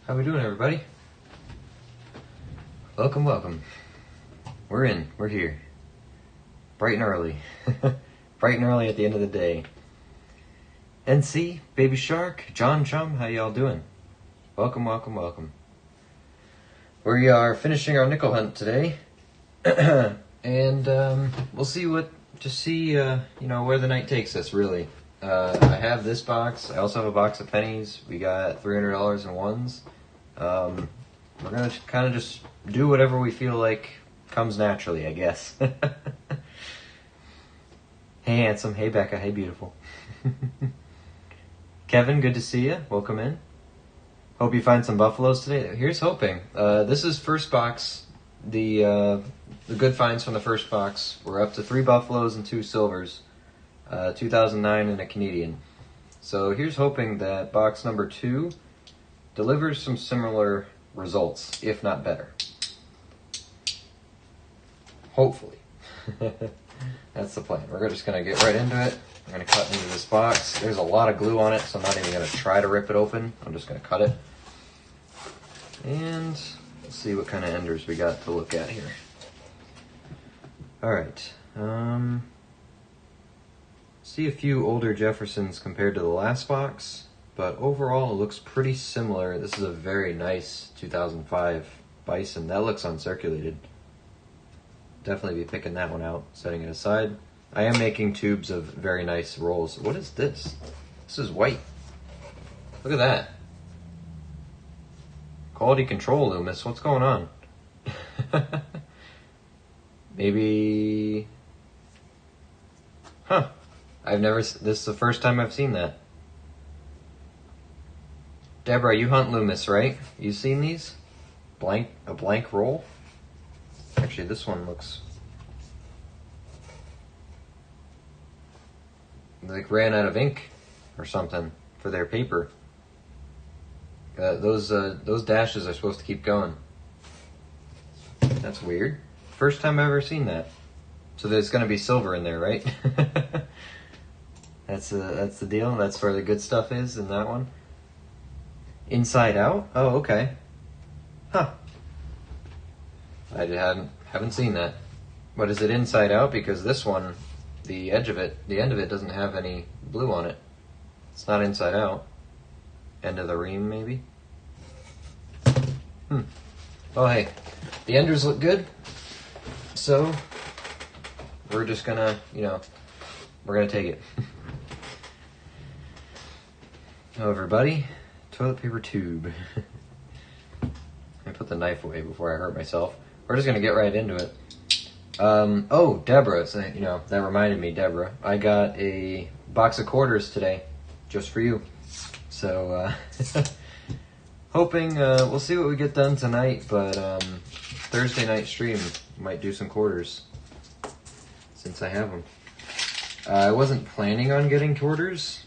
How we doing, everybody? Welcome, welcome. We're in. We're here. Bright and early. Bright and early at the end of the day. NC, Baby Shark, John Chum, how y'all doing? Welcome, welcome, welcome. We are finishing our nickel hunt today. And we'll see where the night takes us, really. I have this box. I also have a box of pennies. We got $300 in ones. We're going to kind of just do whatever we feel like comes naturally, I guess. Hey, handsome. Hey, Becca. Hey, beautiful. Kevin, good to see you. Welcome in. Hope you find some buffaloes today. Here's hoping. This is first box. The good finds from the first box. We're up to 3 buffaloes and 2 silvers. 2009 and a Canadian. So here's hoping that box number 2 delivers some similar results, if not better. Hopefully. That's the plan. We're just going to get right into it. I'm going to cut into this box. There's a lot of glue on it, so I'm not even going to try to rip it open. I'm just going to cut it. And let's see what kind of enders we got to look at here. Alright. See a few older Jeffersons compared to the last box, but overall it looks pretty similar. This is a very nice 2005 Bison. That looks uncirculated. Definitely be picking that one out, setting it aside. I am making tubes of very nice rolls. What is this? This is white. Look at that. Quality control, Loomis. What's going on? Maybe... Huh. This is the first time I've seen that. Deborah, you hunt Loomis, right? You seen these? A blank roll? Actually, this one looks like ran out of ink or something for their paper. Those dashes are supposed to keep going. That's weird. First time I've ever seen that. So there's going to be silver in there, right? That's the deal. That's where the good stuff is in that one. Inside out? Oh, okay. Huh. I haven't seen that. But is it inside out? Because this one, the end of it doesn't have any blue on it. It's not inside out. End of the ream, maybe? Oh, hey. The enders look good. So, we're just gonna, we're gonna take it. Hello, everybody. Toilet paper tube. I put the knife away before I hurt myself. We're just gonna get right into it. Oh, Deborah. So, that reminded me, Deborah. I got a box of quarters today, just for you. So, hoping we'll see what we get done tonight. But Thursday night stream might do some quarters since I have them. I wasn't planning on getting quarters.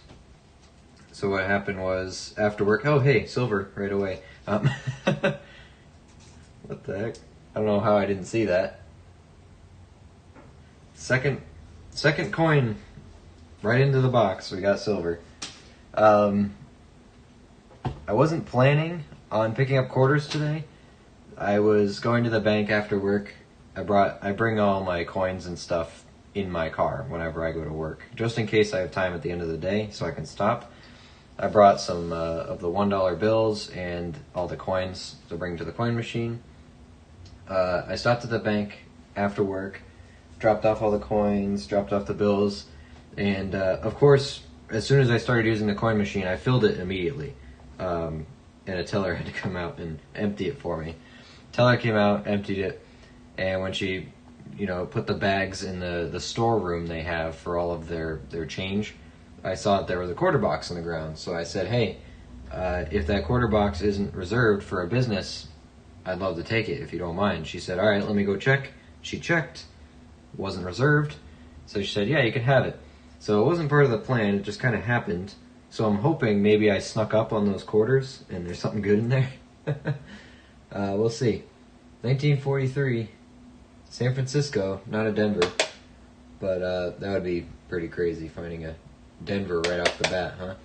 So what happened was, after work... Oh, hey, silver, right away. What the heck? I don't know how I didn't see that. Second coin right into the box. We got silver. I wasn't planning on picking up quarters today. I was going to the bank after work. I bring all my coins and stuff in my car whenever I go to work, just in case I have time at the end of the day so I can stop. I brought some of the $1 bills and all the coins to bring to the coin machine. I stopped at the bank after work, dropped off all the coins, dropped off the bills, and of course, as soon as I started using the coin machine, I filled it immediately. And a teller had to come out and empty it for me. Teller came out, emptied it, and when she, put the bags in the storeroom they have for all of their change, I saw that there was a quarter box on the ground. So I said, hey, if that quarter box isn't reserved for a business, I'd love to take it if you don't mind. She said, all right, let me go check. She checked. Wasn't reserved. So she said, yeah, you can have it. So it wasn't part of the plan. It just kind of happened. So I'm hoping maybe I snuck up on those quarters and there's something good in there. We'll see. 1943, San Francisco, not a Denver. But that would be pretty crazy, finding a Denver right off the bat, huh?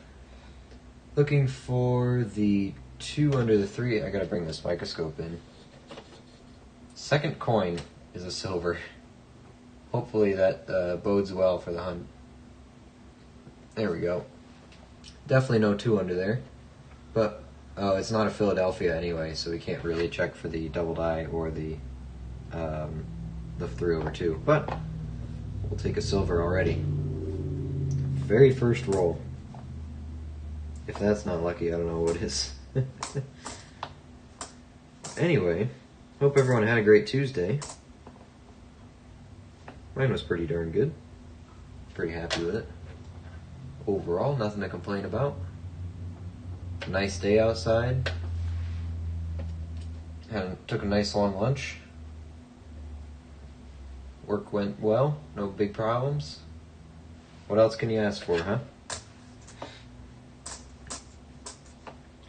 Looking for the 2 under the 3. I gotta bring this microscope in. Second coin is a silver. Hopefully that bodes well for the hunt. There we go. Definitely no 2 under there. But, oh, it's not a Philadelphia anyway, so we can't really check for the double die or the 3 over 2. But, we'll take a silver already. Very first roll. If that's not lucky, I don't know what is. Anyway, hope everyone had a great Tuesday. Mine was pretty darn good. Pretty happy with it. Overall, nothing to complain about. Nice day outside. Took a nice long lunch. Work went well, no big problems. What else can you ask for, huh?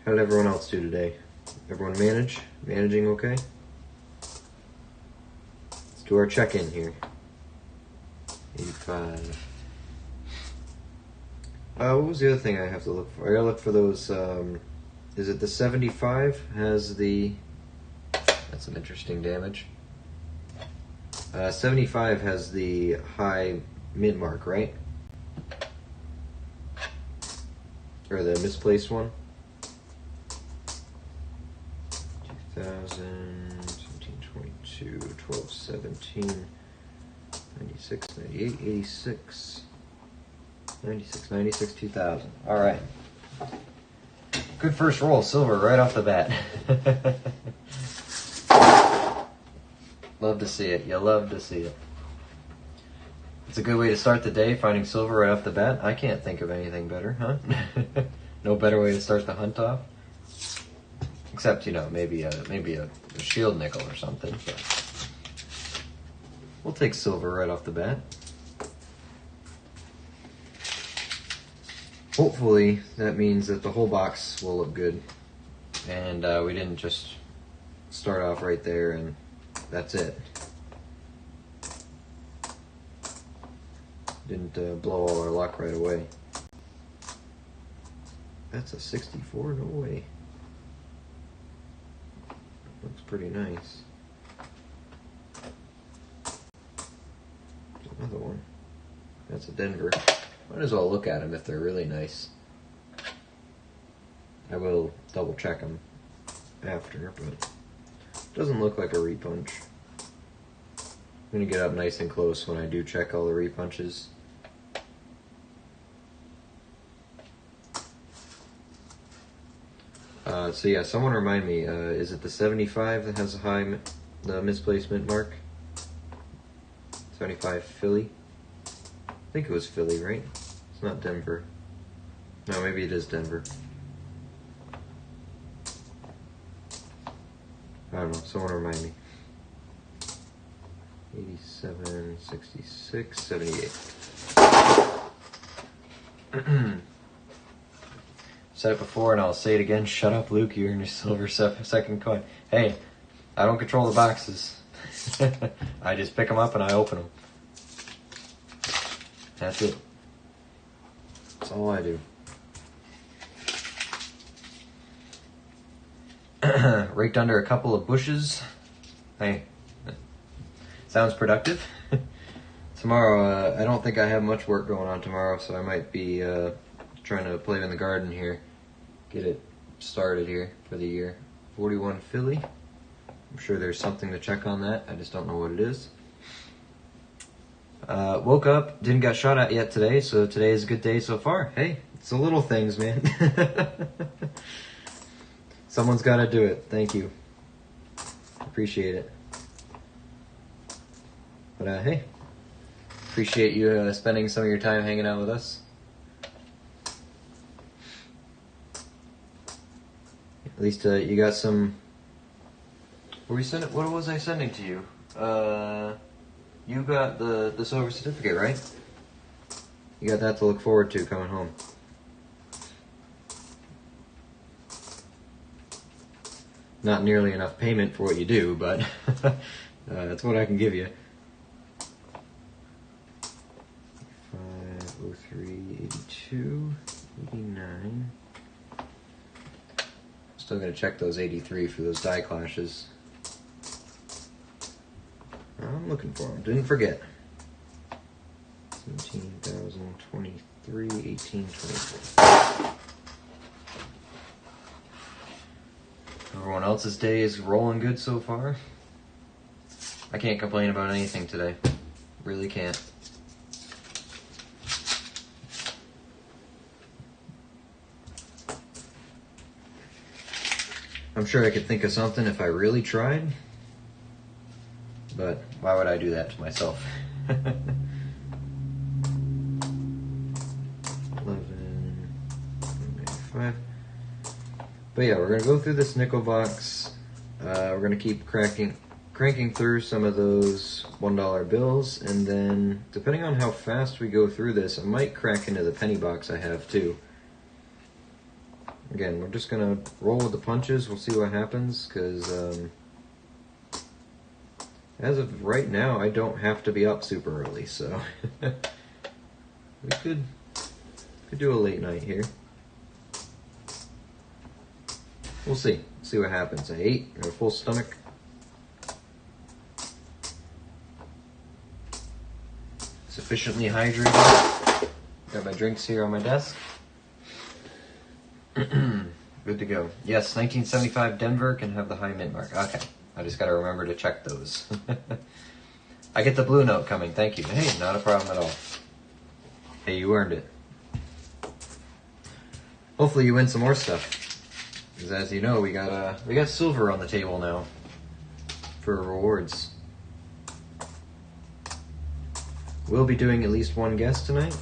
How did everyone else do today? Everyone managing okay? Let's do our check-in here. 85. What was the other thing I have to look for? I gotta look for those, is it the 75 has the, that's some interesting damage. 75 has the high mid mark, right? Or the misplaced one? 2000, 17, 22, 12, 17, 96, 98, 86. 96, 2000. Alright. Good first roll, silver right off the bat. Love to see it. You love to see it. It's a good way to start the day, finding silver right off the bat. I can't think of anything better, huh? No better way to start the hunt off. Except, you know, maybe a shield nickel or something. But we'll take silver right off the bat. Hopefully that means that the whole box will look good, and we didn't just start off right there and that's it. Didn't blow all our luck right away. That's a 64? No way. Looks pretty nice. There's another one. That's a Denver. Might as well look at them if they're really nice. I will double check them after, but it doesn't look like a repunch. I'm going to get up nice and close when I do check all the repunches. So yeah, someone remind me, is it the 75 that has the misplacement mark? 75 Philly? I think it was Philly, right? It's not Denver. No, maybe it is Denver. I don't know, someone remind me. 87, 66, 78. Said it before and I'll say it again. Shut up, Luke, you're in your silver second coin. Hey, I don't control the boxes. I just pick them up and I open them. That's it. That's all I do. Raked under a couple of bushes. Hey, sounds productive. Tomorrow, I don't think I have much work going on tomorrow, so I might be trying to play in the garden here. Get it started here for the year. 41 Philly. I'm sure there's something to check on that. I just don't know what it is. Woke up, didn't get shot at yet today, so today is a good day so far. Hey, it's the little things, man. Someone's got to do it. Thank you. Appreciate it. But hey, appreciate you spending some of your time hanging out with us. At least you got some. What was I sending to you? You got the silver certificate, right? You got that to look forward to coming home. Not nearly enough payment for what you do, but that's what I can give you. 503, 82, 89. Still gonna check those 83 for those die clashes. I'm looking for them. Didn't forget. 17,000, 23, 18, 24. Everyone else's day is rolling good so far. I can't complain about anything today. Really can't. I'm sure I could think of something if I really tried. But why would I do that to myself? 11.95. But yeah, we're gonna go through this nickel box. We're gonna keep cranking through some of those $1 bills, and then depending on how fast we go through this, I might crack into the penny box I have too. Again, we're just gonna roll with the punches. We'll see what happens, because as of right now, I don't have to be up super early, so we could do a late night here. We'll see. See what happens. I ate. I have a full stomach. Sufficiently hydrated. Got my drinks here on my desk. Good to go. Yes, 1975 Denver can have the high mint mark. Okay. I just gotta remember to check those. I get the blue note coming. Thank you. Hey, not a problem at all. Hey, you earned it. Hopefully you win some more stuff. Because as you know, we got silver on the table now for rewards. We'll be doing at least one guess tonight.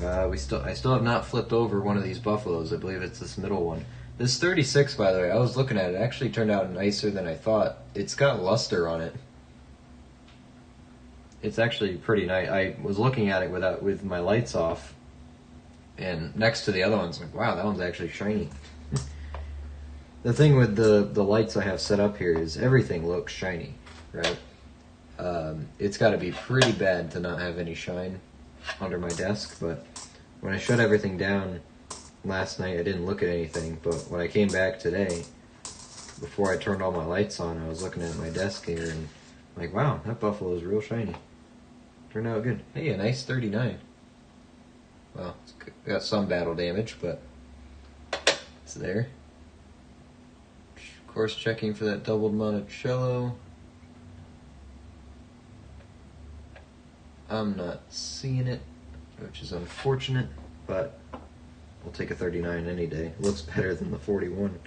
I still have not flipped over one of these buffaloes. I believe it's this middle one. This 36, by the way, I was looking at it. Actually turned out nicer than I thought. It's got luster on it. It's actually pretty nice. I was looking at it with my lights off, and next to the other one's like, wow, that one's actually shiny. The thing with the lights I have set up here is everything looks shiny, right? It's got to be pretty bad to not have any shine under my desk, but when I shut everything down last night, I didn't look at anything, but when I came back today, before I turned all my lights on, I was looking at my desk here, and I'm like, wow, that buffalo is real shiny. Turned out good. Hey, a nice 39. Well, it's got some battle damage, but it's there. Of course, checking for that doubled Monticello. I'm not seeing it, which is unfortunate, but we'll take a 39 any day. It looks better than the 41.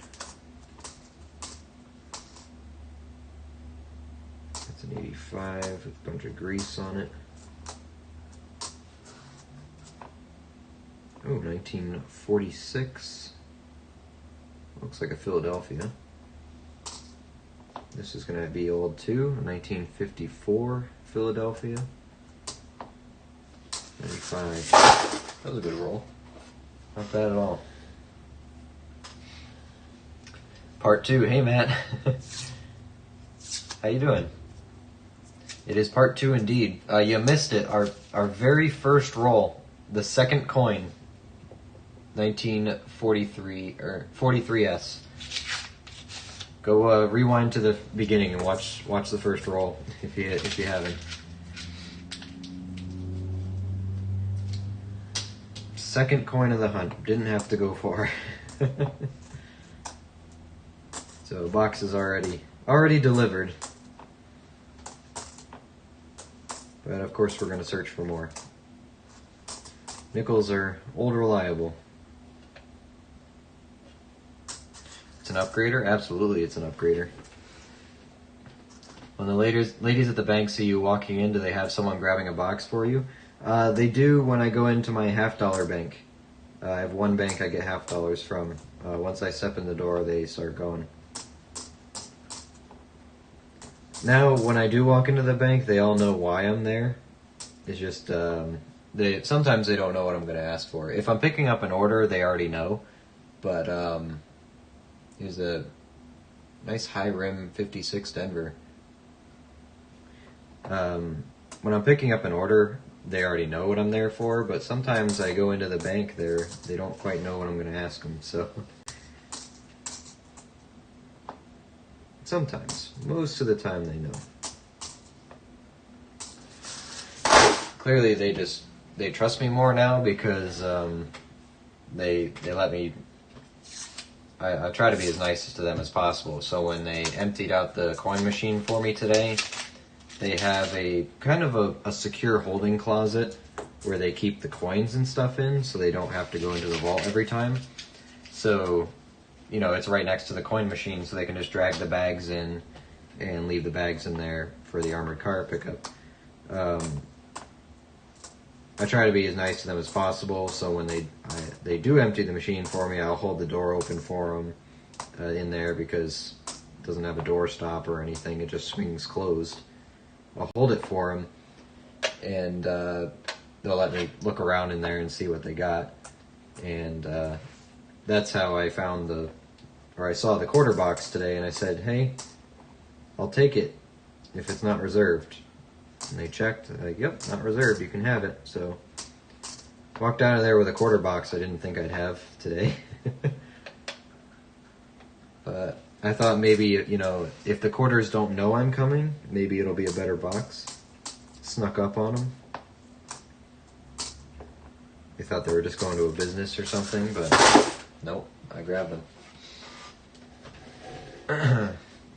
That's an 85 with a bunch of grease on it. Oh, 1946. Looks like a Philadelphia. This is going to be old too. 1954 Philadelphia. 95. That was a good roll. Not bad at all. Part 2. Hey, Matt. How you doing? It is part 2 indeed. You missed it. Our very first roll, the second coin, 1943 or 43S. Go rewind to the beginning and watch the first roll if you haven't. Second coin of the hunt. Didn't have to go far. So the box is already delivered. But of course we're going to search for more. Nickels are old reliable. It's an upgrader? Absolutely it's an upgrader. When the ladies at the bank see you walking in, do they have someone grabbing a box for you? They do when I go into my $50 bank. I have one bank I get $50 from. Once I step in the door, they start going. Now, when I do walk into the bank, they all know why I'm there. It's just, sometimes they don't know what I'm going to ask for. If I'm picking up an order, they already know. But, here's a nice high rim 56 Denver. When I'm picking up an order, they already know what I'm there for, but sometimes I go into the bank there, they don't quite know what I'm going to ask them, so. Sometimes. Most of the time they know. Clearly they trust me more now because they let me. I try to be as nice to them as possible. So when they emptied out the coin machine for me today, they have a kind of a secure holding closet where they keep the coins and stuff in, so they don't have to go into the vault every time. So, you know, it's right next to the coin machine, so they can just drag the bags in and leave the bags in there for the armored car pickup. I try to be as nice to them as possible, so when they do empty the machine for me, I'll hold the door open for them in there because it doesn't have a door stop or anything. It just swings closed. I'll hold it for them, and they'll let me look around in there and see what they got. And that's how I I saw the quarter box today, and I said, hey, I'll take it if it's not reserved. And they checked, like, yep, not reserved, you can have it. So, walked out of there with a quarter box I didn't think I'd have today. But I thought maybe, you know, if the quarters don't know I'm coming, maybe it'll be a better box. Snuck up on them. They thought they were just going to a business or something, but nope, I grabbed them.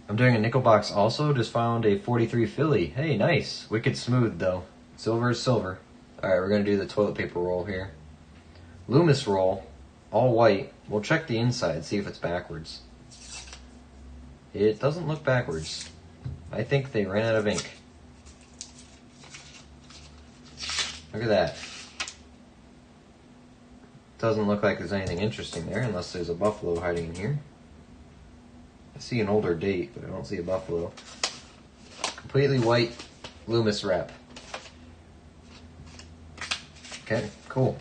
I'm doing a nickel box also. Just found a 43 Philly. Hey, nice. Wicked smooth, though. Silver is silver. Alright, we're going to do the toilet paper roll here. Loomis roll. All white. We'll check the inside, see if it's backwards. It doesn't look backwards. I think they ran out of ink. Look at that. Doesn't look like there's anything interesting there, unless there's a buffalo hiding in here. I see an older date, but I don't see a buffalo. Completely white Loomis wrap. Okay, cool.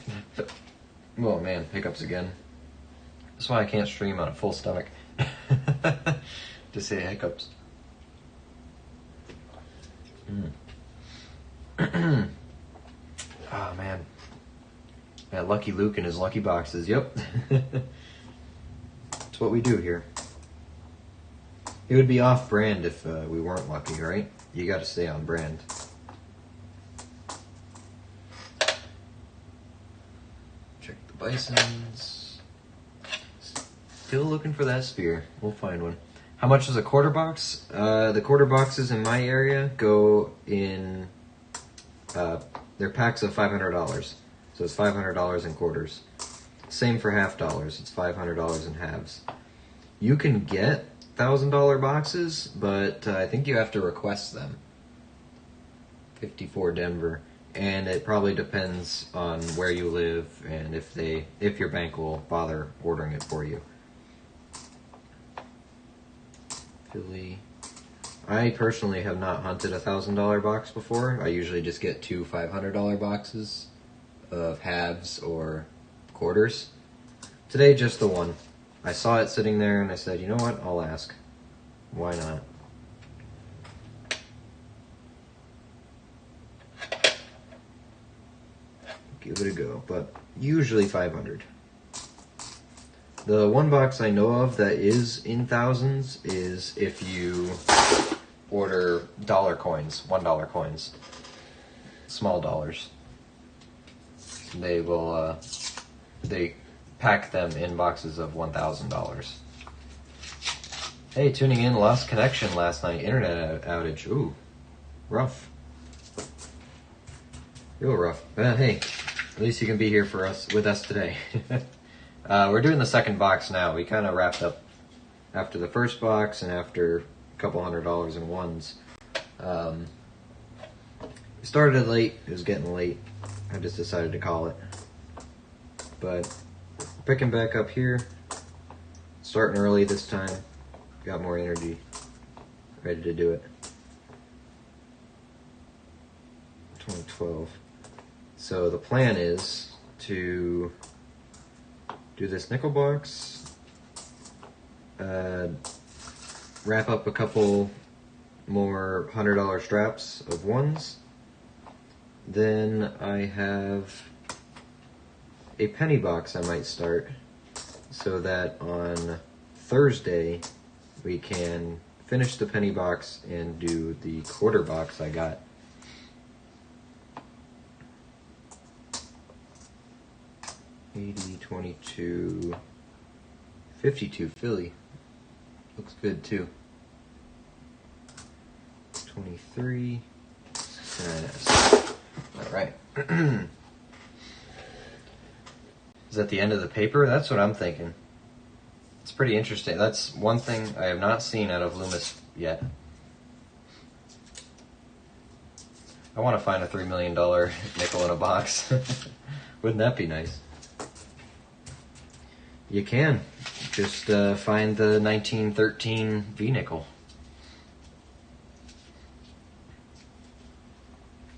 Oh man, hiccups again. That's why I can't stream on a full stomach. Just say hiccups. Oh man. That Lucky Luke and his lucky boxes, yep. That's what we do here. It would be off-brand if we weren't lucky, right? You gotta stay on brand. Check the bisons. Still looking for that spear. We'll find one. How much is a quarter box? The quarter boxes in my area go in... they're packs of $500. So it's $500 in quarters. Same for half dollars. It's $500 in halves. You can get $1,000 boxes, but I think you have to request them. 54 Denver, and it probably depends on where you live and if your bank will bother ordering it for you. Philly. I personally have not hunted a $1,000 box before. I usually just get two $500 boxes of halves or quarters. Today, just the one. I saw it sitting there and I said, you know what, I'll ask. Why not? Give it a go, but usually 500. The one box I know of that is in thousands is if you order dollar coins, $1 coins, small dollars. They will, they pack them in boxes of $1,000. Hey, tuning in, lost connection last night, internet outage. Ooh, rough. Real rough. But hey, at least you can be here with us today. We're doing the second box now. We kind of wrapped up after the first box and after a couple $100 in ones. We started late. It was getting late. I just decided to call it. But picking back up here. Starting early this time. Got more energy. Ready to do it. 2012. So the plan is to do this nickel box, wrap up a couple more $100 straps of ones, Then I have a penny box I might start so that on Thursday we can finish the penny box and do the quarter box I got. $80, $22, $52 Philly. Looks good too. $23. Alright. Is that the end of the paper? That's what I'm thinking. It's pretty interesting. That's one thing I have not seen out of Loomis yet. I want to find a $3 million nickel in a box. Wouldn't that be nice? You can. Just find the 1913 V-nickel.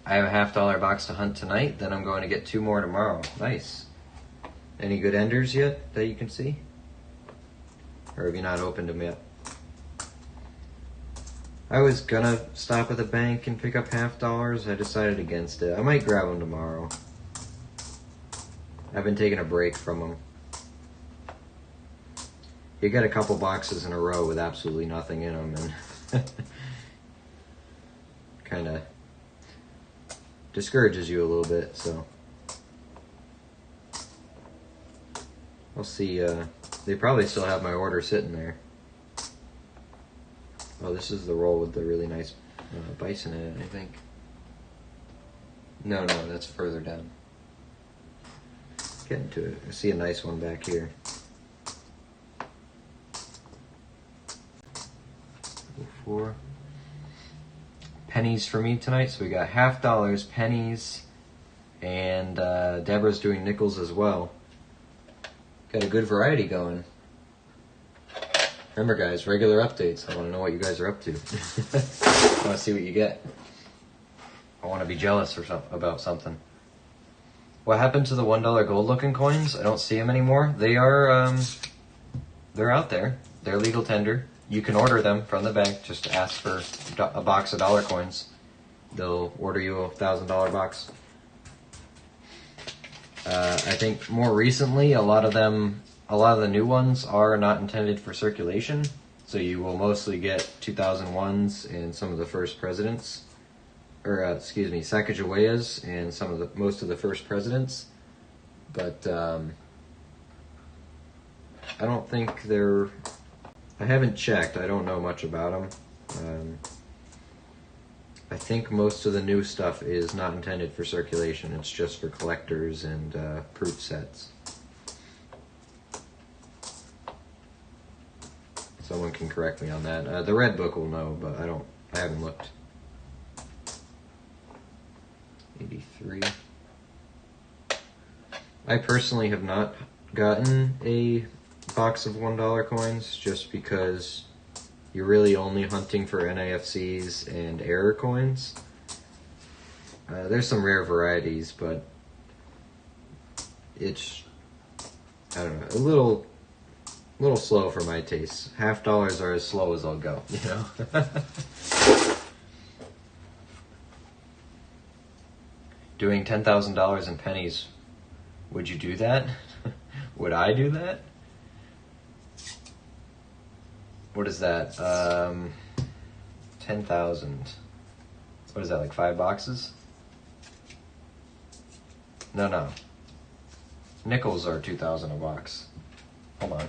I have a $50 box to hunt tonight, then I'm going to get 2 more tomorrow. Nice. Any good enders yet that you can see? Or have you not opened them yet? I was gonna stop at the bank and pick up $50. I decided against it. I might grab them tomorrow. I've been taking a break from them. You get a couple boxes in a row with absolutely nothing in them, and kind of discourages you a little bit, so I'll see. They probably still have my order sitting there. Oh, this is the roll with the really nice bison in it, I think. No, that's further down. Getting to it. I see a nice one back here. $4 pennies for me tonight, so we got $50, pennies, and Deborah's doing nickels as well. Got a good variety going. Remember guys, regular updates. I want to know what you guys are up to. I want to see what you get. I want to be jealous or about something. What happened to the $1 gold looking coins? I don't see them anymore. They are, they're out there. They're legal tender. You can order them from the bank. Just ask for a box of dollar coins. They'll order you a $1,000 box. I think more recently, a lot of the new ones are not intended for circulation. So you will mostly get 2001s and some of the first presidents, or Sacagaweas and most of the first presidents. But I don't think they're. I haven't checked. I don't know much about them. I think most of the new stuff is not intended for circulation. It's just for collectors and proof sets. Someone can correct me on that. The Red Book will know, but I haven't looked. 83. I personally have not gotten a box of $1 coins just because you're really only hunting for NIFCs and error coins. There's some rare varieties, but it's, I don't know, a little slow for my taste. $50 are as slow as I'll go, you know? Doing $10,000 in pennies, would you do that? Would I do that? What is that? 10,000. What is that, like 5 boxes? No. Nickels are 2,000 a box. Hold on.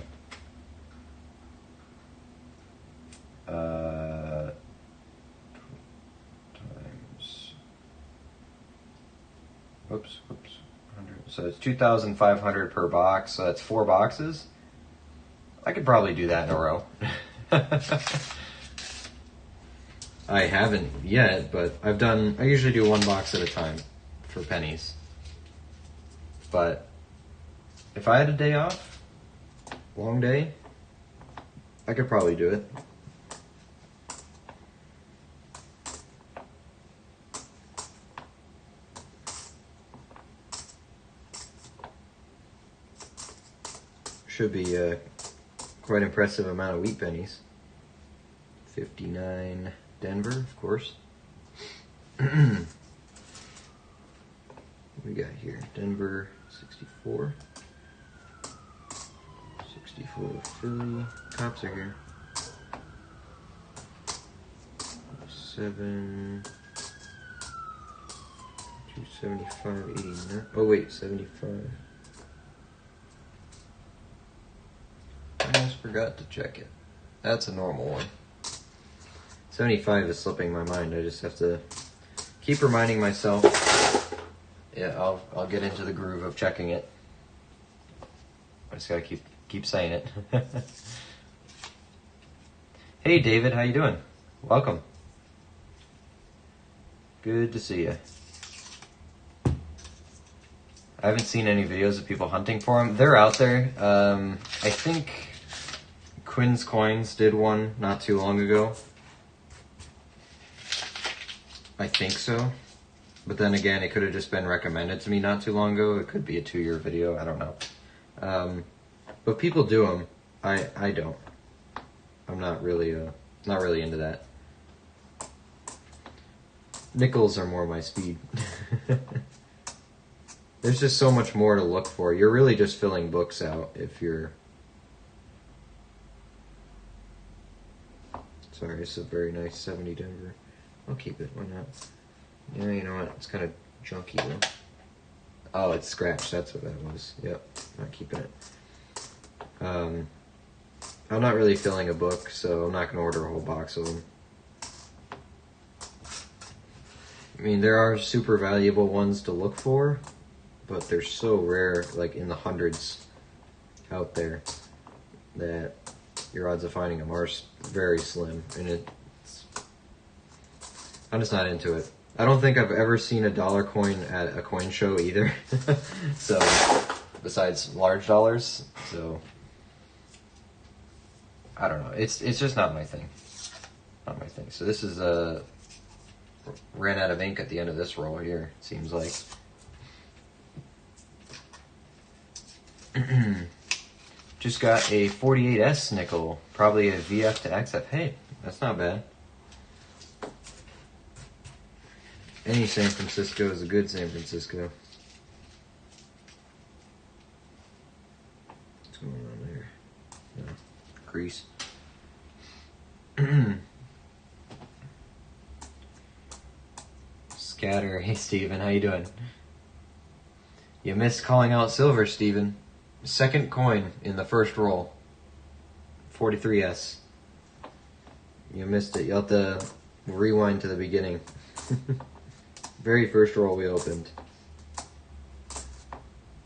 Times. Whoops. 100. So it's 2,500 per box. So that's 4 boxes. I could probably do that in a row. I haven't yet, but I usually do 1 box at a time for pennies. But if I had a day off, long day, I could probably do it. Should be a quite impressive amount of wheat pennies. 59 Denver, of course. 64. 64 Philly. Cops are here. 7. 275, 89. Oh wait, 75. I almost forgot to check it. That's a normal one. 75 is slipping my mind. I just have to keep reminding myself. Yeah, I'll get into the groove of checking it. I just gotta keep saying it. Hey David, how you doing? Welcome. Good to see you. I haven't seen any videos of people hunting for them. They're out there. I think Quinn's Coins did one not too long ago. I think so. But then again, it could have just been recommended to me not too long ago. It could be a 2-year video. I don't know. But people do them. I don't. I'm not really into that. Nickels are more my speed. There's just so much more to look for. You're really just filling books out if you're... Sorry, it's a very nice 70 Denver. I'll keep it, why not? Yeah, you know what? It's kind of junky though. Oh, it's scratched. That's what that was. Yep, not keeping it. I'm not really filling a book, so I'm not going to order a whole box of them. I mean, there are super valuable ones to look for, but they're so rare, like in the hundreds out there, that your odds of finding them are very slim, and I'm just not into it. I don't think I've ever seen a dollar coin at a coin show either. So, besides large dollars, so I don't know. It's just not my thing. Not my thing. So this is ran out of ink at the end of this roll here. Seems like. Just got a 48S nickel, probably a VF to XF. Hey, that's not bad. Any San Francisco is a good San Francisco. What's going on there? No. Grease. Scatter. Hey, Steven, how you doing? You missed calling out silver, Steven. Second coin in the first roll. 43S. You missed it. You'll have to rewind to the beginning. Very first roll we opened.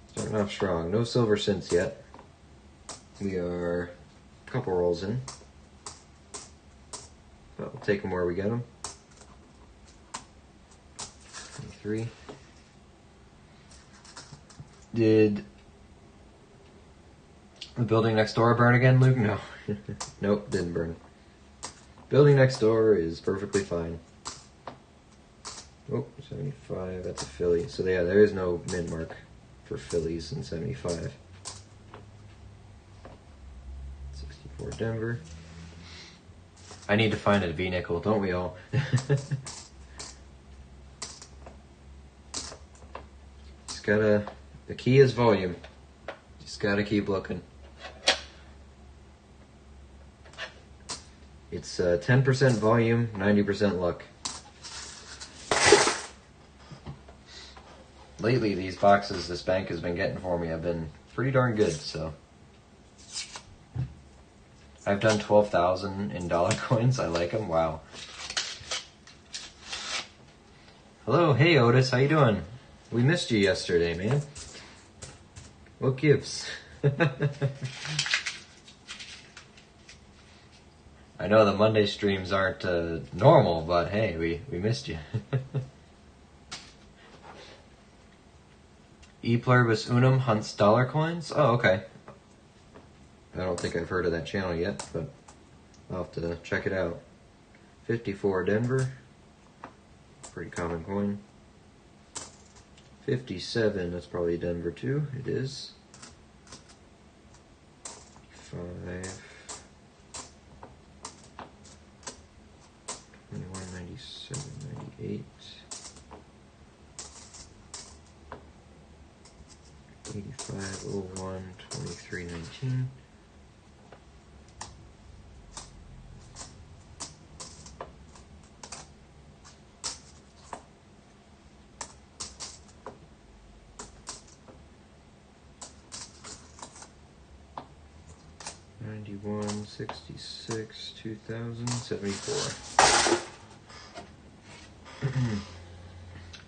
Starting off strong. No silver since yet. We are a couple rolls in. But we'll take them where we get them. 23. Did the building next door burn again, Luke? No. Nope, didn't burn. Building next door is perfectly fine. Oh, 75, that's a Philly. So yeah, there is no min mark for Phillies in 75. 64 Denver. I need to find a V-nickel, don't we all? Just gotta, the key is volume. Just gotta keep looking. It's 10% volume, 90% luck. Lately, these boxes this bank has been getting for me have been pretty darn good, so. I've done 12,000 in dollar coins. I like them. Wow. Hello, hey Otis, how you doing? We missed you yesterday, man. What gives? I know the Monday streams aren't normal, but hey, we missed you. E pluribus unum hunts dollar coins? Oh, okay. I don't think I've heard of that channel yet, but I'll have to check it out. 54 Denver. Pretty common coin. 57, that's probably Denver too. It is. 5. 21, 97, 98. 8501 2319. $91, $66, $2,000, $74.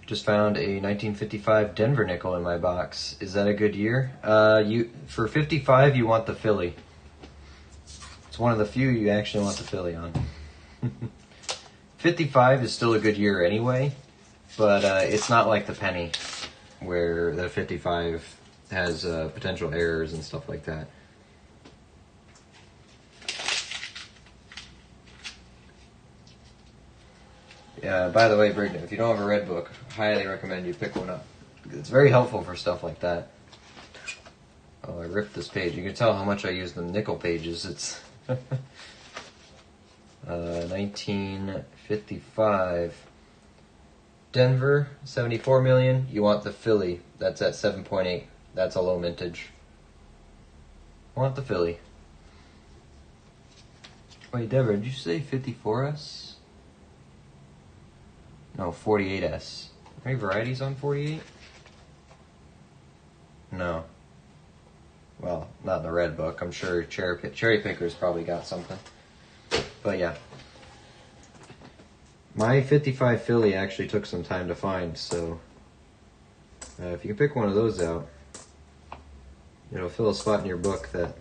Just found a 1955 Denver nickel in my box. Is that a good year? For 55, you want the Philly. It's one of the few you actually want the Philly on. 55 is still a good year anyway, but it's not like the penny, where the 55 has potential errors and stuff like that. By the way, Brendan, if you don't have a red book, I highly recommend you pick one up. It's very helpful for stuff like that. Oh, I ripped this page. You can tell how much I use the nickel pages. It's 1955. Denver, 74 million. You want the Philly. That's at 7.8. That's a low mintage. Want the Philly. Wait, Deborah, did you say 54S? No, 48S. Any varieties on 48? No. Well, not in the red book. I'm sure Cherry Picker's probably got something. But yeah. My 55 Philly actually took some time to find, so if you can pick one of those out, it'll fill a spot in your book that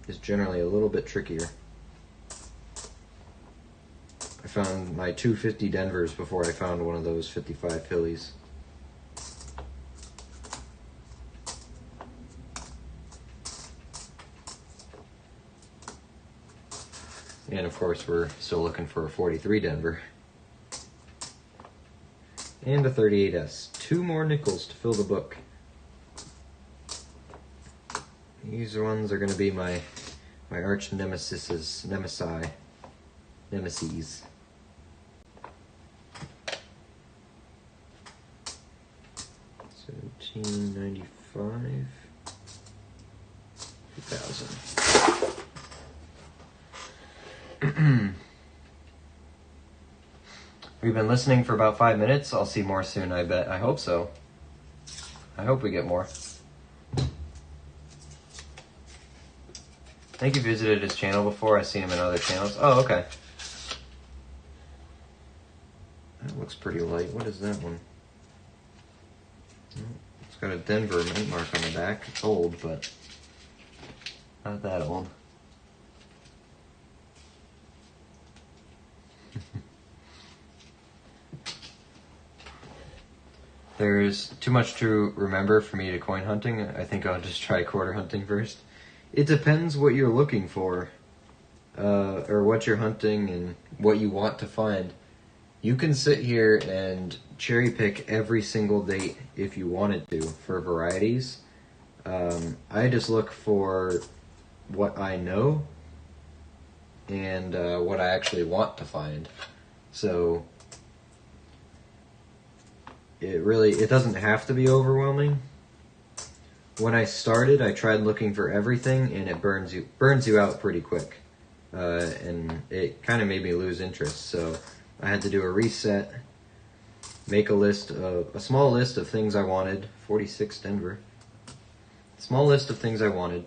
is generally a little bit trickier. I found my 250 Denvers before I found one of those 55 Phillies. And of course we're still looking for a 43 Denver. And a 38S. 2 more nickels to fill the book. These ones are going to be my arch nemesis. 1795, 2000. We've been listening for about 5 minutes. I'll see more soon, I bet. I hope so. I hope we get more. I think you visited his channel before. I've seen him in other channels. Oh, okay. That looks pretty light. What is that one? It's got a Denver mint mark on the back. It's old, but not that old. There's too much to remember for me to coin hunting. I think I'll just try quarter hunting first. It depends what you're looking for, or what you're hunting and what you want to find. You can sit here and cherry pick every single date if you wanted to for varieties. I just look for what I know and what I actually want to find. So it doesn't have to be overwhelming. When I started, I tried looking for everything, and it burns you out pretty quick, and it kind of made me lose interest. So I had to do a reset, make a small list of things I wanted. 46 Denver, small list of things I wanted,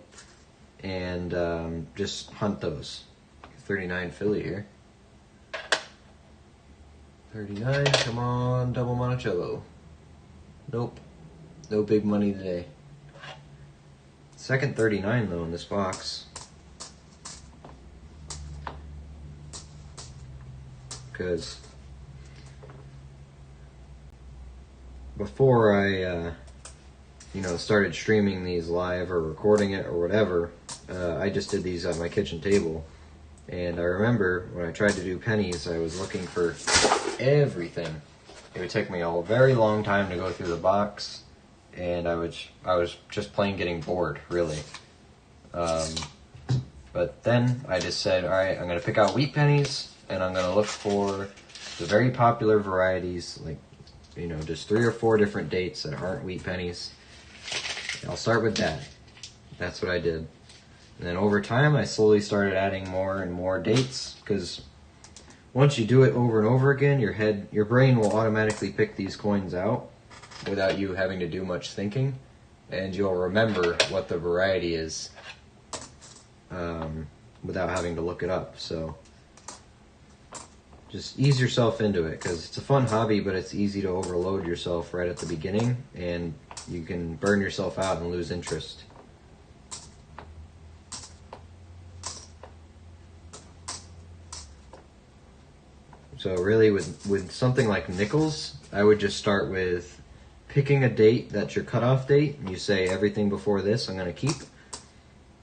and just hunt those. 39 Philly here. 39, come on, double Monticello. Nope, no big money today. Second 39 though in this box. Because before I started streaming these live or recording it or whatever, I just did these at my kitchen table. And I remember when I tried to do pennies, I was looking for everything. It would take me a very long time to go through the box, and I was just plain getting bored, really. But then I just said, all right, I'm going to pick out wheat pennies, and I'm going to look for the very popular varieties, like, just 3 or 4 different dates that aren't wheat pennies. I'll start with that. That's what I did. And then over time, I slowly started adding more and more dates, because once you do it over and over again, your brain will automatically pick these coins out without you having to do much thinking, and you'll remember what the variety is without having to look it up. So just ease yourself into it, because it's a fun hobby, but it's easy to overload yourself right at the beginning, and you can burn yourself out and lose interest. So really with something like nickels, I would just start with picking a date that's your cutoff date. You say everything before this I'm going to keep.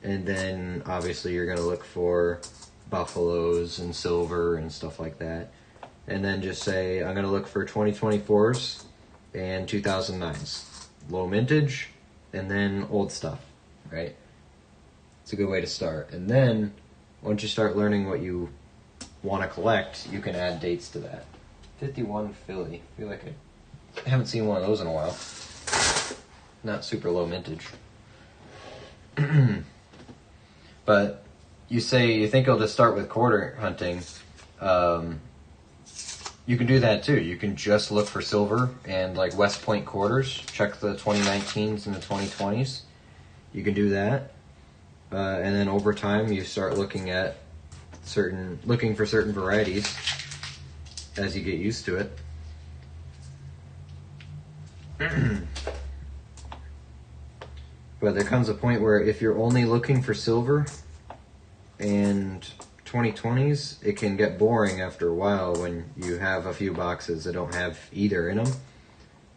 And then obviously you're going to look for buffaloes and silver and stuff like that. And then just say I'm going to look for 2024s and 2009s. Low mintage and then old stuff, right? It's a good way to start. And then once you start learning what you want to collect, you can add dates to that. 51 Philly. I feel like I haven't seen one of those in a while. Not super low mintage. But you think you'll just start with quarter hunting. You can do that too. You can just look for silver and like West Point quarters. Check the 2019s and the 2020s. You can do that. And then over time you start looking for certain varieties as you get used to it. But there comes a point where if you're only looking for silver and 2020s, it can get boring after a while when you have a few boxes that don't have either in them.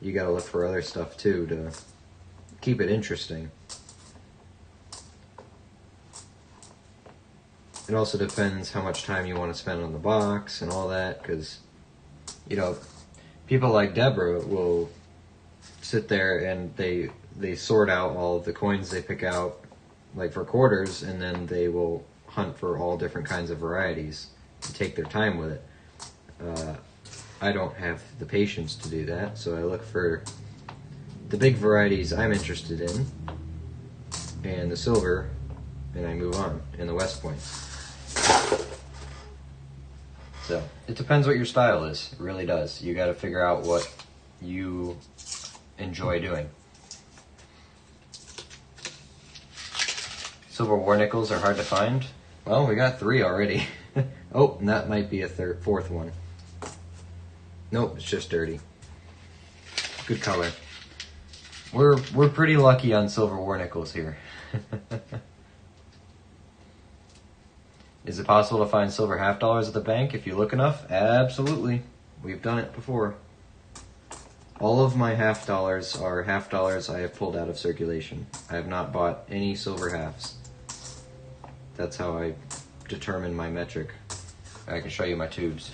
You gotta look for other stuff too to keep it interesting. It also depends how much time you want to spend on the box and all that, because, people like Deborah will sit there and they sort out all of the coins they pick out, like for quarters, and then they will hunt for all different kinds of varieties and take their time with it. I don't have the patience to do that, so I look for the big varieties I'm interested in, and the silver, and I move on, and the West Point. So it depends what your style is. It really does. You got to figure out what you enjoy doing. Silver war nickels are hard to find. Well, we got 3 already. Oh, and that might be a fourth one. Nope, it's just dirty. Good color. We're pretty lucky on silver war nickels here. Is it possible to find silver half dollars at the bank if you look enough? Absolutely. We've done it before. All of my half dollars are half dollars I have pulled out of circulation. I have not bought any silver halves. That's how I determine my metric. I can show you my tubes.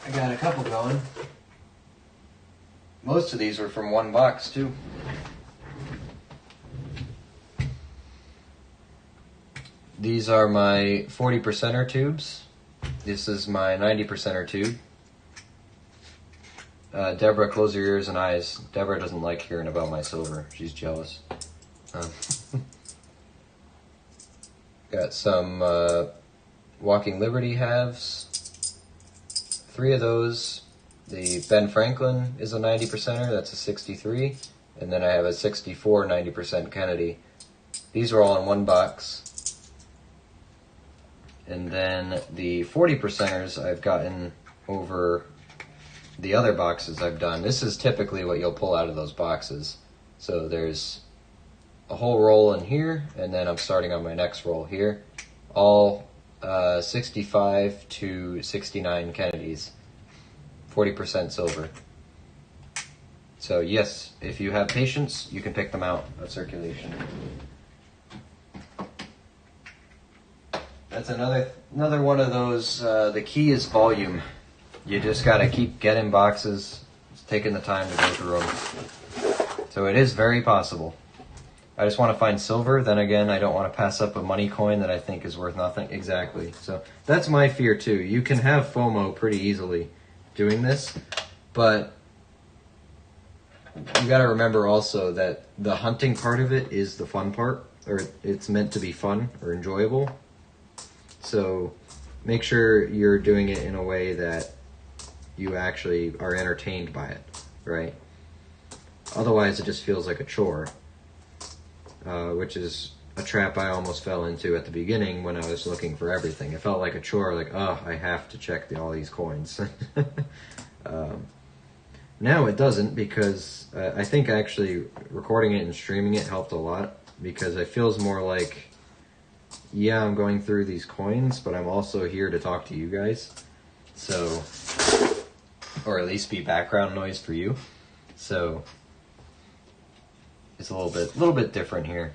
I got a couple going. Most of these were from one box too. These are my 40%er tubes. This is my 90%er tube. Deborah, close your ears and eyes. Deborah doesn't like hearing about my silver. She's jealous. Got some Walking Liberty halves. 3 of those. The Ben Franklin is a 90%er. That's a 63. And then I have a 64 90% Kennedy. These are all in one box. And then the 40%ers I've gotten over the other boxes I've done. This is typically what you'll pull out of those boxes. So there's a whole roll in here, and then I'm starting on my next roll here. All 65 to 69 Kennedys, 40% silver. So yes, if you have patience, you can pick them out of circulation. That's another one of those, the key is volume. You just got to keep getting boxes, taking the time to go through them. So it is very possible. I just want to find silver, then again, I don't want to pass up a money coin that I think is worth nothing. Exactly. So that's my fear too. You can have FOMO pretty easily doing this, but you got to remember also that the hunting part of it is the fun part, or it's meant to be fun or enjoyable. So make sure you're doing it in a way that you actually are entertained by it, right? Otherwise, it just feels like a chore, which is a trap I almost fell into at the beginning when I was looking for everything. It felt like a chore, like, oh, I have to check all these coins. Now it doesn't, because I think actually recording it and streaming it helped a lot, because it feels more like, yeah, I'm going through these coins, but I'm also here to talk to you guys. So, or at least be background noise for you. So it's a little bit different here.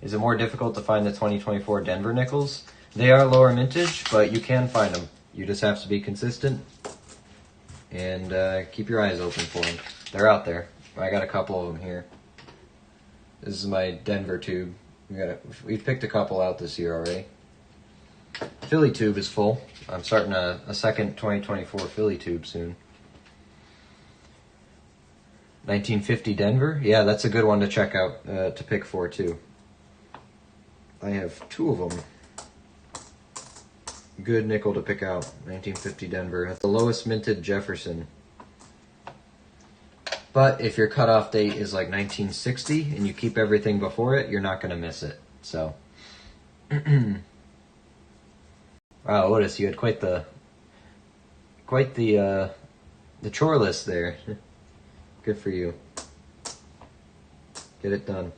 Is it more difficult to find the 2024 Denver nickels? They are lower mintage, but you can find them. You just have to be consistent and keep your eyes open for them. They're out there. I got a couple of them here. This is my Denver tube. We've picked a couple out this year already. Philly tube is full. I'm starting a second 2024 Philly tube soon. 1950 Denver. Yeah, that's a good one to check out, to pick for too. I have two of them. Good nickel to pick out. 1950 Denver. That's the lowest minted Jefferson. But if your cutoff date is like 1960 and you keep everything before it, you're not going to miss it. So, wow, Otis, you had quite the chore list there. Good for you. Get it done.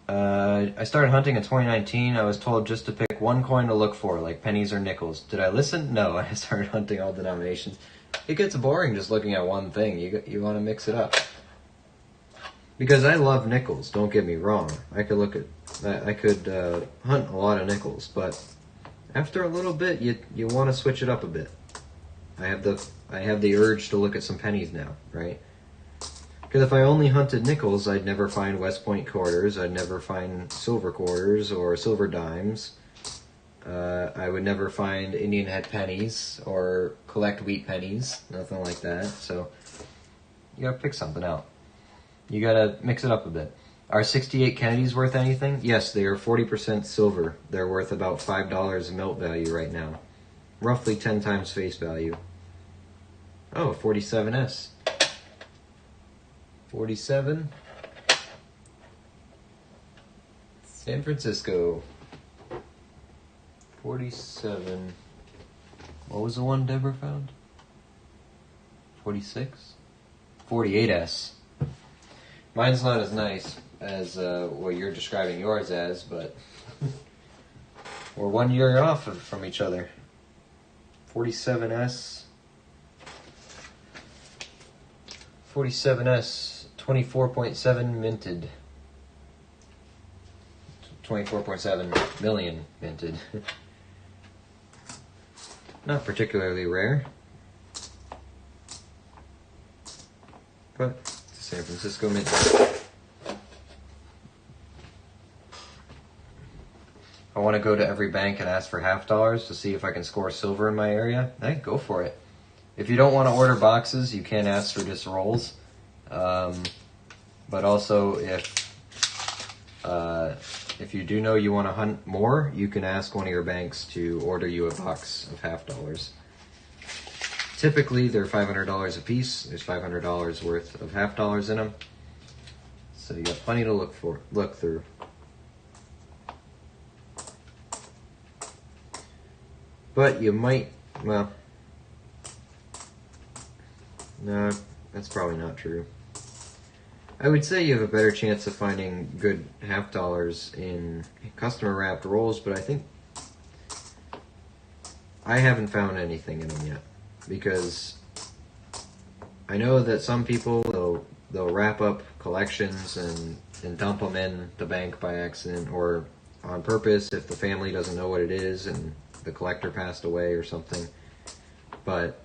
I started hunting in 2019. I was told just to pick one coin to look for, like pennies or nickels. Did I listen? No, I started hunting all denominations. It gets boring just looking at one thing. You want to mix it up. Because I love nickels, don't get me wrong. I could hunt a lot of nickels, but after a little bit, you want to switch it up a bit. I have the urge to look at some pennies now, right? Because if I only hunted nickels, I'd never find West Point quarters, I'd never find silver quarters or silver dimes. I would never find Indian head pennies or collect wheat pennies, nothing like that. So you gotta pick something out. You gotta mix it up a bit. Are 68 Kennedys worth anything? Yes, they are 40% silver. They're worth about $5 in melt value right now. Roughly 10 times face value. Oh, 47S. 47. San Francisco. 47. What was the one Deborah found? 46? 48S. Mine's not as nice as what you're describing yours as, but we're 1 year off from each other. 47S. 47S. 24.7 minted. 24.7 million minted. Not particularly rare, but it's a San Francisco mint. I want to go to every bank and ask for $half to see if I can score silver in my area. Hey, go for it. If you don't want to order boxes, you can ask for just rolls. But also, if you do know you want to hunt more, you can ask one of your banks to order you a box of $half. Typically, they're $500 a piece. There's $500 worth of $half in them, so you got plenty to look through. But you might, well, no, that's probably not true. I would say you have a better chance of finding good $half in customer wrapped rolls, but I think I haven't found anything in them yet, because I know that some people they'll wrap up collections and dump them in the bank by accident or on purpose if the family doesn't know what it is and the collector passed away or something. But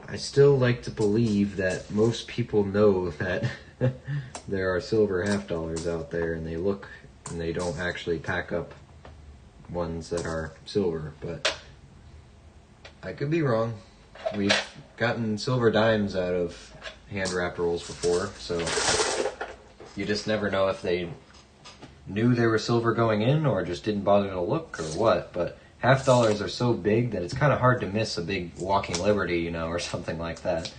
I still like to believe that most people know that there are silver $half out there, and they look and they don't actually pack up ones that are silver, but I could be wrong. We've gotten silver dimes out of hand wrapped rolls before, so you just never know if they knew they were silver going in or just didn't bother to look or what. But half dollars are so big that it's kind of hard to miss a big Walking Liberty, you know, or something like that.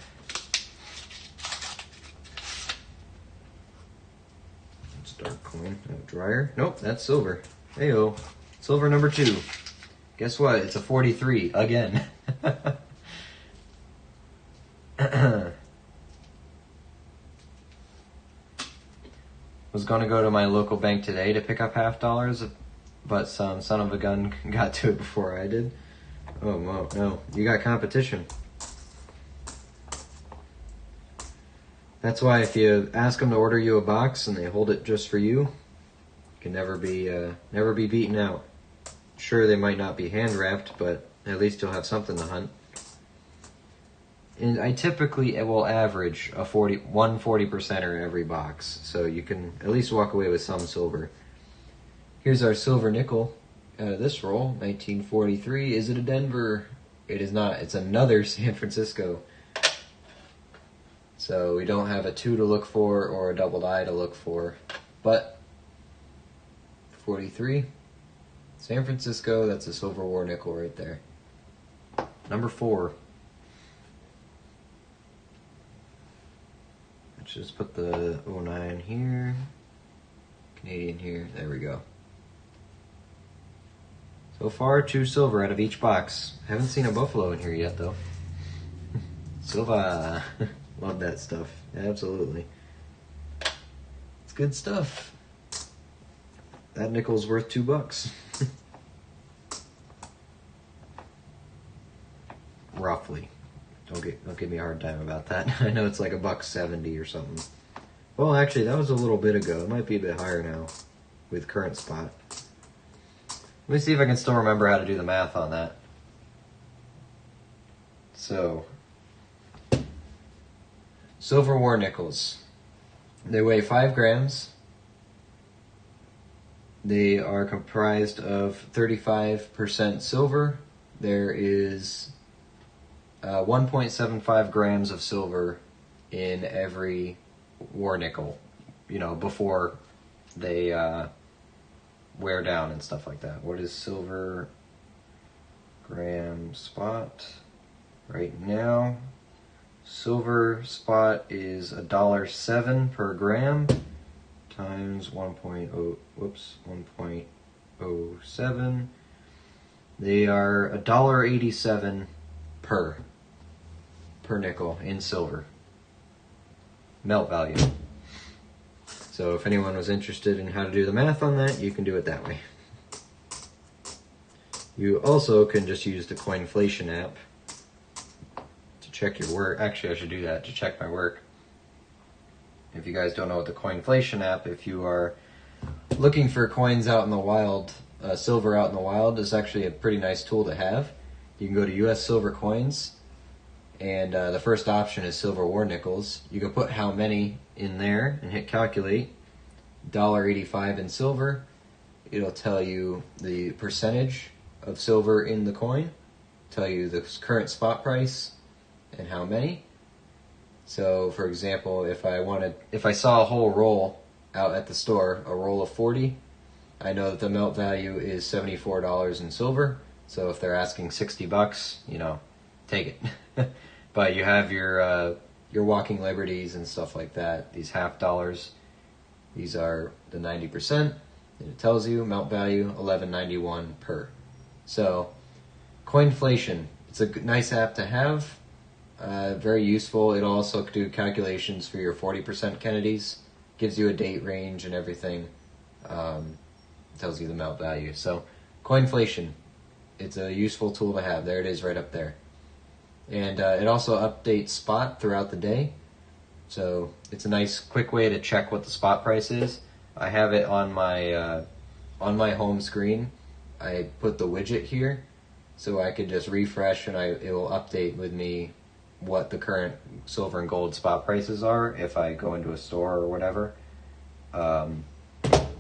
It's dark coin. Dryer. Nope, that's silver. Heyo. Silver number 2. Guess what? It's a 43 again. Was going to go to my local bank today to pick up half dollars, but some son of a gun got to it before I did. Oh, no. You got competition. That's why if you ask them to order you a box and they hold it just for you, you can never be beaten out. Sure, they might not be hand wrapped, but at least you'll have something to hunt. And I typically will average a 40%er every box, so you can at least walk away with some silver. Here's our silver nickel out of this roll, 1943. Is it a Denver? It is not. It's another San Francisco. So we don't have a 2 to look for or a double die to look for, but 43, San Francisco. That's a Silver War nickel right there. Number 4. Just put the 09 here, Canadian here, there we go. So far, 2 silver out of each box. Haven't seen a buffalo in here yet, though. Silva, love that stuff, absolutely. It's good stuff. That nickel's worth $2. Roughly. Don't give me a hard time about that. I know it's like $1.70 or something. Well, actually, that was a little bit ago. It might be a bit higher now with current spot. Let me see if I can still remember how to do the math on that. So, Silver War nickels. They weigh 5 grams. They are comprised of 35% silver. There is 1.75 grams of silver in every war nickel, you know, before they wear down and stuff like that. What is silver gram spot right now? Silver spot is $1.07 per gram times 1.07. They are $1.87 per nickel in silver melt value. So if anyone was interested in how to do the math on that, you can do it that way. You also can just use the Coinflation app to check your work. Actually, I should do that to check my work. If you guys don't know what the Coinflation app, if you are looking for coins out in the wild, silver out in the wild, is actually a pretty nice tool to have. You can go to US Silver Coins, and the first option is Silver War nickels. You can put how many in there and hit calculate. $1.85 in silver. It'll tell you the percentage of silver in the coin, tell you the current spot price and how many. So, for example, if I saw a whole roll out at the store, a roll of 40, I know that the melt value is $74 in silver. So if they're asking $60, you know, take it. But you have your Walking Liberties and stuff like that. These half dollars, these are the 90%. And it tells you melt value $11.91 per. So Coinflation, it's a nice app to have. Very useful. It'll also do calculations for your 40% Kennedys. Gives you a date range and everything. Tells you the melt value. So Coinflation, it's a useful tool to have. There it is right up there. And it also updates spot throughout the day. So it's a nice quick way to check what the spot price is. I have it on my home screen. I put the widget here so I could just refresh and it will update with me what the current silver and gold spot prices are if I go into a store or whatever.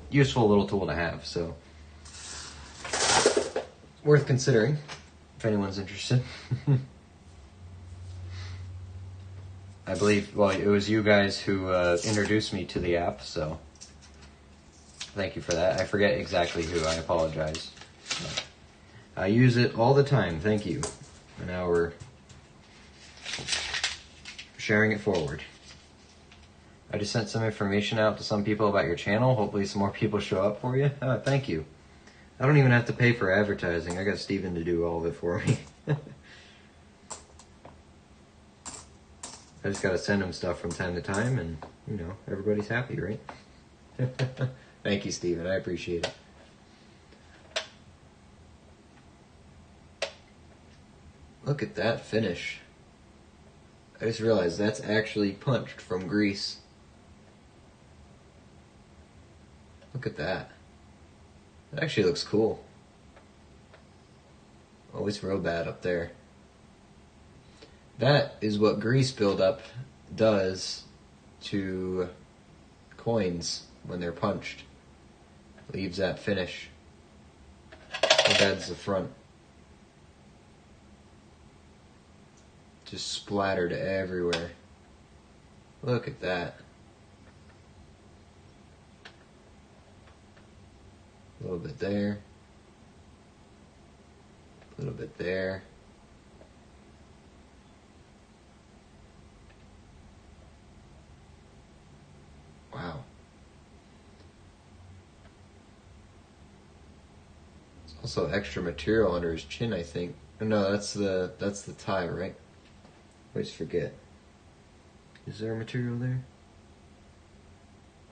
Useful little tool to have, so worth considering if anyone's interested. I believe, well, it was you guys who introduced me to the app, so thank you for that. I forget exactly who, I apologize. But I use it all the time, thank you. And now we're sharing it forward. I just sent some information out to some people about your channel. Hopefully some more people show up for you. Thank you. I don't even have to pay for advertising. I got Steven to do all of it for me. I just gotta send him stuff from time to time, and, you know, everybody's happy, right? Thank you, Steven. I appreciate it. Look at that finish. I just realized that's actually punched from grease. Look at that. It actually looks cool. Always real bad up there. That is what grease buildup does to coins when they're punched. Leaves that finish. How bad's the front? Just splattered everywhere. Look at that. A little bit there. A little bit there. Wow. There's also extra material under his chin, I think. Oh, no, that's the tie, right? I always forget. Is there material there?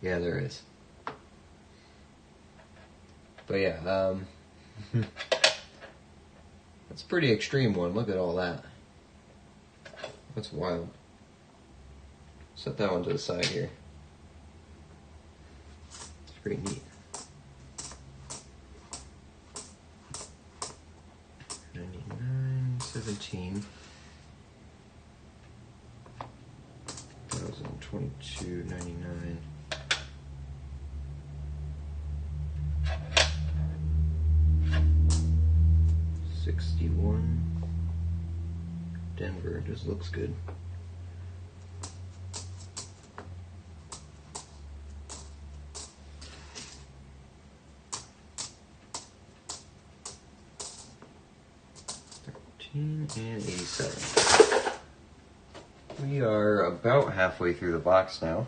Yeah, there is. But yeah, that's a pretty extreme one. Look at all that. That's wild. Set that one to the side here. It's pretty neat. 99, 17. 22.99. $61. Denver just looks good. $13 and $87. We are about halfway through the box now.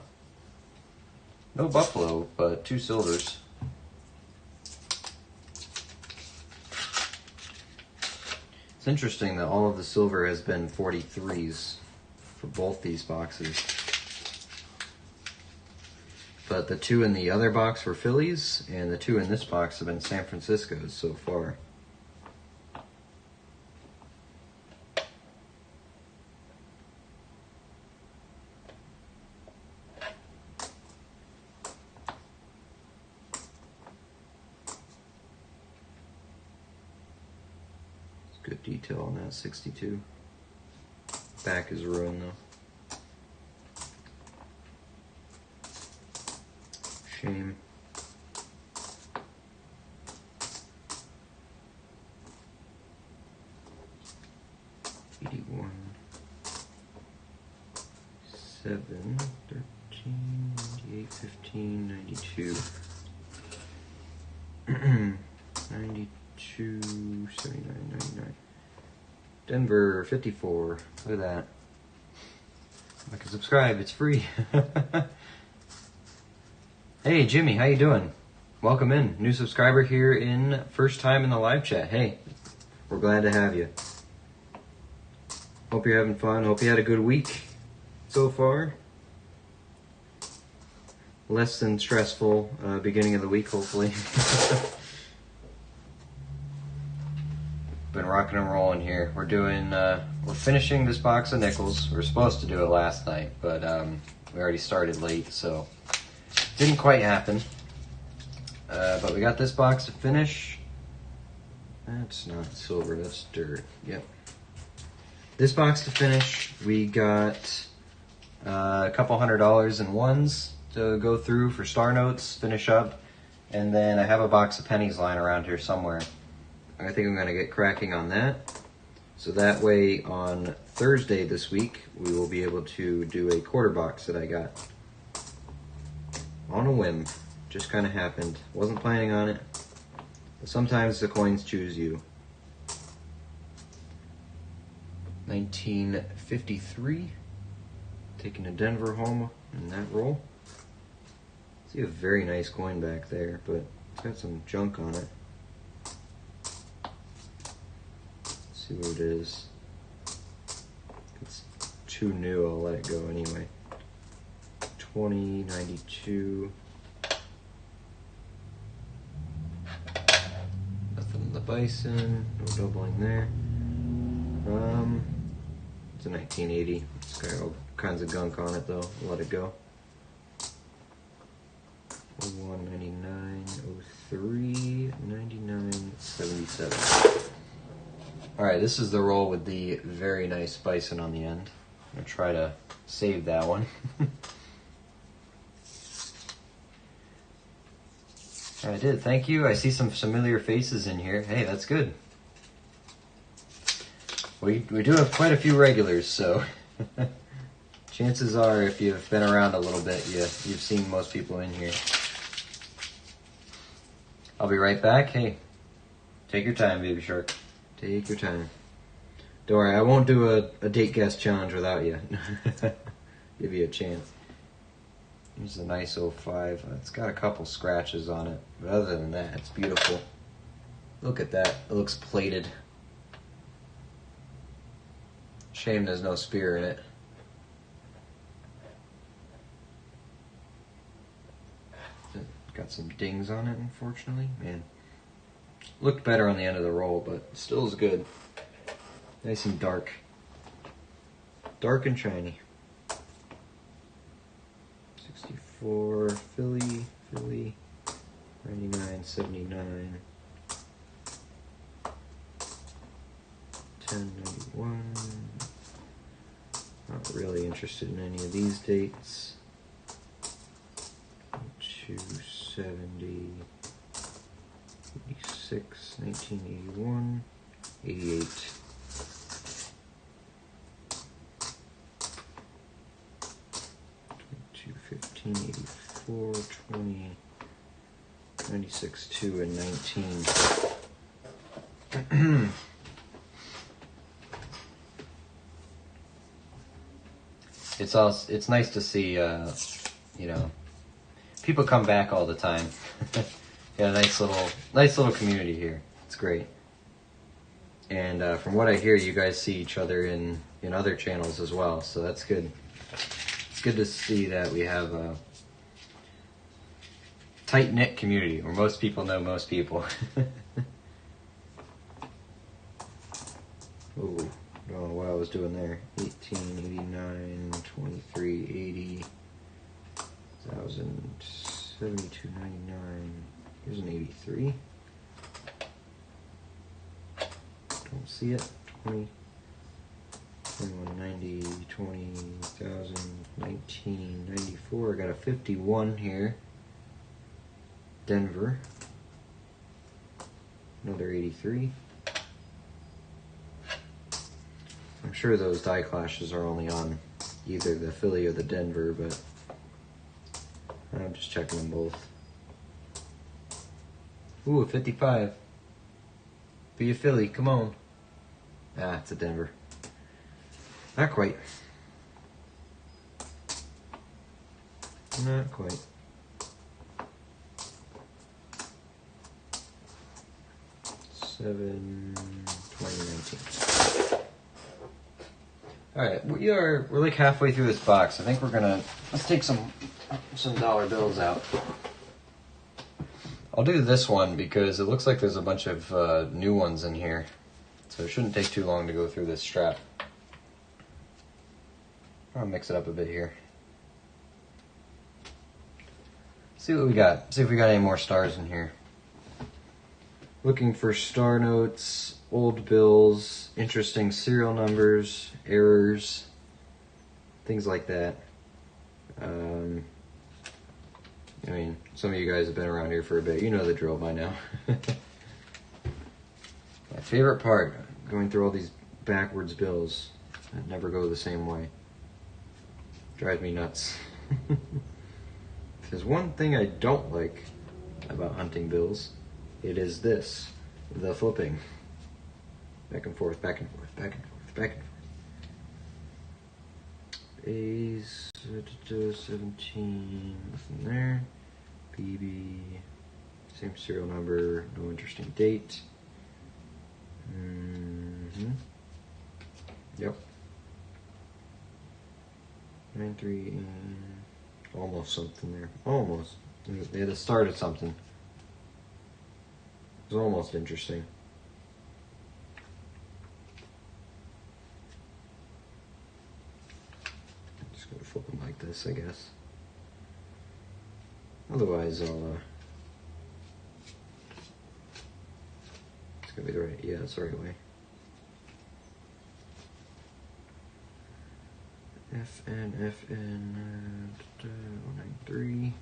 No buffalo, but 2 silvers. It's interesting that all of the silver has been 43s for both these boxes. But the 2 in the other box were Phillies, and the 2 in this box have been San Francisco's so far. Good detail on that 62. Back is ruined though. Shame. $81. 7, 13, 98, 15, 92. 92, 79, 99. Denver, 54. Look at that. Like and subscribe, it's free. Hey Jimmy, how you doing? Welcome in. New subscriber here in first time in the live chat. Hey, we're glad to have you. Hope you're having fun. Hope you had a good week so far. Less than stressful beginning of the week, hopefully. Been rocking and rolling here. We're doing, we're finishing this box of nickels. We were supposed to do it last night, but we already started late, so didn't quite happen. But we got this box to finish. That's not silver, that's dirt. Yep. This box to finish, we got a couple $100 in ones to go through for star notes, finish up, and then I have a box of pennies lying around here somewhere. I think I'm going to get cracking on that. So that way on Thursday this week, we will be able to do a quarter box that I got. On a whim. Just kind of happened. Wasn't planning on it. But sometimes the coins choose you. 1953. Taking a Denver home in that roll. See a very nice coin back there, but it's got some junk on it. See what it is. If it's too new, I'll let it go anyway. 20, 92. Nothing in the bison, no doubling there. It's a 1980. It's got all kinds of gunk on it though. I'll let it go. 199, 03, 99, 77. Alright, this is the roll with the very nice bison on the end. I'm going to try to save that one. I did, thank you. I see some familiar faces in here. Hey, that's good. We do have quite a few regulars, so chances are if you've been around a little bit, you've seen most people in here. I'll be right back. Hey, take your time, baby shark. Take your time. Don't worry, I won't do a date guess challenge without you. Give you a chance. Here's a nice 05. It's got a couple scratches on it, but other than that, it's beautiful. Look at that. It looks plated. Shame there's no spear in it. Got some dings on it, unfortunately. Man, looked better on the end of the roll, but still is good. Nice and dark. Dark and shiny. 64, Philly, 99, 79, 10, 91. Not really interested in any of these dates. 270, 86, 1981, 88. 15, 84, 20, 96, 2, and 19. It's nice to see, you know, people come back all the time. Got a nice little community here. It's great. And from what I hear, you guys see each other in other channels as well, so that's good. It's good to see that we have a tight-knit community where most people know most people. Oh, don't know what I was doing there. 18, 89, 23, 80, 1,000, 72, 99. Here's an 83. Don't see it. 20. 2190, 20,000, 19, 94. I got a 51 here. Denver. Another 83. I'm sure those die clashes are only on either the Philly or the Denver, but I'm just checking them both. Ooh, 55. Be a Philly, come on. Ah, it's a Denver. Not quite. Not quite. Seven, 2019. Alright, we're like halfway through this box. I think let's take some dollar bills out. I'll do this one because it looks like there's a bunch of new ones in here. So it shouldn't take too long to go through this strap. I'll mix it up a bit here. See what we got. See if we got any more stars in here. Looking for star notes, old bills, interesting serial numbers, errors, things like that. I mean, some of you guys have been around here for a bit. You know the drill by now. My favorite part, going through all these backwards bills that never go the same way. Drives me nuts. If there's one thing I don't like about hunting bills, it is this, the flipping. Back and forth, back and forth, back and forth, back and forth. A's, 17, nothing there. BB, same serial number, no interesting date. Yep. 93 and almost something there. Almost. They had to start at something. It was almost interesting. Just gonna flip them like this, I guess. Otherwise, I'll. It's gonna be the right. Yeah, it's the right way. FN 093.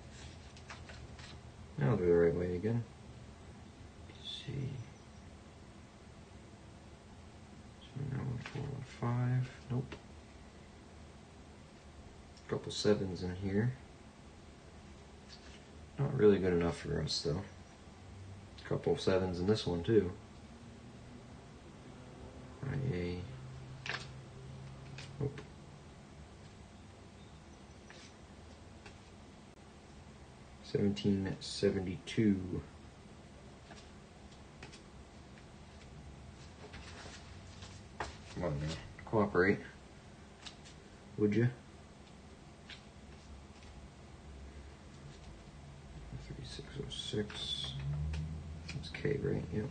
Now I'll do the right way again. Let's see. So now 1415. Nope. A couple sevens in here. Not really good enough for us though. A couple of sevens in this one too. IA. Nope. $17.72. Come on now, cooperate, would you? 3606. That's K, right? Yep.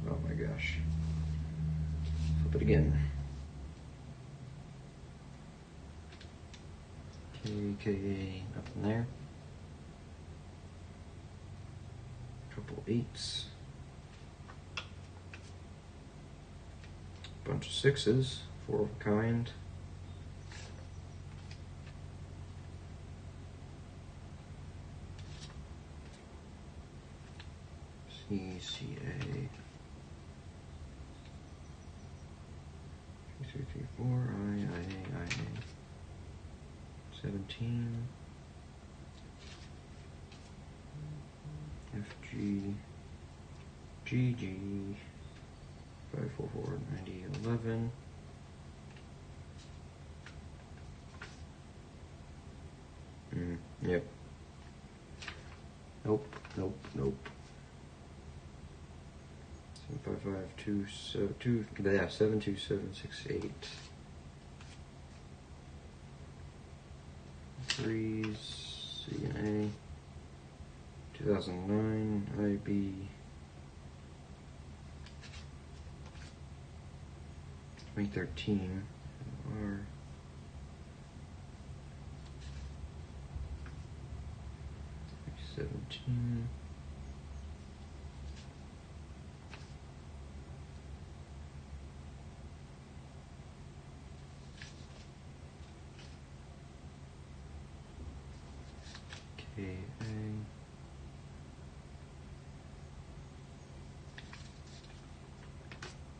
Oh my gosh. Flip it again. KKA, nothing there. Couple eights. Bunch of sixes, 4 of a kind. CCA. 2334, IA. 17. FG. GG. 544 90 11. Yep. Nope. 755 72768. Threes, CNA. 2009 IB. 2013 R. 17. KA.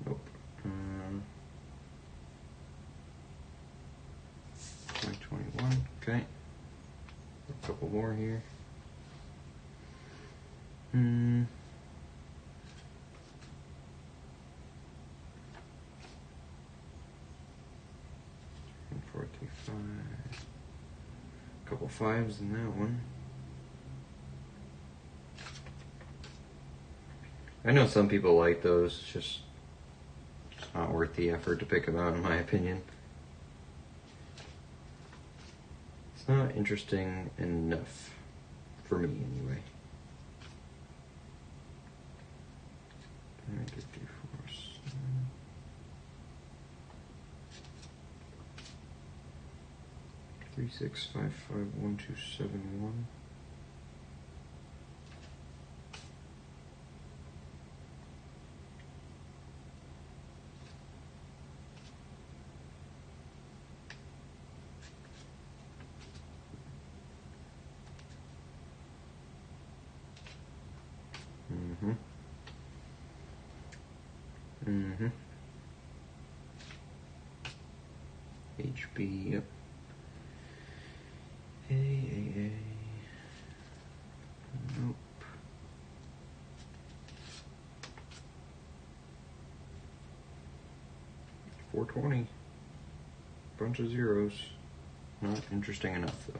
Nope. 2021. Okay. A couple more here. 435. A couple fives in that one. I know some people like those. It's just not worth the effort to pick them out, in my opinion. It's not interesting enough for me, anyway. 36551271. HB, yep. A. Nope. $4.20. Bunch of zeros. Not interesting enough though.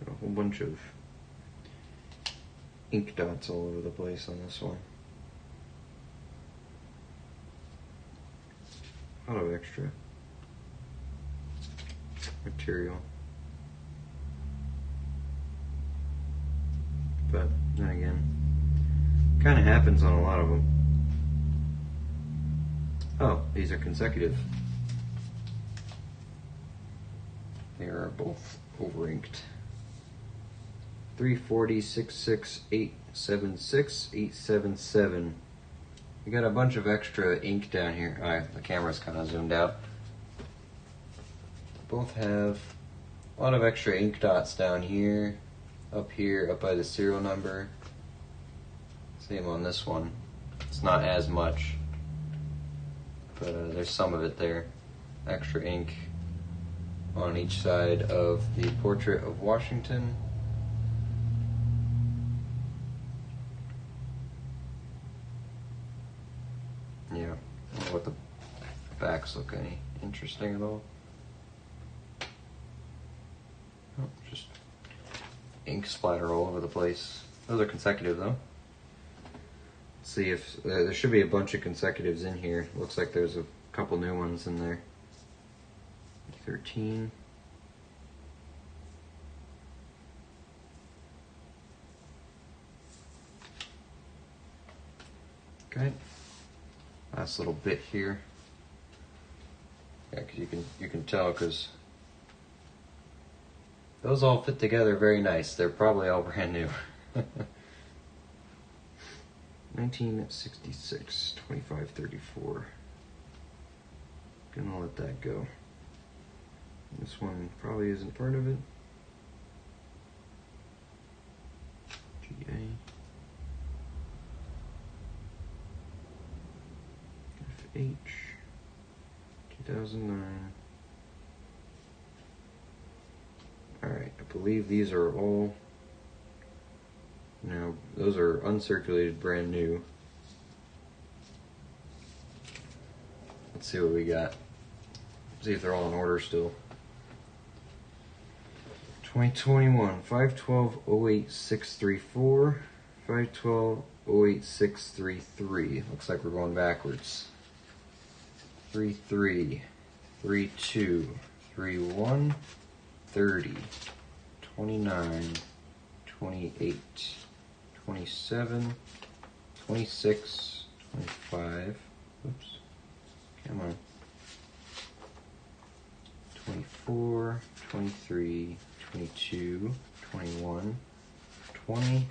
Got a whole bunch of ink dots all over the place on this one. A lot of extra material. But then again, kind of happens on a lot of them. Oh, these are consecutive. They are both over inked. 340, 66, 876, 877. We got a bunch of extra ink down here. Alright, the camera's kind of zoomed out. Both have a lot of extra ink dots down here, up by the serial number. Same on this one. It's not as much, but there's some of it there. Extra ink on each side of the portrait of Washington. Yeah, I don't know what the backs look any interesting at all. Oh, just ink splatter all over the place. Those are consecutive though. Let's see if there should be a bunch of consecutives in here. Looks like there's a couple new ones in there. 13. Okay. Last little bit here. Yeah, because you can tell because those all fit together very nice. They're probably all brand new. 1966, 2534. Gonna let that go. This one probably isn't part of it. GA. FH. 2009. Alright, I believe these are all, now those are uncirculated, brand new. Let's see what we got. See if they're all in order still. 2021, 512-08634, 512-08633. Looks like we're going backwards. 33, 32, 31, 30, 29, 28, 27, 26, 25, oops, come on, 24, 23, 22, 21, 20,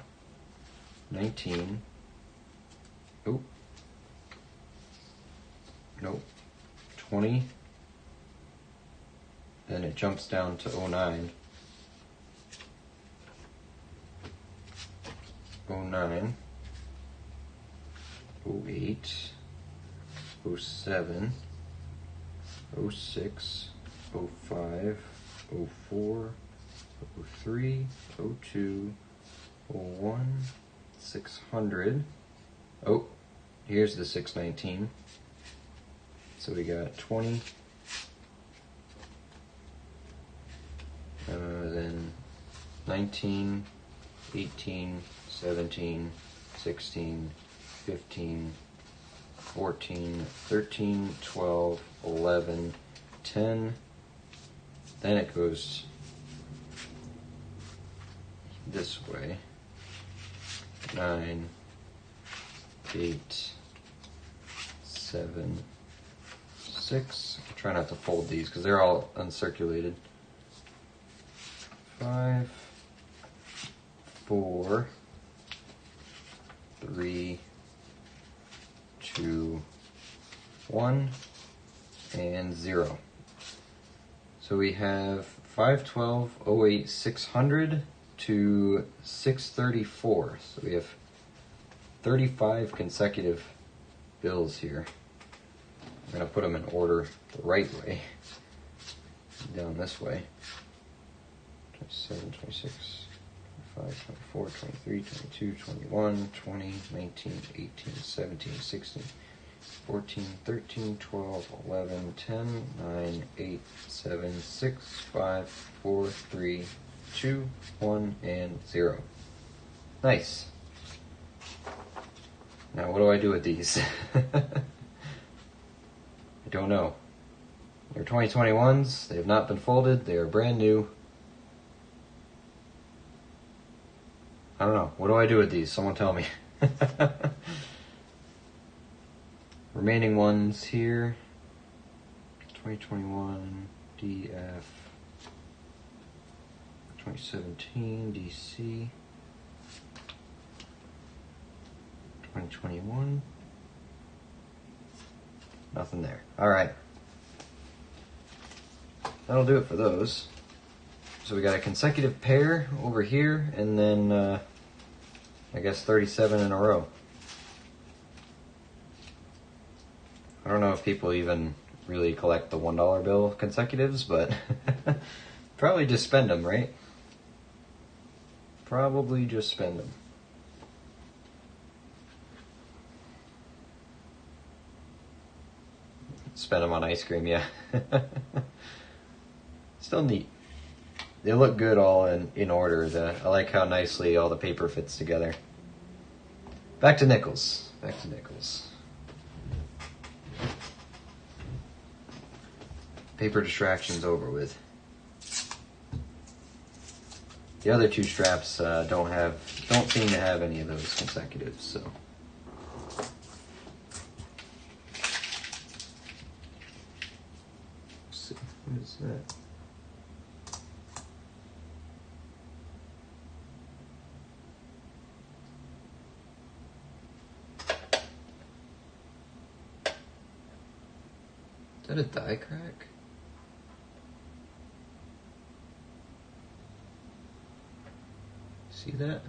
19, oh, nope, 20, then it jumps down to 09, 09, 08, 07, 06, 05, 04, 03, 02, 01, 600. Oh, here's the 619. So we got 20, then 19, 18, 17, 16, 15, 14, 13, 12, 11, 10. Then it goes this way. 9, 8, 7, 6. I'll try not to fold these because they're all uncirculated. 5, 4, 3, 2, 1, and 0. So we have 512, 08, 600 to 634. So we have 35 consecutive bills here. I'm going to put them in order the right way, down this way. 27, 26, 25, 24, 23, 22, 21, 20, 19, 18, 17, 16, 14, 13, 12, 11, 10, 9, 8, 7, 6, 5, 4, 3, 2, 1, and 0. Nice. Now what do I do with these? I don't know. They're 2021s. They have not been folded. They are brand new. I don't know. What do I do with these? Someone tell me. Remaining ones here. 2021 DF. 2017 DC. 2021. Nothing there. All right. That'll do it for those. So we got a consecutive pair over here, and then I guess 37 in a row. I don't know if people even really collect the $1 bill consecutives, but probably just spend them, right? Probably just spend them. Spend them on ice cream, yeah. Still neat. They look good all in order. I like how nicely all the paper fits together. Back to nickels. Back to nickels. Paper distraction's over with. The other two straps don't seem to have any of those consecutives, so. Let's see, what is that? Is that a die crack? See that?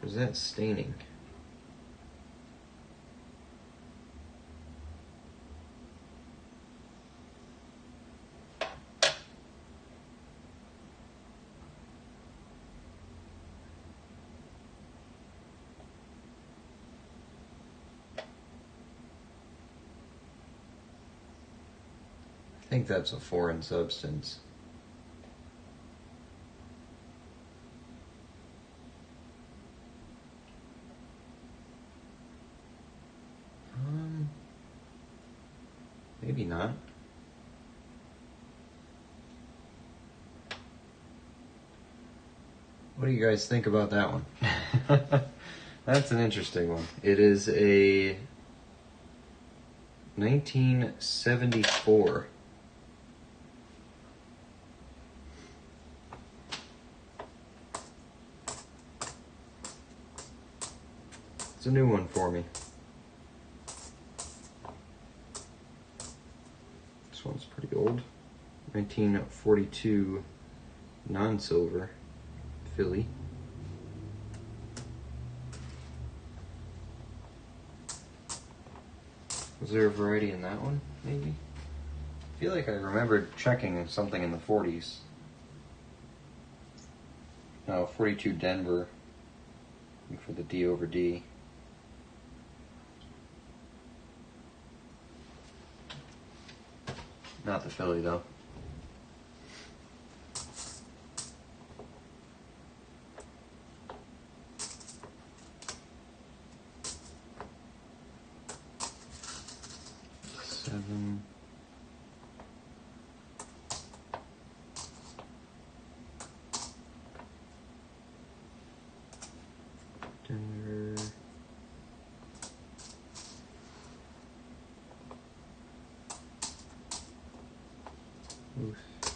Or is that staining? I think that's a foreign substance. Maybe not. What do you guys think about that one? That's an interesting one. It is a 1974. It's a new one for me. This one's pretty old. 1942 non-silver Philly. Was there a variety in that one, maybe? I feel like I remembered checking something in the 40s. No, 42 Denver for the D over D. Not the Philly, though. Seven. Denver.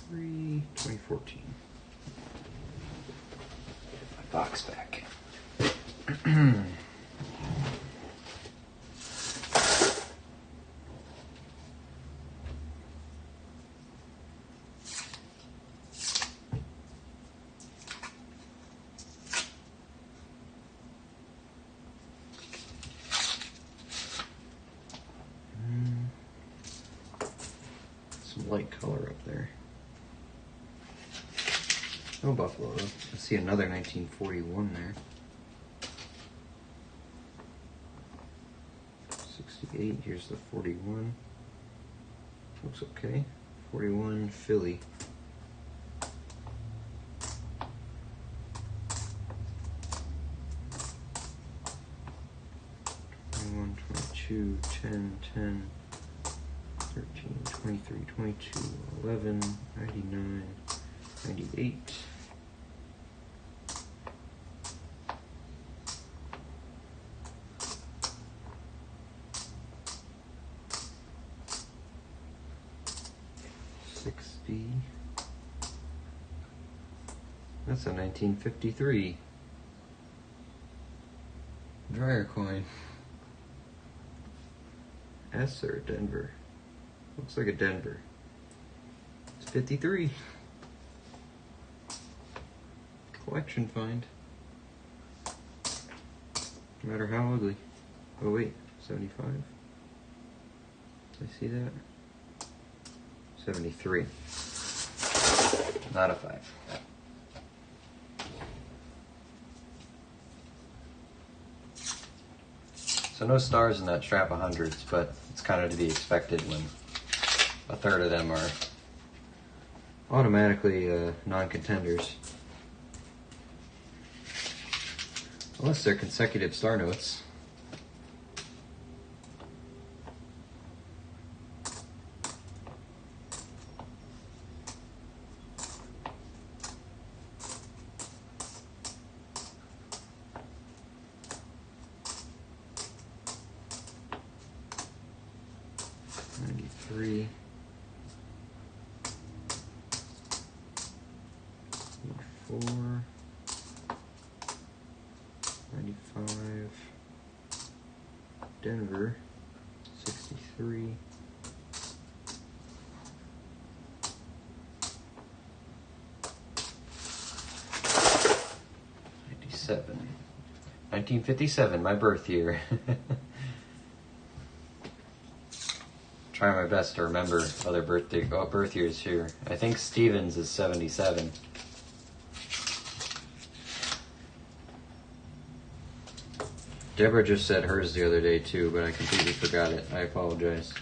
03, 2014. Get my box back. light color up there. No buffalo though. I see another 1941 there. 68, here's the 41. Looks okay. 41 Philly. 21, 22, 10, 10, 13, 23, 22, 11, 99, 98. That's a 1953 dryer coin. S or Denver? Looks like a Denver. It's 53. Collection find. No matter how ugly. Oh wait, 75. Did I see that? 73. Not a 5. So no stars in that strap of hundreds, but it's kind of to be expected when a third of them are automatically non-contenders. Unless they're consecutive star notes. Three, 4, 95, Denver, 63, 97, 1957, my birth year. Try my best to remember other birth years here. I think Stevens is 77. Deborah just said hers the other day too, but I completely forgot it. I apologize.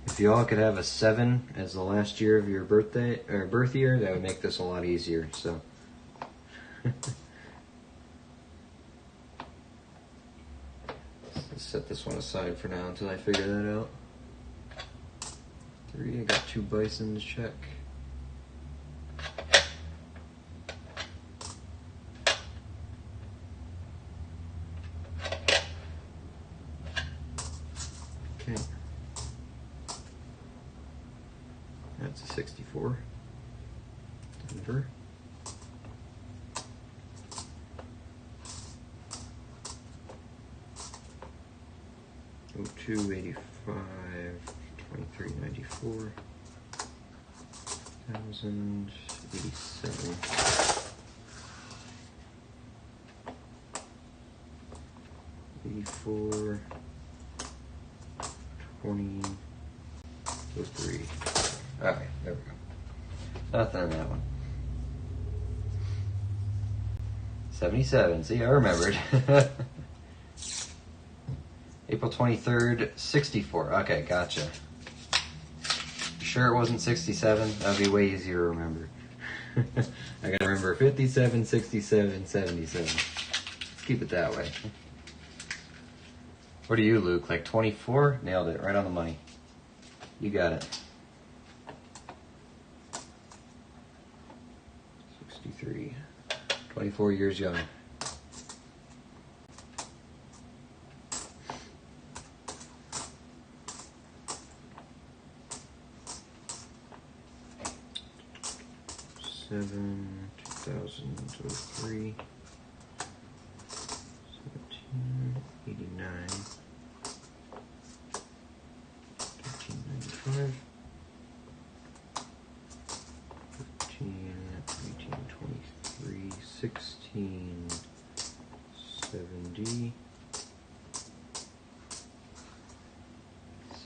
If y'all could have a 7 as the last year of your birthday or birth year, that would make this a lot easier. So, let's set this one aside for now until I figure that out. 3, I got 2 bisons. Check. Okay. That's a 64. Denver. Oh, 2, 85, 23, 94, 1,000, 87. 84, 20, 03. Alright, there we go. Nothing in that one. 77. See, I remembered. April 23rd, 64. Okay, gotcha. Sure it wasn't 67? That would be way easier to remember. I gotta remember 57, 67, 77. Keep it that way. What are you, Luke? Like 24? Nailed it. Right on the money. You got it. 63. 24 years young. Seven, 2003, 1789, 1395, 15, 1823,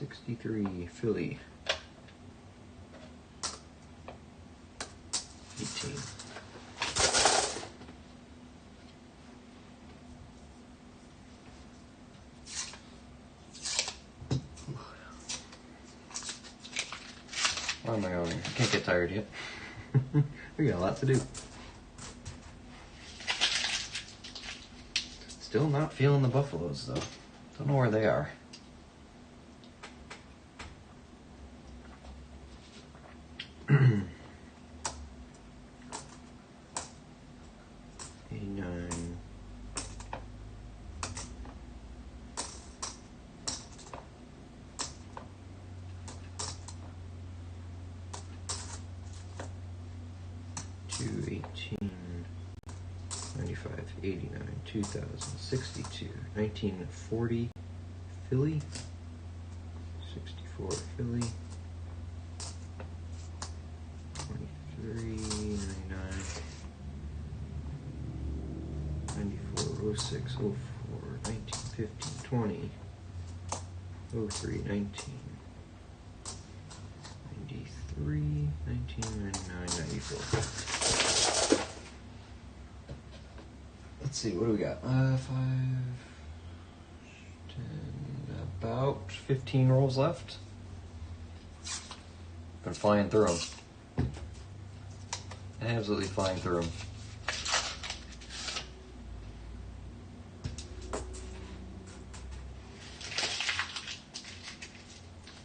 63, Philly. 18. Where am I going? I can't get tired yet. We got a lot to do. Still not feeling the buffaloes though. Don't know where they are. Two, 18, 95, 89, 2000, 62, 1940, Philly, 64, Philly, 23, 99, 94, 06, 04, 19, 15, 20, 03, 19, 93, 1999, 94. Let's see, what do we got? 5, 10, about 15 rolls left. Been flying through them. Absolutely flying through them.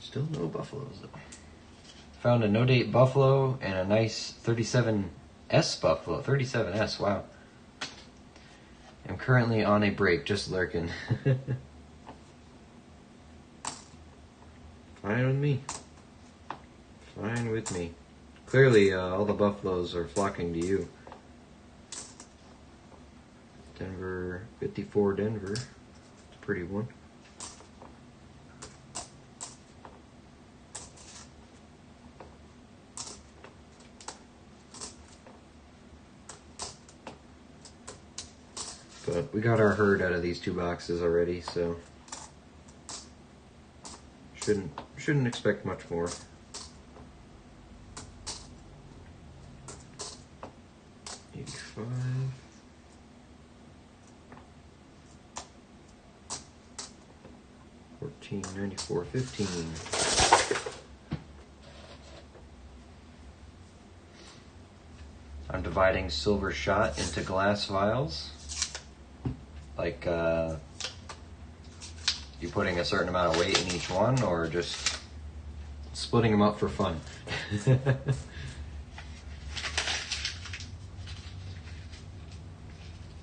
Still no buffaloes though. Found a no-date buffalo and a nice 37S buffalo. 37S, wow. I'm currently on a break, just lurking. Fine with me. Fine with me. Clearly, all the buffaloes are flocking to you. Denver, 54 Denver. It's a pretty one. But we got our herd out of these two boxes already, so shouldn't expect much more. $85. $14.94, $15. I'm dividing silver shot into glass vials. Like, you putting a certain amount of weight in each one, or just splitting them up for fun?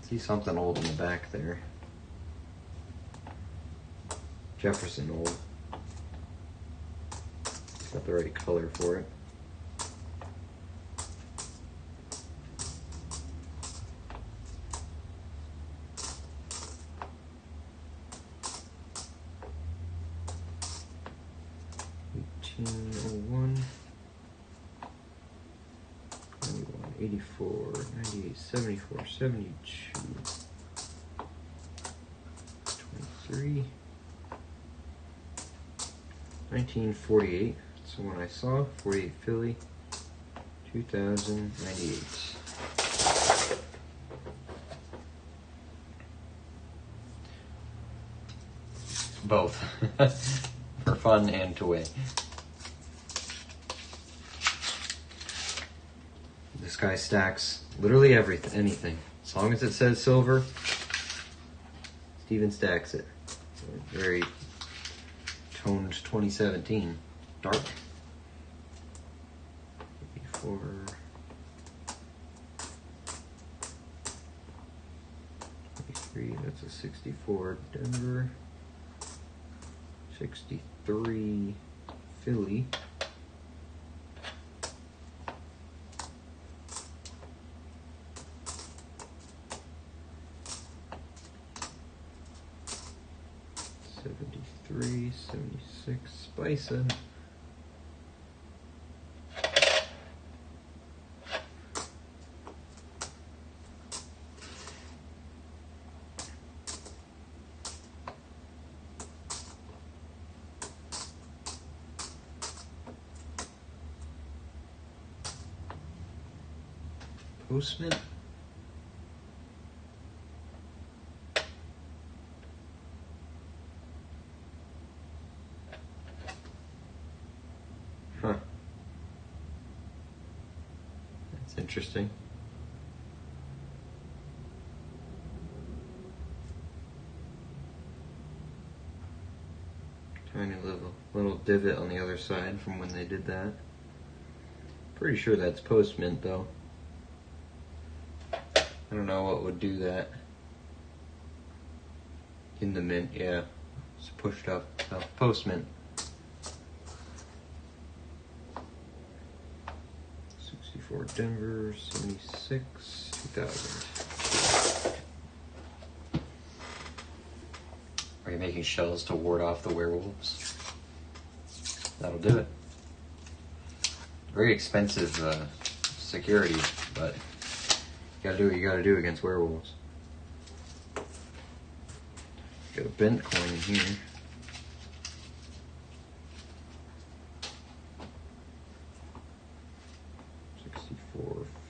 See something old in the back there. Jefferson old. Got the right color for it. $18.01, 91, 84, 98, 74, 72, 23, 1948, that's the one I saw, 48 Philly, 2098. Both, for fun and to weigh. This guy stacks literally everything, anything. As long as it says silver, Steven stacks it. Very toned 2017. Dark. 84. 23, that's a 64 Denver. 63 Philly. 73, 76 Bison. Postman? Huh. That's interesting. Tiny little divot on the other side from when they did that. Pretty sure that's post mint though. I don't know what would do that. In the mint, yeah. It's pushed up. Oh, post mint. 64 Denver, 76, 2000. Are you making shells to ward off the werewolves? That'll do it. Very expensive security, but you gotta do what you gotta do against werewolves. Got a bent coin in here.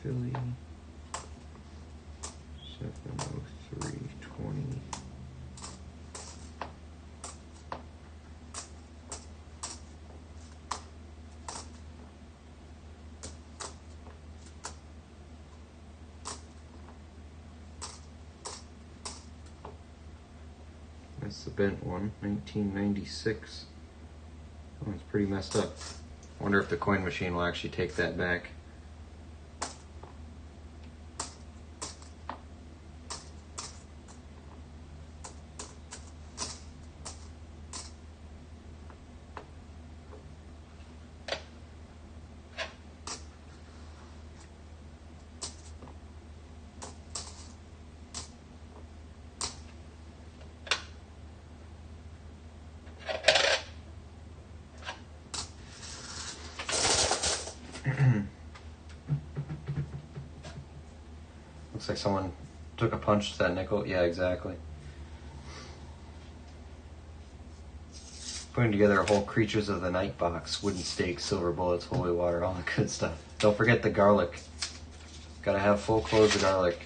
Philly 70320. That's the bent one, 1996. That one's pretty messed up. Wonder if the coin machine will actually take that back. Looks like someone took a punch to that nickel. Yeah, exactly. Putting together a whole Creatures of the Night box, wooden stakes, silver bullets, holy water, all the good stuff. Don't forget the garlic. Gotta have full cloves of garlic.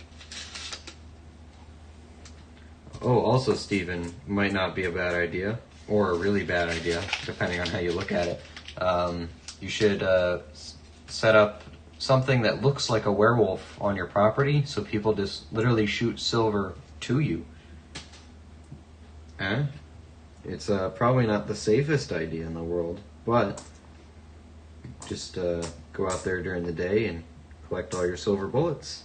Oh, also, Steven, might not be a bad idea, or a really bad idea, depending on how you look at it. You should set up something that looks like a werewolf on your property, so people just literally shoot silver to you. It's probably not the safest idea in the world, but just go out there during the day and collect all your silver bullets.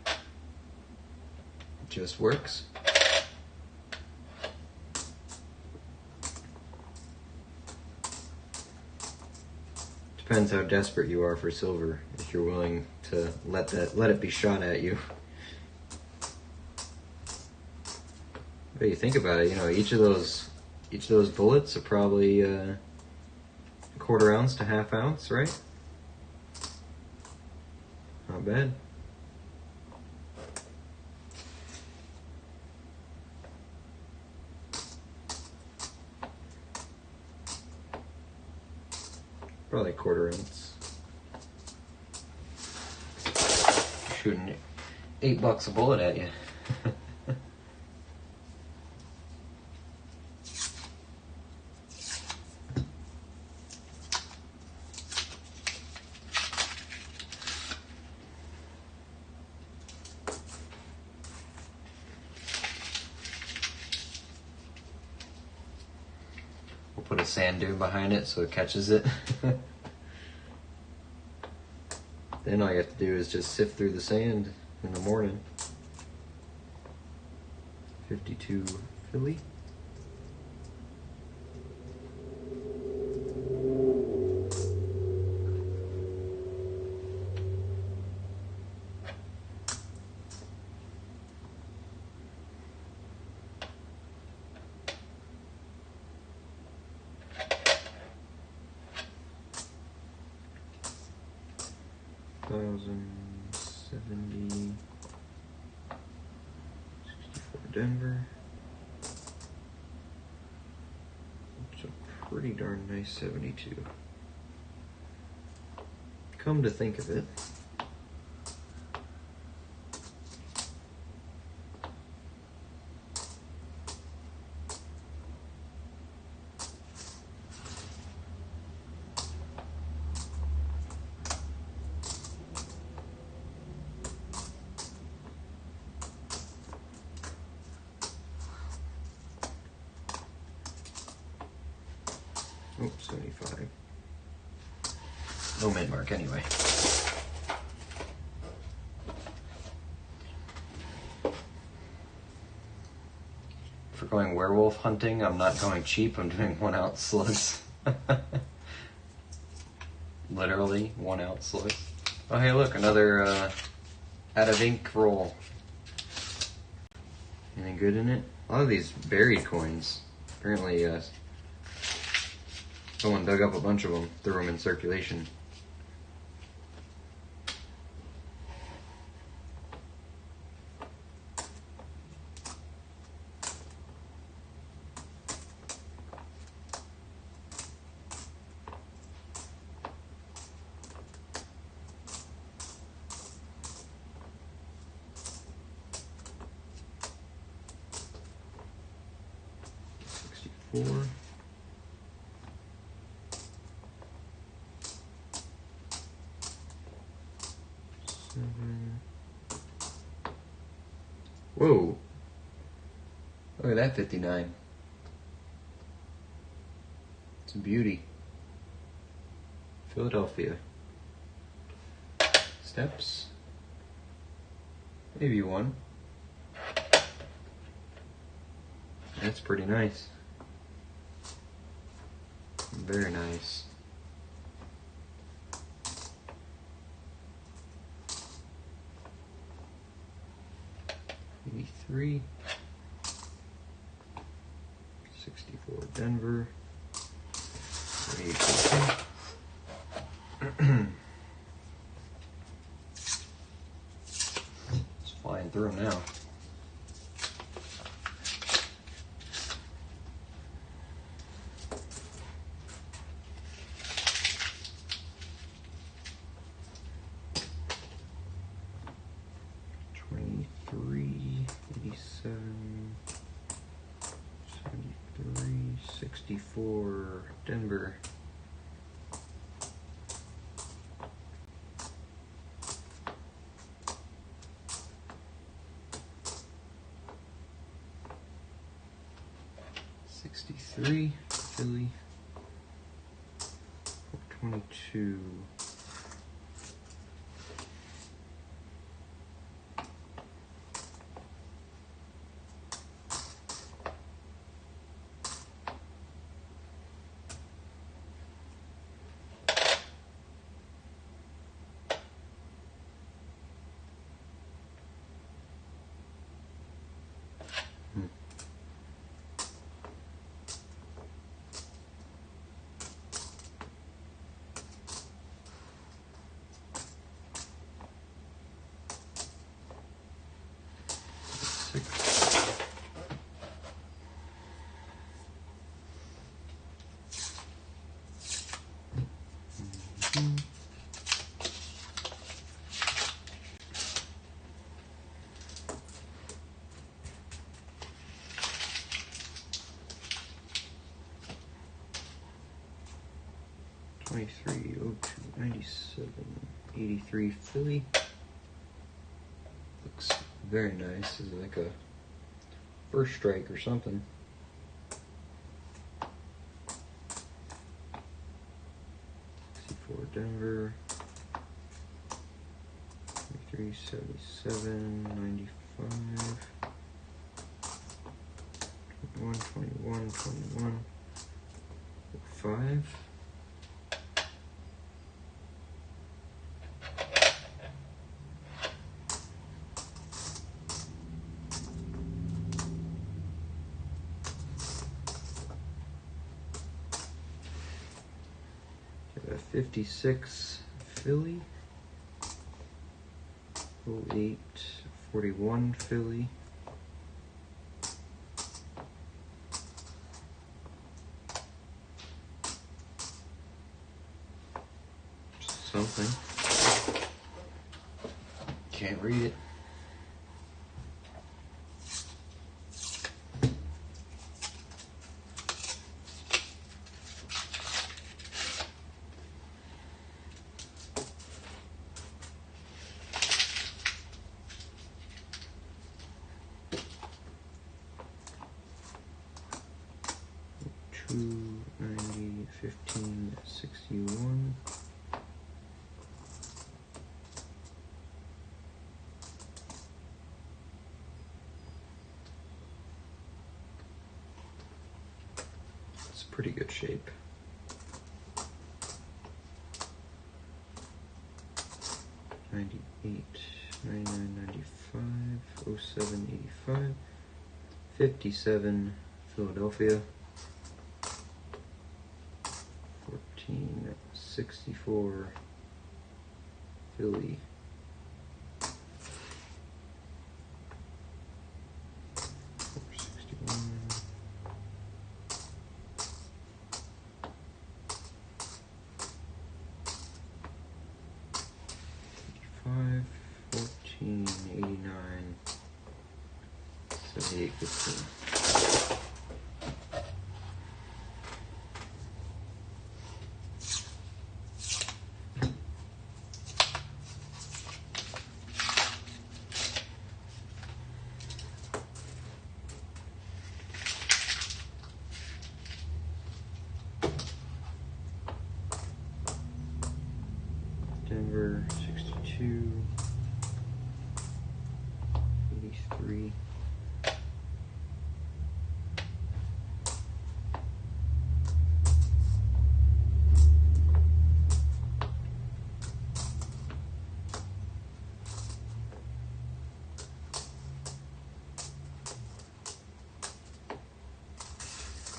It just works. Depends how desperate you are for silver, if you're willing to let it be shot at you. But you think about it, you know, each of those bullets are probably a quarter ounce to half ounce, right? Not bad. Probably a quarter ounce. Shooting $8 a bullet at you. We'll put a sand dune behind it so it catches it. Then all you have to do is just sift through the sand in the morning. 52 Philly. $1,070. 64 Denver. It's a pretty darn nice 72. come to think of it, oh, 75. No mint mark anyway. For going werewolf hunting, I'm not going cheap, I'm doing 1 ounce slugs. Literally 1 ounce slugs. Oh hey look, another out of ink roll. Anything good in it? A lot of these buried coins. Apparently someone dug up a bunch of them, threw them in circulation. Four. Seven. Whoa. Look at that 59. It's a beauty. Philadelphia. Steps. Maybe 1. That's pretty nice. Very nice. $83. 64 Denver. 88. It's flying through them now. $23, 87, 73, 64 Denver. $63 Philly. 22. $23, 02, 97, 83 Philly. Looks very nice. This is like a first strike or something. 64 Denver. 23, 77, 95. 21, 21, 21. 5. Got a 56 Philly. 08, 41 Philly. Something. Can't read it. Two 90 15 61. It's pretty good shape. $98, $99, $95, $07, $85, $57, Philadelphia, $14, $64, Philly, $461, $55, $14, $89, $78, $15. Denver, 62, 83,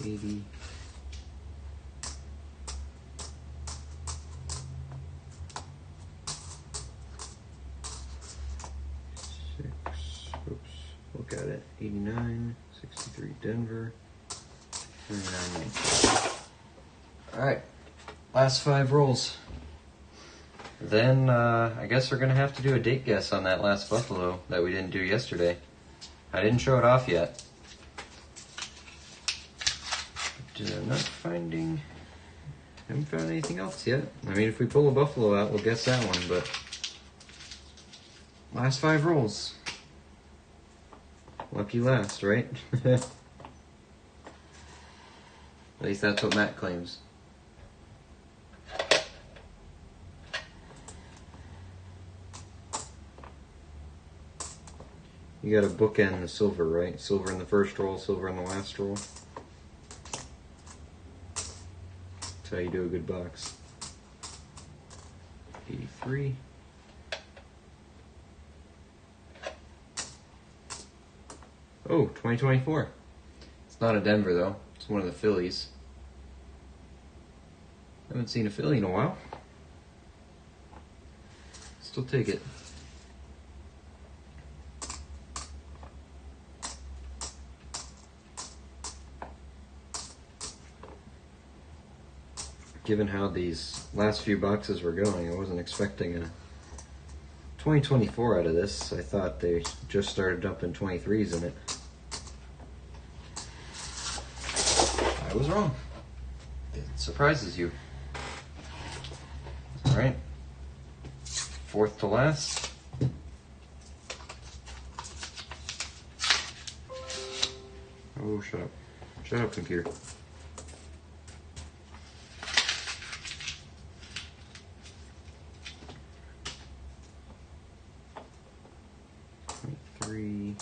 $80, oops, look at it, 89, 63 Denver, 39. Alright, last 5 rolls. Then I guess we're gonna have to do a date guess on that last buffalo that we didn't do yesterday. I didn't show it off yet. But, haven't found anything else yet. I mean, if we pull a buffalo out, we'll guess that one, but last 5 rolls. Lucky last, right? At least that's what Matt claims. You gotta bookend the silver, right? Silver in the first roll, silver in the last roll. That's how you do a good box. 83. Oh, 2024. It's not a Denver though. It's one of the Phillies. Haven't seen a Philly in a while. Still take it. Given how these last few boxes were going, I wasn't expecting a 2024 out of this. I thought they just started dumping 23s in it. I was wrong. It surprises you. Alright. 4th to last. Oh, shut up. Shut up, computer. Three.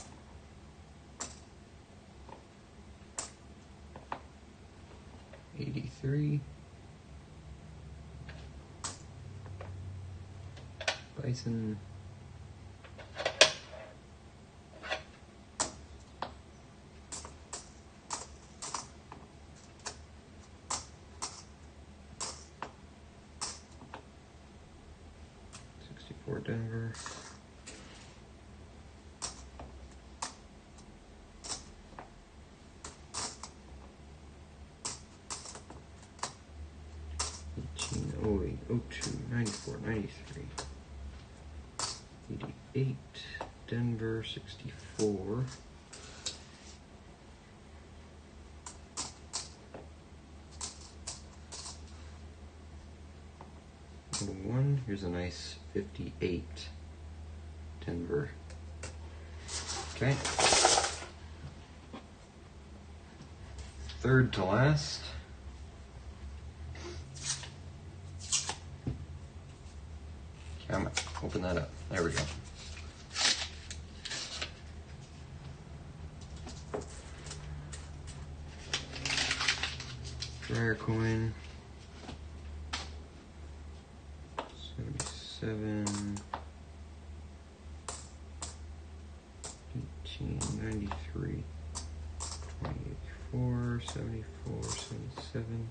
83. Bison. Denver. '08, '02, '94, '93. 88, Denver, 64. One, here's a nice 58, Denver. Okay. Third to last. Come on, open that up. There we go. Dryer coin. 77. 1893. 284, 74, 77.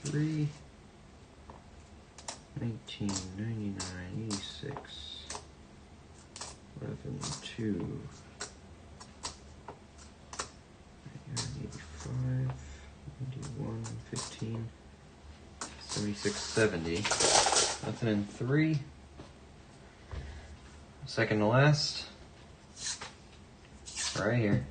Three, 1999, 86, 11, 2, 85, 91, 15, 76, 70. Nothing in 3. Second to last. Right here.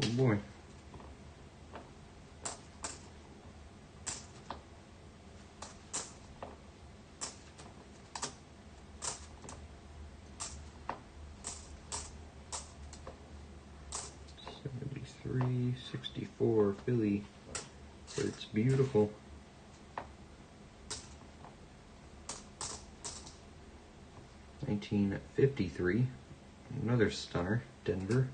oh boy. '73, 64, Philly, but it's beautiful. '53, another stunner, Denver.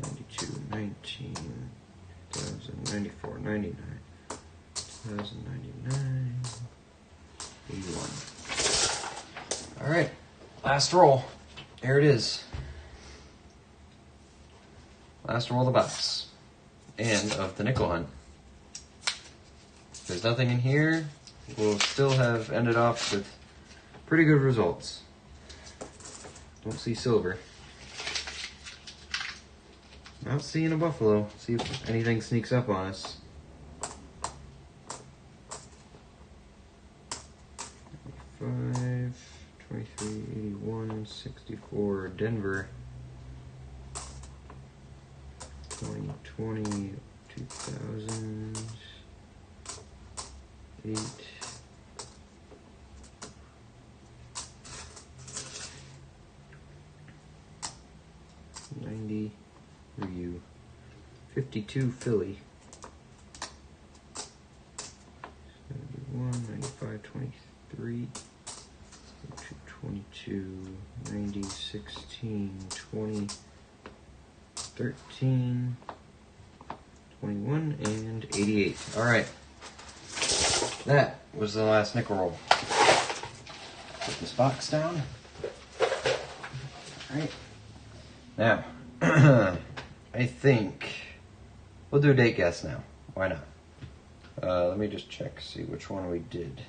'92, 19, 2000, 94, 99, 2099, 81. All right, last roll. Here it is. Last roll of the box. And of the nickel hunt. If there's nothing in here, we'll still have ended off with pretty good results. Don't see silver. Not seeing a buffalo. See if anything sneaks up on us. 5, 23, 81, 64, Denver. 2020, 2000, 8, 90, Ryu, 52, Philly, 71, 95, 23, 22, 90, 16, 20, 13, 21, and 88. All right. That was the last nickel roll. Put this box down. All right. Now, I think we'll do a date guess now. Why not? Let me just check, see which one we did.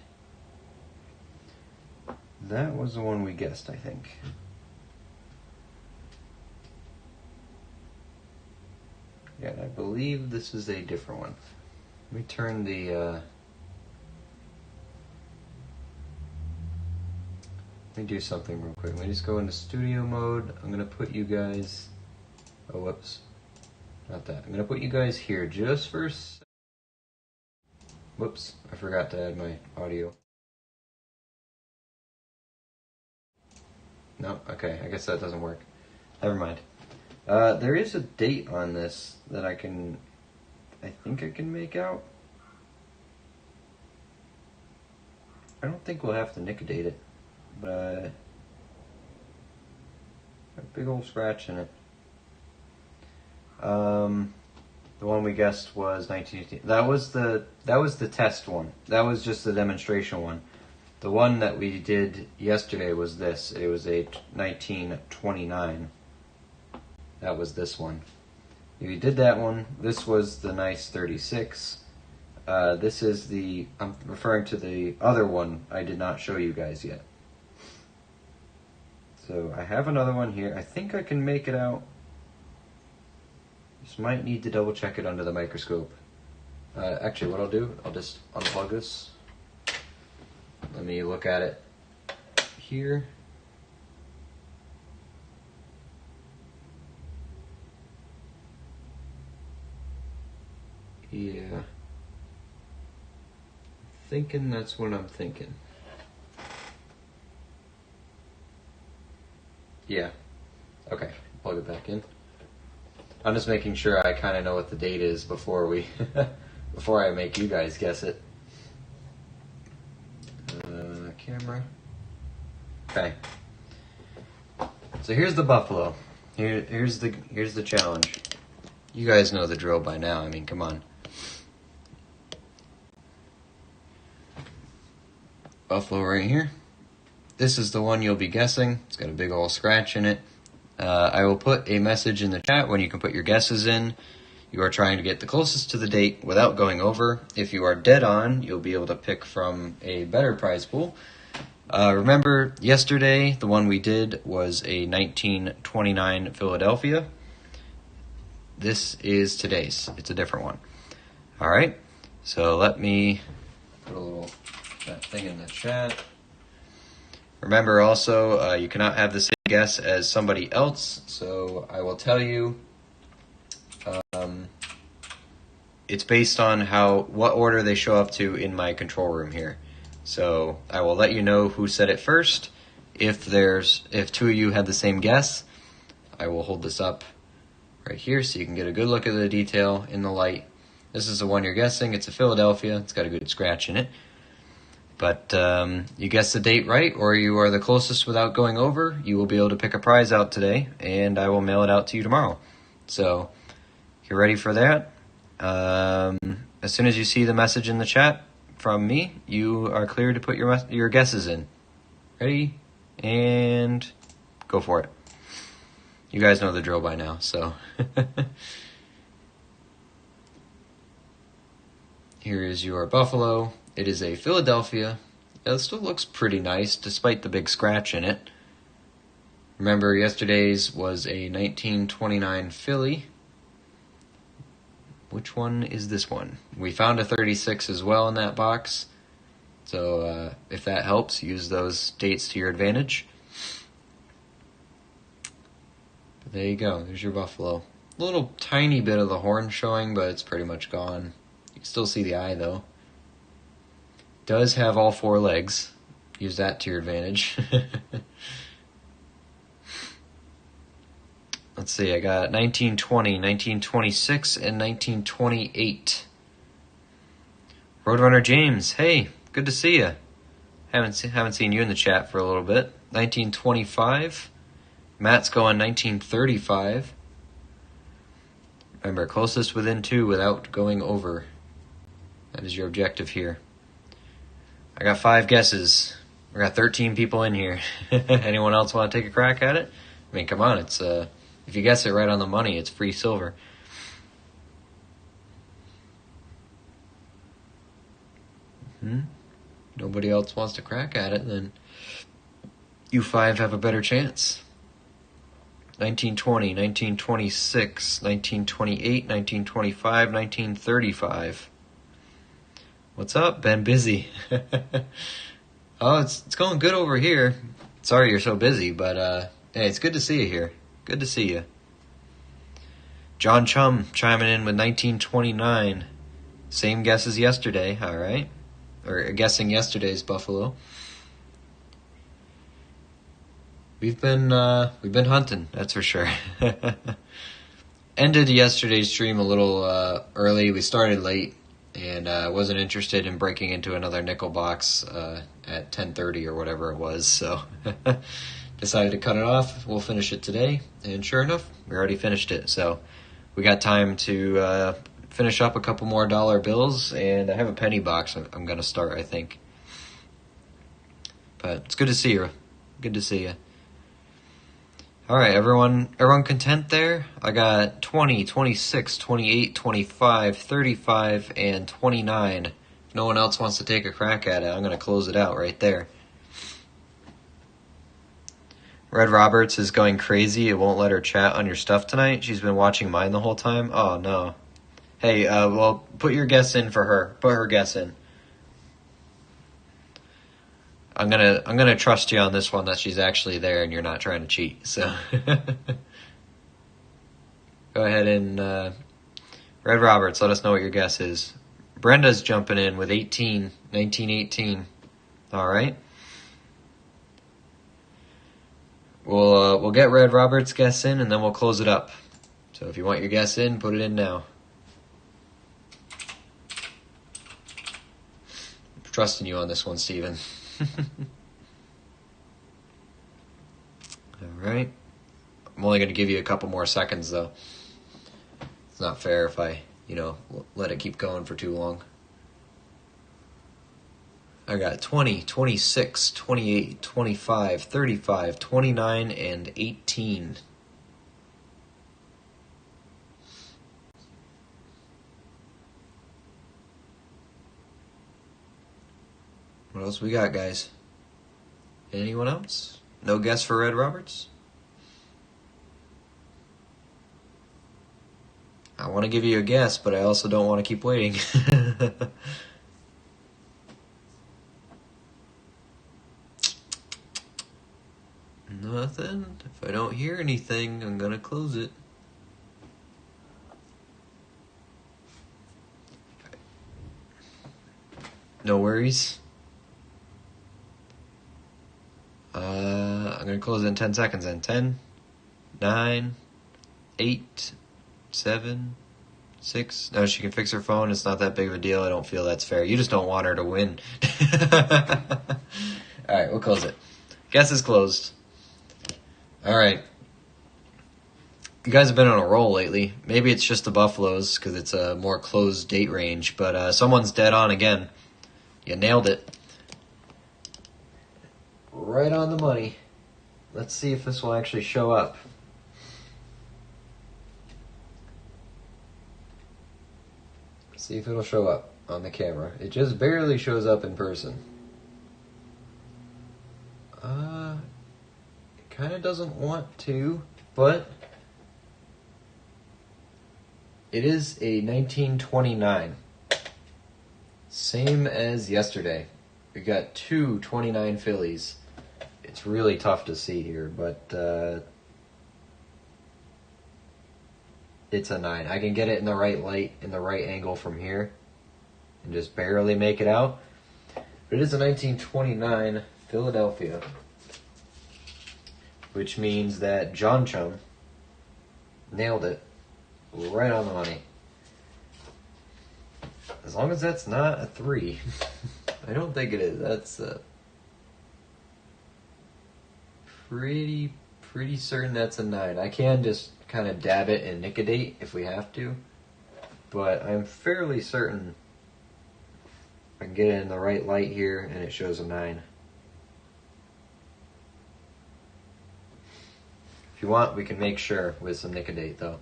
That was the one we guessed, I think. Yeah, I believe this is a different one. Let me turn the, let me do something real quick. Let me just go into studio mode. I'm gonna put you guys, oh whoops, not that. I'm gonna put you guys here just for a sec. Whoops, I forgot to add my audio. No, okay, I guess that doesn't work. Never mind. There is a date on this that I think I can make out. I don't think we'll have to nicodate it, but a big old scratch in it. The one we guessed was 1918. That was the test one. That was just the demonstration one. The one that we did yesterday was this. It was a 1929. That was this one. If you did that one, this was the nice 36. This is the, I'm referring to the other one I did not show you guys yet. So I have another one here. I think I can make it out. Just might need to double check it under the microscope. Actually, what I'll do, I'll just unplug this. Let me look at it here. Yeah. Thinking that's what I'm thinking. Yeah. Okay, plug it back in. I'm just making sure I kind of know what the date is before we, before I make you guys guess it. Camera. Okay. So here's the buffalo. Here's the challenge. You guys know the drill by now. I mean, come on. Buffalo right here. This is the one you'll be guessing. It's got a big old scratch in it. I will put a message in the chat when you can put your guesses in. You are trying to get the closest to the date without going over. If you are dead on, you'll be able to pick from a better prize pool. Remember, yesterday, the one we did was a 1929 Philadelphia. This is today's. It's a different one. All right, so let me put a little that thing in the chat. Remember also, you cannot have the same guess as somebody else, so I will tell you. It's based on what order they show up to in my control room here. So I will let you know who said it first. If two of you had the same guess, I will hold this up right here so you can get a good look at the detail in the light. This is the one you're guessing. It's a Philadelphia. It's got a good scratch in it. But you guessed the date right, or you are the closest without going over, you will be able to pick a prize out today, and I will mail it out to you tomorrow. So if you're ready for that, as soon as you see the message in the chat from me, you are clear to put your guesses in. Ready? And go for it. You guys know the drill by now, so. Here is your buffalo. It is a Philadelphia. It still looks pretty nice despite the big scratch in it. Remember, yesterday's was a 1929 Philly. Which one is this one? We found a 36 as well in that box. So if that helps, use those dates to your advantage. But there you go. There's your buffalo. A little tiny bit of the horn showing, but it's pretty much gone. You can still see the eye, though. Does have all four legs. Use that to your advantage. Let's see, I got 1920, 1926, and 1928. Roadrunner James, hey, good to see you. Haven't seen you in the chat for a little bit. 1925. Matt's going 1935. Remember, closest within two without going over. That is your objective here. I got 5 guesses. We got 13 people in here. Anyone else want to take a crack at it? I mean, come on, it's if you guess it right on the money, it's free silver. Nobody else wants to crack at it, then you 5 have a better chance. 1920, 1926, 1928, 1925, 1935. What's up? Been busy. Oh, it's going good over here. Sorry you're so busy, but hey, it's good to see you here. Good to see you. John Chum chiming in with 1929. Same guess as yesterday, all right? Or guessing yesterday's buffalo. We've been hunting, that's for sure. Ended yesterday's stream a little early. We started late, and I wasn't interested in breaking into another nickel box at 10:30 or whatever it was, so decided to cut it off. We'll finish it today, and sure enough, we already finished it. So we got time to finish up a couple more dollar bills, and I have a penny box I'm going to start, I think. But it's good to see you. Good to see you. All right, everyone content there? I got 20, 26, 28, 25, 35, and 29. If no one else wants to take a crack at it, I'm going to close it out right there. Red Roberts is going crazy. It won't let her chat on your stuff tonight. She's been watching mine the whole time. Oh, no. Hey, well, put your guess in for her. Put her guess in. I'm gonna trust you on this one that she's actually there and you're not trying to cheat. So go ahead and Red Roberts, let us know what your guess is. Brenda's jumping in with 1918. All right. We'll get Red Roberts' guess in and then we'll close it up. So if you want your guess in, put it in now. I'm trusting you on this one, Steven. Alright. I'm only going to give you a couple more seconds, though. It's not fair if I, let it keep going for too long. I got 20, 26, 28, 25, 35, 29, and 18. What else we got, guys? Anyone else? No guess for Red Roberts? I want to give you a guess, but I also don't want to keep waiting. Nothing. If I don't hear anything, I'm going to close it. No worries. I'm going to close it in 10 seconds then. 10, 9, 8, 7, 6. No, she can fix her phone. It's not that big of a deal. I don't feel that's fair. You just don't want her to win. Alright, we'll close it. Guess is closed. Alright. You guys have been on a roll lately. Maybe it's just the Buffaloes because it's a more closed date range. But someone's dead on again. You nailed it. Right on the money. Let's see if this will actually show up. See if it'll show up on the camera. It just barely shows up in person. It kind of doesn't want to, but it is a 1929. Same as yesterday. We got two 29 Phillies. It's really tough to see here, but it's a 9. I can get it in the right light, in the right angle from here, and just barely make it out. But it is a 1929 Philadelphia, which means that John Chum nailed it right on the money. As long as that's not a 3. I don't think it is. That's pretty certain that's a 9. I can just kind of dab it and nicodate if we have to, but I'm fairly certain I can get it in the right light here and it shows a 9. If you want, we can make sure with some nicodate though.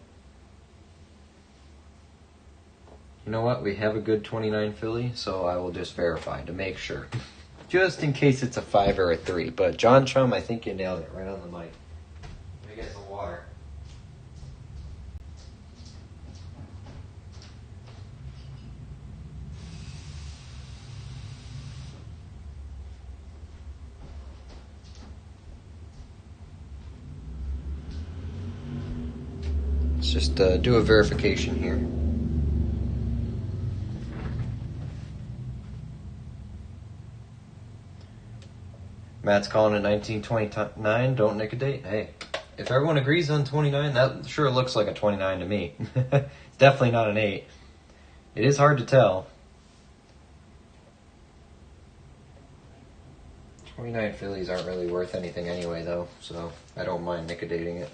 You know what? We have a good 29 Philly, so I will just verify to make sure. Just in case it's a 5 or a 3. But John Chum, I think you nailed it right on the mic. Let me get some water. Let's just do a verification here. Matt's calling it 1929. Don't nicodate. Hey, if everyone agrees on 29, that sure looks like a 29 to me. It's definitely not an 8. It is hard to tell. 29 Phillies aren't really worth anything anyway, though, so I don't mind nicodating it.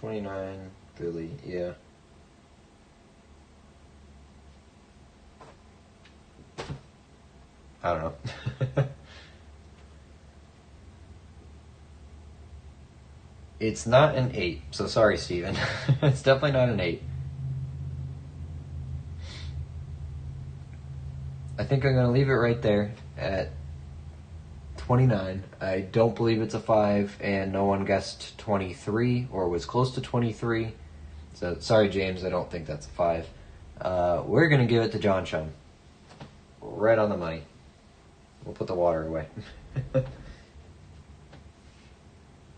29 Philly, yeah. I don't know. It's not an 8, so sorry, Steven. It's definitely not an 8. I think I'm going to leave it right there at 29. I don't believe it's a 5, and no one guessed 23 or was close to 23. So sorry, James, I don't think that's a 5. We're going to give it to John Chum. Right on the money. We'll put the water away.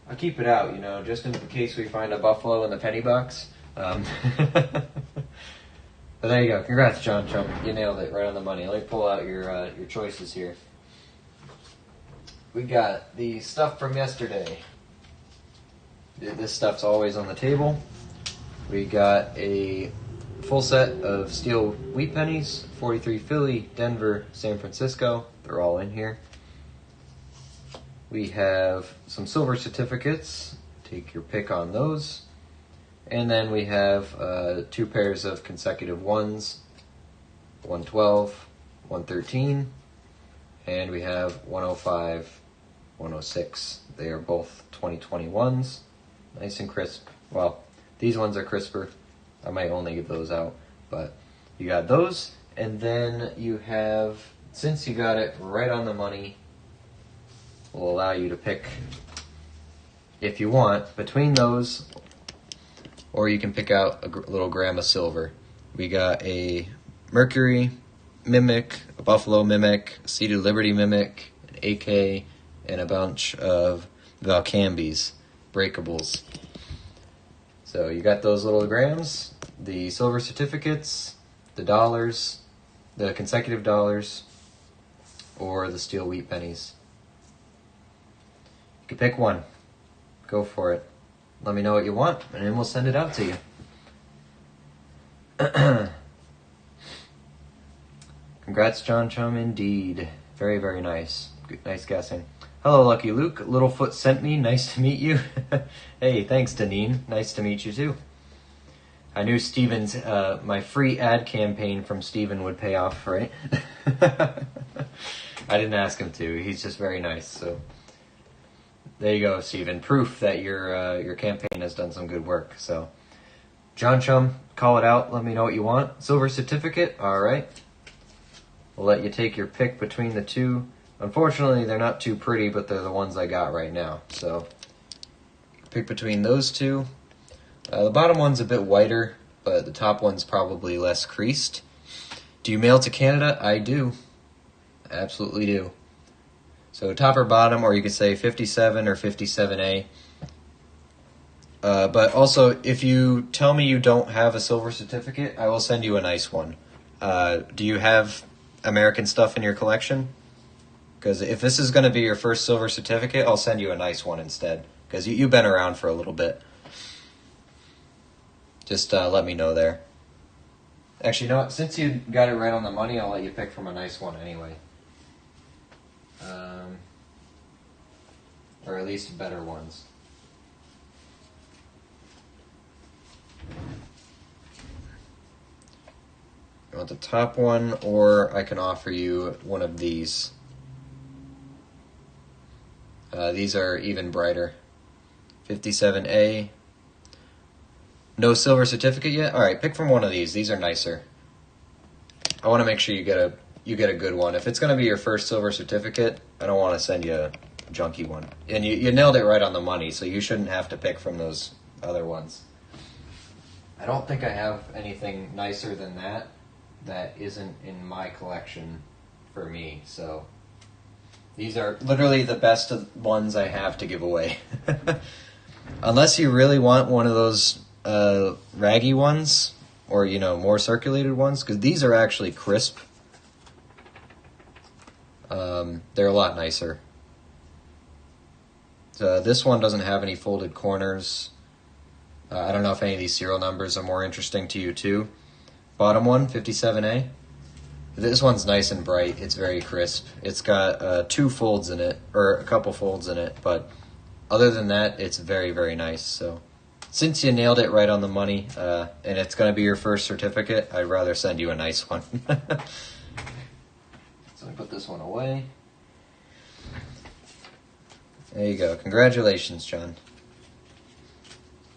I'll keep it out, just in case we find a buffalo in the penny box. But there you go. Congrats, John Chum. You nailed it right on the money. Let me pull out your choices here. We got the stuff from yesterday. This stuff's always on the table. We got a full set of steel wheat pennies, 43 Philly, Denver, San Francisco. They're all in here. We have some silver certificates. Take your pick on those. And then we have 2 pairs of consecutive ones, 112, 113, and we have 105, 106. They are both 2021s. Nice and crisp. Well, these ones are crisper. I might only give those out, but you got those. And then you have, since you got it right on the money, will allow you to pick, if you want, between those, or you can pick out a little gram of silver. We got a Mercury Mimic, a Buffalo Mimic, a Seated Liberty Mimic, an AK, and a bunch of Valcambes, breakables. So you got those little grams, the silver certificates, the dollars, the consecutive dollars, or the steel wheat pennies. You can pick one. Go for it. Let me know what you want, and then we'll send it out to you. Congrats, John Chum, indeed. Very, very nice. Nice guessing. Hello, Lucky Luke. Littlefoot sent me. Nice to meet you. Hey, thanks, Deneen. Nice to meet you, too. I knew Steven's, my free ad campaign from Steven would pay off, right? I didn't ask him to. He's just very nice, so... There you go, Steven. Proof that your campaign has done some good work. So, John Chum, call it out. Let me know what you want. Silver certificate. All right. We'll let you take your pick between the two. Unfortunately, they're not too pretty, but they're the ones I got right now. So, pick between those two. The bottom one's a bit whiter, but the top one's probably less creased. Do you mail to Canada? I do. Absolutely do. So top or bottom, or you could say 57 or 57A. But also, if you tell me you don't have a silver certificate, I will send you a nice one. Do you have American stuff in your collection? Because if this is going to be your first silver certificate, I'll send you a nice one instead. Because you've been around for a little bit. Just let me know there. Actually, you know what? Since you got it right on the money, I'll let you pick from a nice one anyway. Or at least better ones. You want the top one, or I can offer you one of these. These are even brighter. 57A. No silver certificate yet? Alright, pick from one of these. These are nicer. I want to make sure you get a good one. If it's going to be your first silver certificate, I don't want to send you a junky one. And you nailed it right on the money, so you shouldn't have to pick from those other ones. I don't think I have anything nicer than that isn't in my collection for me. So these are literally the best of ones I have to give away. Unless you really want one of those raggy ones, or more circulated ones, because these are actually crisp. They're a lot nicer. So this one doesn't have any folded corners. I don't know if any of these serial numbers are more interesting to you too. Bottom one, 57A. This one's nice and bright. It's very crisp. It's got 2 folds in it, or a couple folds in it, but other than that, it's very, very nice. So since you nailed it right on the money, and it's going to be your first certificate, I'd rather send you a nice one. So I put this one away. There you go. Congratulations, John.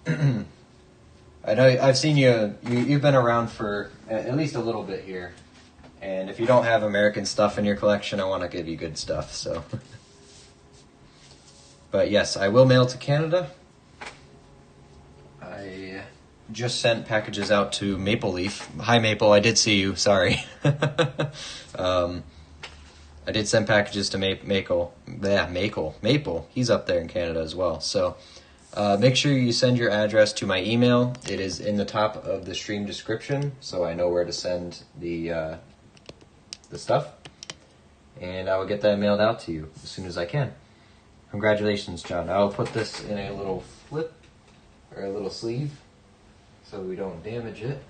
I know I've seen you've been around for at least a little bit here. And if you don't have American stuff in your collection, I want to give you good stuff, so. But yes, I will mail to Canada. I just sent packages out to Maple Leaf. Hi, Maple, I did see you, sorry. I did send packages to Maple. He's up there in Canada as well. So make sure you send your address to my email. It is in the top of the stream description, so I know where to send the stuff. And I will get that mailed out to you as soon as I can. Congratulations, John. I'll put this in a little flip, or a little sleeve, so we don't damage it.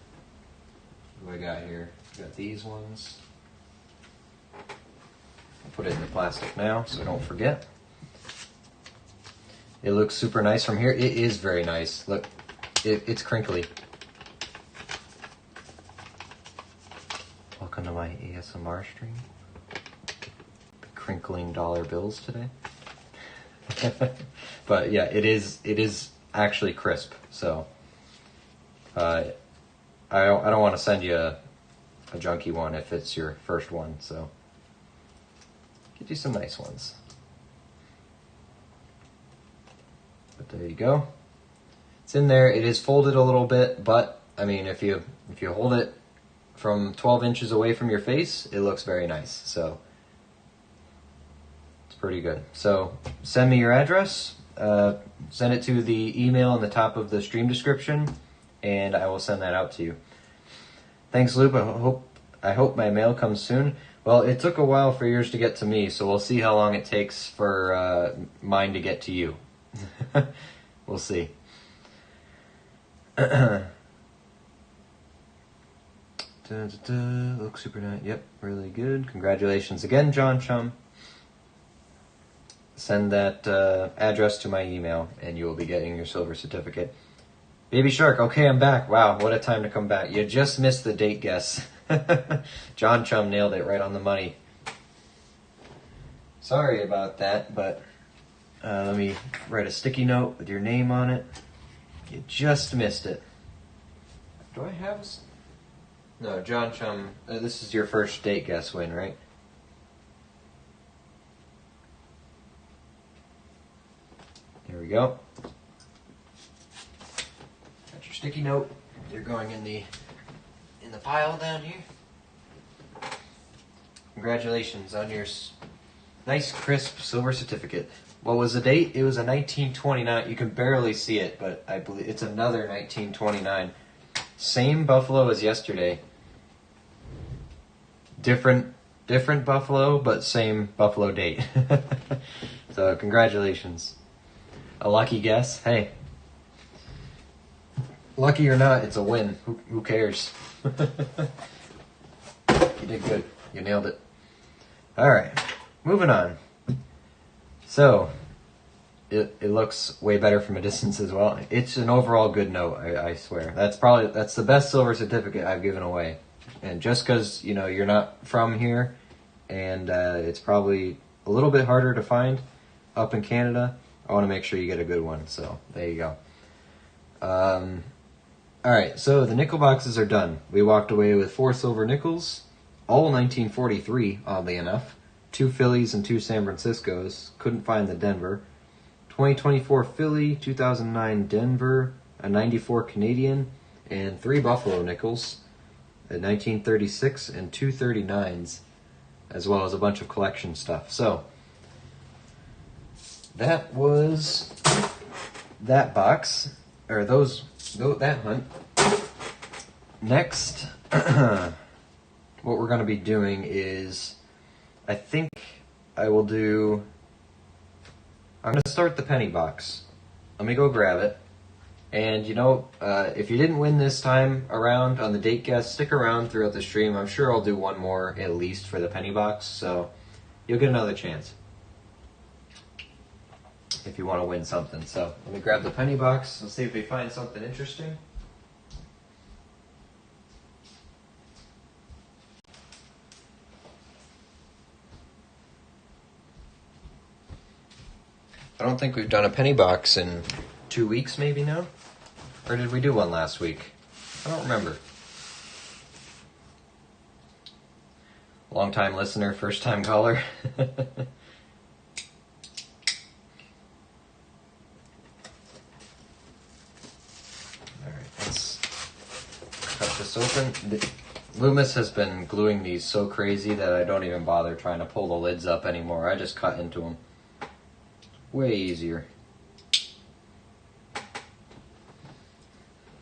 What do I got here? I got these ones. I'll put it in the plastic now so I don't forget. It looks super nice from here. It is very nice. Look, it's crinkly. Welcome to my ASMR stream. Crinkling dollar bills today. But yeah, it is actually crisp. So I don't want to send you a junky one if it's your first one. So get you some nice ones. But there you go. It's in there. It is folded a little bit, but I mean, if you hold it from 12 inches away from your face, it looks very nice. So it's pretty good. So send me your address. Send it to the email in the top of the stream description, and I will send that out to you. Thanks, Loop. I hope my mail comes soon. Well, it took a while for yours to get to me, so we'll see how long it takes for mine to get to you. We'll see. Looks super nice. Yep, really good. Congratulations again, John Chum. Send that address to my email, and you will be getting your silver certificate. Baby Shark, okay, I'm back. Wow, what a time to come back. You just missed the date guess. John Chum nailed it right on the money. Sorry about that, but let me write a sticky note with your name on it. You just missed it. Do I have... No, John Chum, this is your first date guess win, right? Here we go. Got your sticky note. You're going in the pile down here. Congratulations on your nice, crisp silver certificate. What was the date? It was a 1929. You can barely see it, but I believe it's another 1929. Same buffalo as yesterday. Different buffalo, but same buffalo date. So congratulations. A lucky guess? Hey. Lucky or not, it's a win. Who cares? You did good. You nailed it. Alright, moving on. So, it looks way better from a distance as well. It's an overall good note, I swear. That's the best silver certificate I've given away. And just because, you're not from here, and it's probably a little bit harder to find up in Canada, I want to make sure you get a good one. So, there you go. Alright, so the nickel boxes are done. We walked away with 4 silver nickels, all 1943, oddly enough. 2 Phillies and 2 San Franciscos. Couldn't find the Denver. 2024 Philly, 2009 Denver, a 94 Canadian, and 3 Buffalo nickels, a 1936 and 2 39s, as well as a bunch of collection stuff. So, that was that box, or that hunt. Next, what we're going to be doing is, I think I'm going to start the penny box. Let me go grab it. And if you didn't win this time around on the date guess, stick around throughout the stream. I'm sure I'll do one more at least for the penny box, so you'll get another chance if you want to win something. So let me grab the penny box. Let's see if we find something interesting. I don't think we've done a penny box in 2 weeks maybe now. Or did we do one last week? I don't remember. Long time listener, first time caller. Alright, let's cut this open. Loomis has been gluing these so crazy that I don't even bother trying to pull the lids up anymore. I just cut into them. Way easier.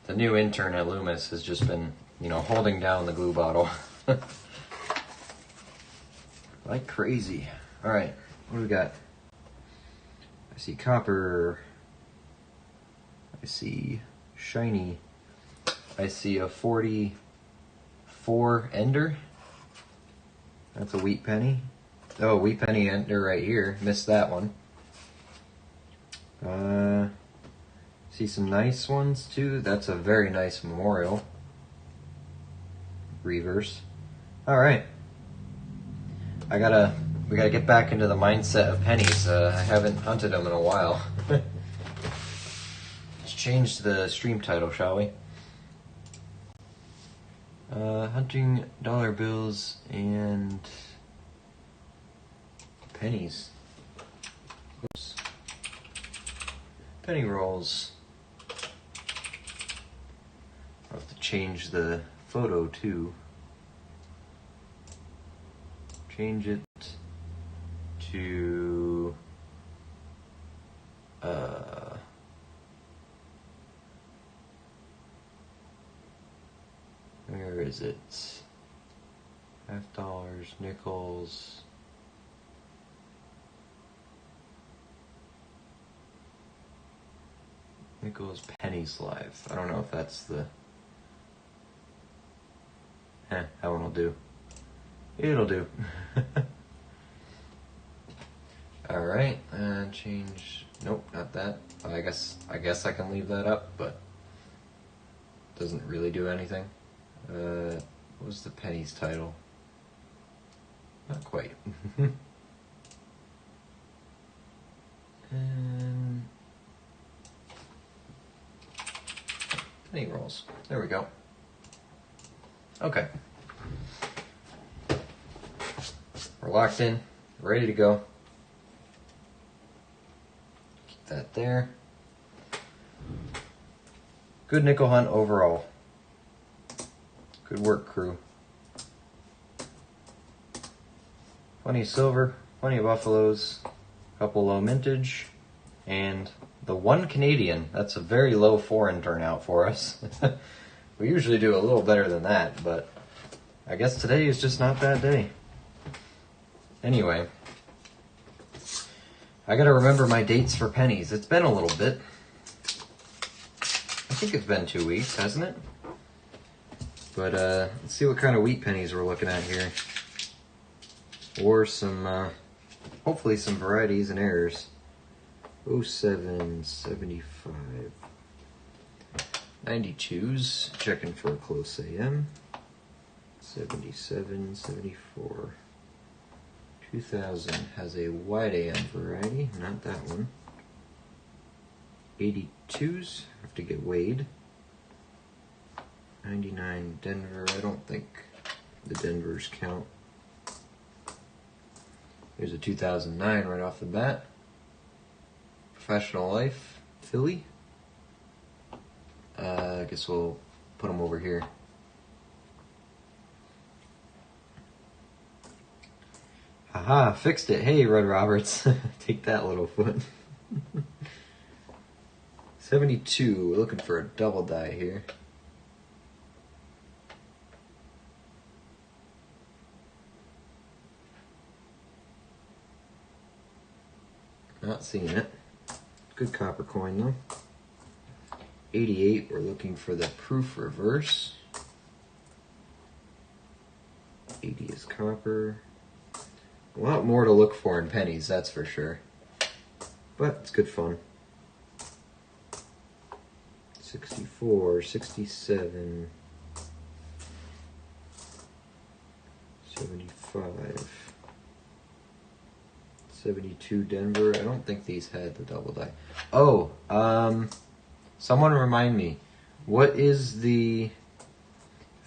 The new intern at Loomis has just been, holding down the glue bottle. Like crazy. Alright, what do we got? I see copper. I see shiny. I see a 44 ender. That's a wheat penny. Oh, wheat penny ender right here. Missed that one. See some nice ones too. That's a very nice memorial. Reverse. Alright. We gotta get back into the mindset of pennies. I haven't hunted them in a while. Let's change the stream title, shall we? Hunting dollar bills and pennies. Oops. Penny rolls. I'll have to change the photo too. Change it to where is it? $50, nickels. Nickels, pennies live. I don't know if that's the. That one will do. It'll do. Alright, and change. Nope, not that. I guess I can leave that up, but doesn't really do anything. What was the pennies title? Not quite. And penny rolls. There we go. Okay. We're locked in, ready to go. Keep that there. Good nickel hunt overall. Good work, crew. Plenty of silver, plenty of buffaloes, a couple low mintage, and the one Canadian. That's a very low foreign turnout for us. We usually do a little better than that, but I guess today is just not that day. Anyway, I gotta remember my dates for pennies. It's been a little bit. I think it's been 2 weeks, hasn't it? But let's see what kind of wheat pennies we're looking at here. Or some, hopefully some varieties and errors. 07, 75. 92s, checking for a close AM. 77, 74. 2000 has a wide AM variety, not that one. 82s, have to get weighed. 99 Denver, I don't think the Denvers count. Here's a 2009 right off the bat. Professional Life, Philly. I guess we'll put them over here. Haha, fixed it. Hey, Red Roberts. Take that, little foot. 72, we're looking for a double die here. Not seeing it. Good copper coin though. 88, we're looking for the proof reverse. 80 is copper. A lot more to look for in pennies, that's for sure. But it's good fun. 64, 67, 75, 72 Denver. I don't think these had the double die. Oh, someone remind me. What is the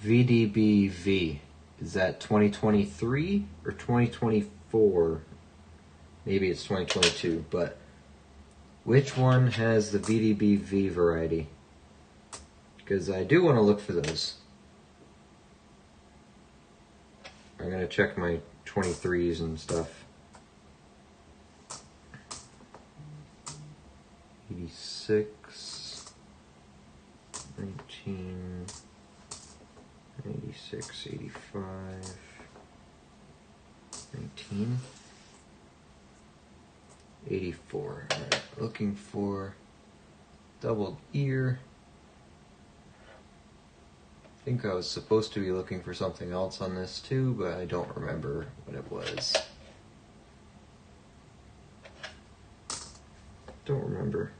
VDBV? Is that 2023 or 2024? Maybe it's 2022, but which one has the VDBV variety? Because I do want to look for those. I'm going to check my 23s and stuff. 86, 19, 86, 85, 19, 84. All right, looking for doubled ear. I think I was supposed to be looking for something else on this too, but I don't remember what it was. Don't remember.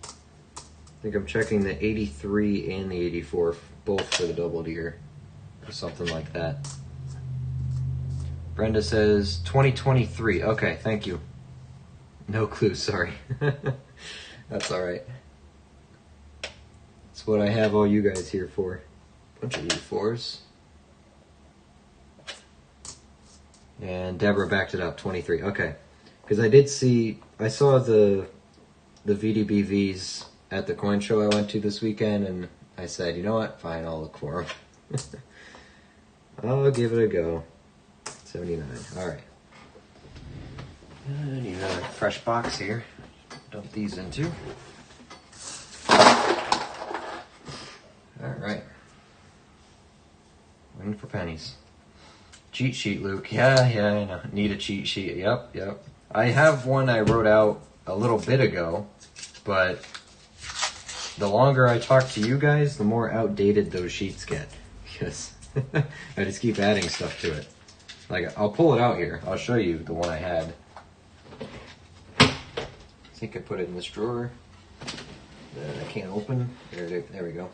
I think I'm checking the 83 and the 84, both for the doubled ear, or something like that. Brenda says 2023. Okay, thank you. No clue, sorry. That's alright. That's what I have all you guys here for. Bunch of E4s. And Deborah backed it up, 23. Okay. Because I saw the VDBVs at the coin show I went to this weekend, and I said, you know what, fine, I'll look for them. I'll give it a go. 79. Alright. I need another fresh box here. Dump these into. Alright. Waiting for pennies. Cheat sheet, Luke. Yeah, I know. Need a cheat sheet. Yep. I have one I wrote out a little bit ago, but the longer I talk to you guys, the more outdated those sheets get. Because I just keep adding stuff to it. Like, I'll pull it out here. I'll show you the one I had. I think I put it in this drawer that I can't open. There we go.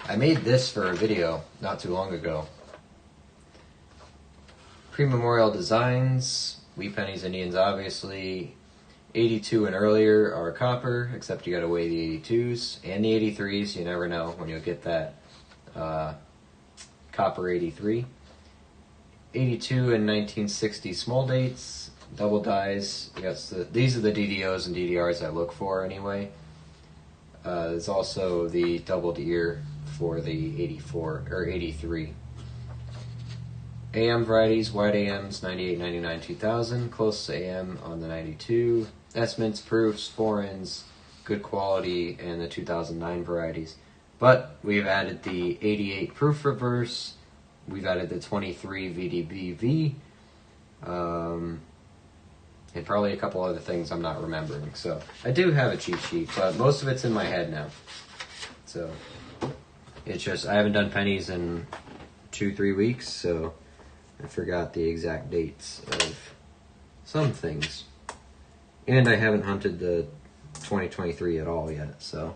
I made this for a video not too long ago. Pre-memorial designs, wheat pennies, Indians, obviously. 82 and earlier are copper, except you gotta weigh the 82s and the 83s. You never know when you'll get that copper 83. 82 and 1960 small dates, double dies. Yes, these are the DDOs and DDRs I look for anyway. There's also the doubled ear for the 84 or 83. AM varieties, wide AMs, 98, 99, 2000, close AM on the 92, estimates, proofs, foreigns, good quality, and the 2009 varieties. But we've added the 88 proof reverse, we've added the 23 VDBV, and probably a couple other things I'm not remembering. So I do have a cheat sheet, but most of it's in my head now. So it's just, I haven't done pennies in 2-3 weeks, so I forgot the exact dates of some things. And I haven't hunted the 2023 at all yet, so.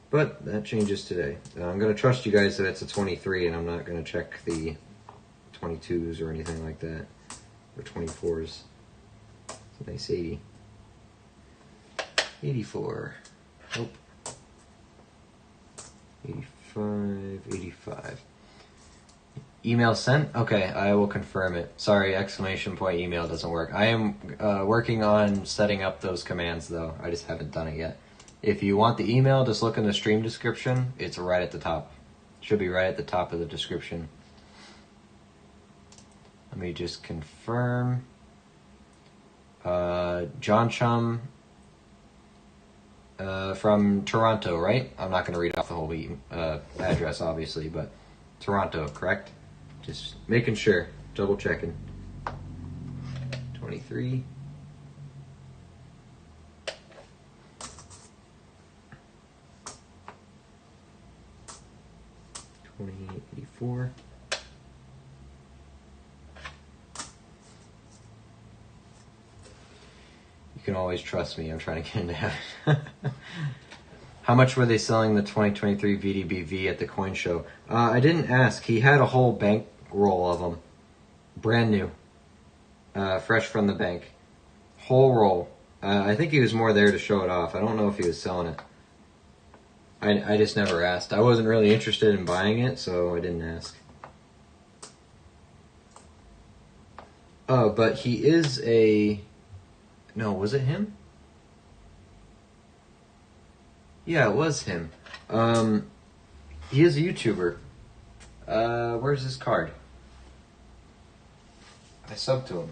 But that changes today. I'm going to trust you guys that it's a 23, and I'm not going to check the 22s or anything like that, or 24s. It's a nice 80. 84. Nope. 85, 85. Email sent? Okay, I will confirm it. Sorry, exclamation point email doesn't work. I am working on setting up those commands, though. I just haven't done it yet. If you want the email, just look in the stream description. It's right at the top. Should be right at the top of the description. Let me just confirm. John Chum from Toronto, right? I'm not going to read off the whole address, obviously, but Toronto, correct? Just making sure, double checking. 23. 2084. You can always trust me. I'm trying to get into heaven. How much were they selling the 2023 VDBV at the coin show? I didn't ask. He had a whole bank roll of them. Brand new. Fresh from the bank. Whole roll. I think he was more there to show it off. I don't know if he was selling it. I just never asked. I wasn't really interested in buying it, so I didn't ask. Oh, but he is a... No, was it him? Yeah, it was him. He is a YouTuber. Where's his card? I subbed to him.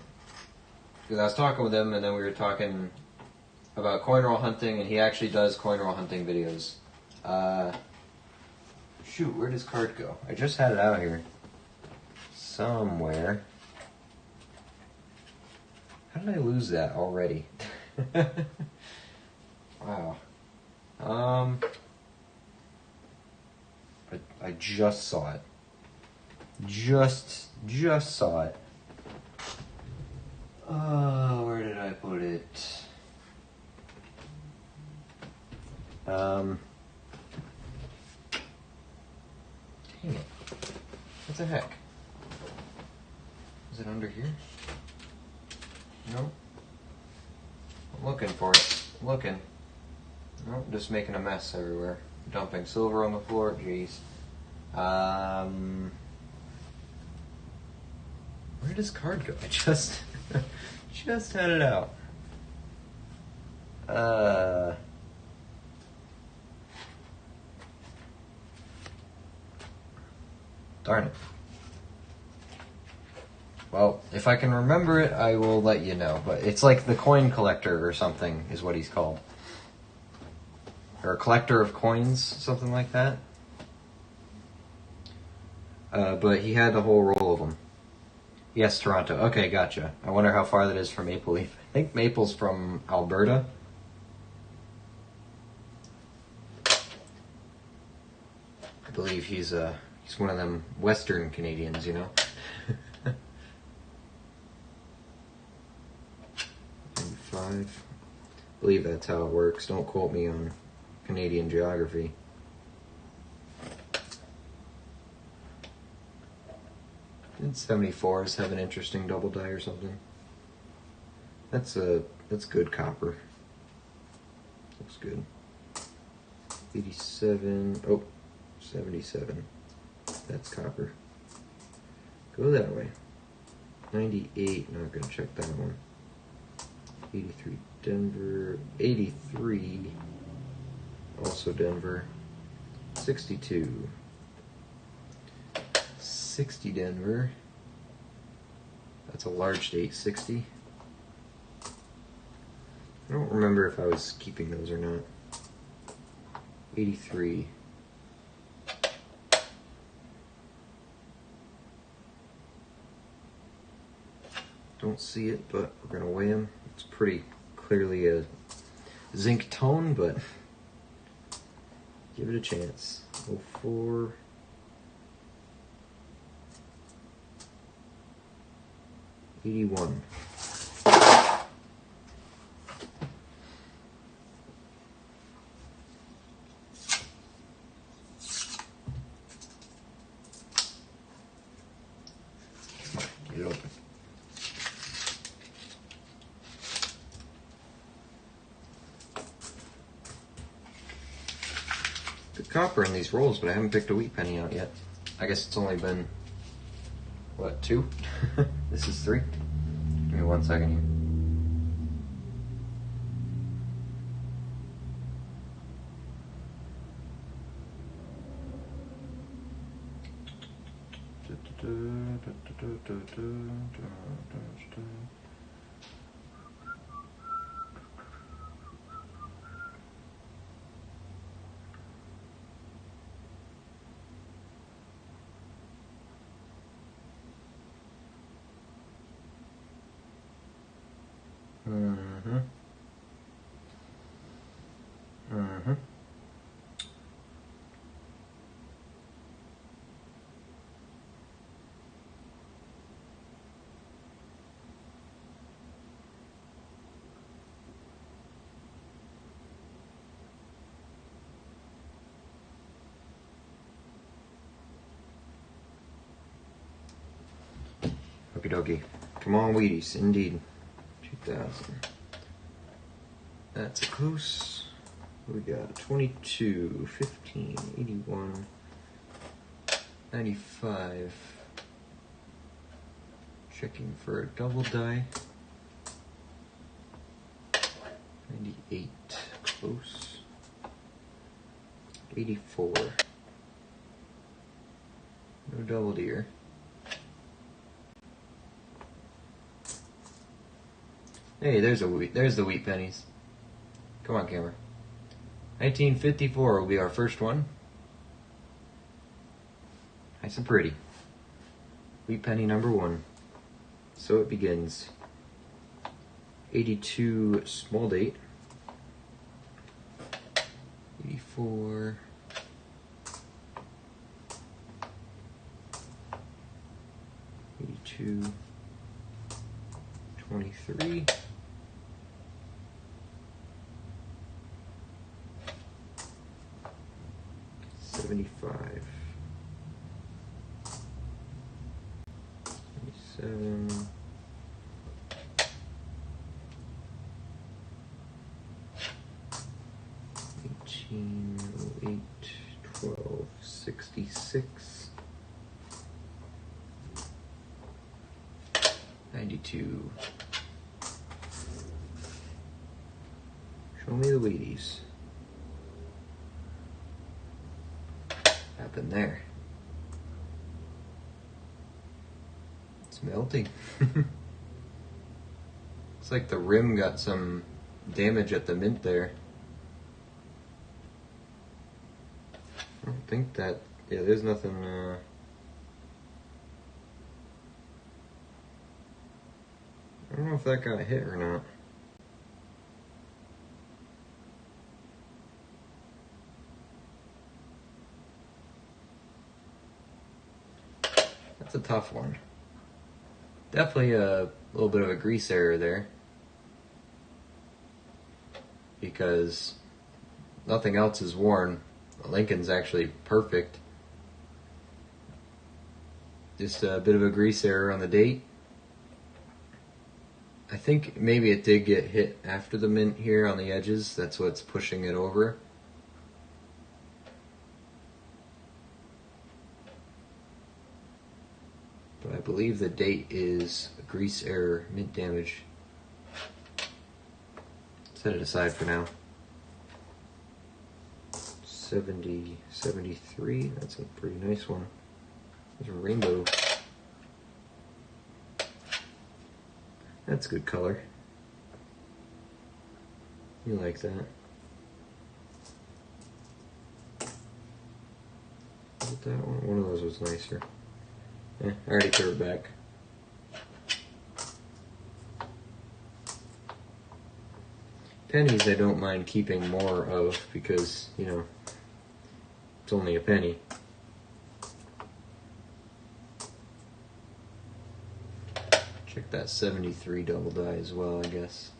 Because I was talking with him, and then we were talking about coin roll hunting, and he actually does coin roll hunting videos. Shoot, where'd his card go? I just had it out here. Somewhere. How did I lose that already? Wow. I just saw it. Just saw it. Where did I put it? Dang it. What the heck? Is it under here? No. I'm looking for it. I'm looking. Nope, just making a mess everywhere. Dumping silver on the floor. Jeez. Where did his card go? I just had it out. Darn it. Well, if I can remember it, I will let you know. But it's like the coin collector or something is what he's called. Or a collector of coins, something like that. But he had the whole roll of them. Yes, Toronto. Okay, gotcha. I wonder how far that is from Maple Leaf. I think Maple's from Alberta. I believe he's one of them Western Canadians, you know. 5. I believe that's how it works. Don't quote me on Canadian geography. Did 74s have an interesting double die or something? That's good copper. Looks good. 87. Oh, 77. That's copper. Go that way. 98. Not gonna check that one. 83 Denver. 83. Also Denver. 62. 60 Denver. That's a large date, 60. I don't remember if I was keeping those or not. 83. Don't see it, but we're gonna weigh them. It's pretty clearly a zinc tone, but give it a chance. 04. 81. Get it open. Good copper in these rolls, but I haven't picked a wheat penny out yet. I guess it's only been, what, 2? This is 3. Give me 1 second here. Okie dokie. Come on, Wheaties. Indeed. 2,000. That's a close. We got 22, 15, 81, 95. Checking for a double die. 98. Close. 84. No double deer. Hey, there's the wheat pennies. Come on, camera. 1954 will be our first one. Nice and pretty. Wheat penny number 1. So it begins. 82 small date. 84. 82. 23. 75. 77. 18, 08, 12, 66. 92. Show me the Wheaties. Happened there. It's melting. Looks like the rim got some damage at the mint there. I don't think that... Yeah, there's nothing... I don't know if that got hit or not. That's a tough one. Definitely a little bit of a grease error there. Because nothing else is worn. Lincoln's actually perfect. Just a bit of a grease error on the date. I think maybe it did get hit after the mint here on the edges. That's what's pushing it over. But I believe the date is a grease error, mint damage. Set it aside for now. 70, 73, that's a pretty nice one. There's a rainbow. That's good color. You like that. What that one? One of those was nicer. I already threw it back. Pennies I don't mind keeping more of because, you know, it's only a penny. Check that 73 double die as well, I guess.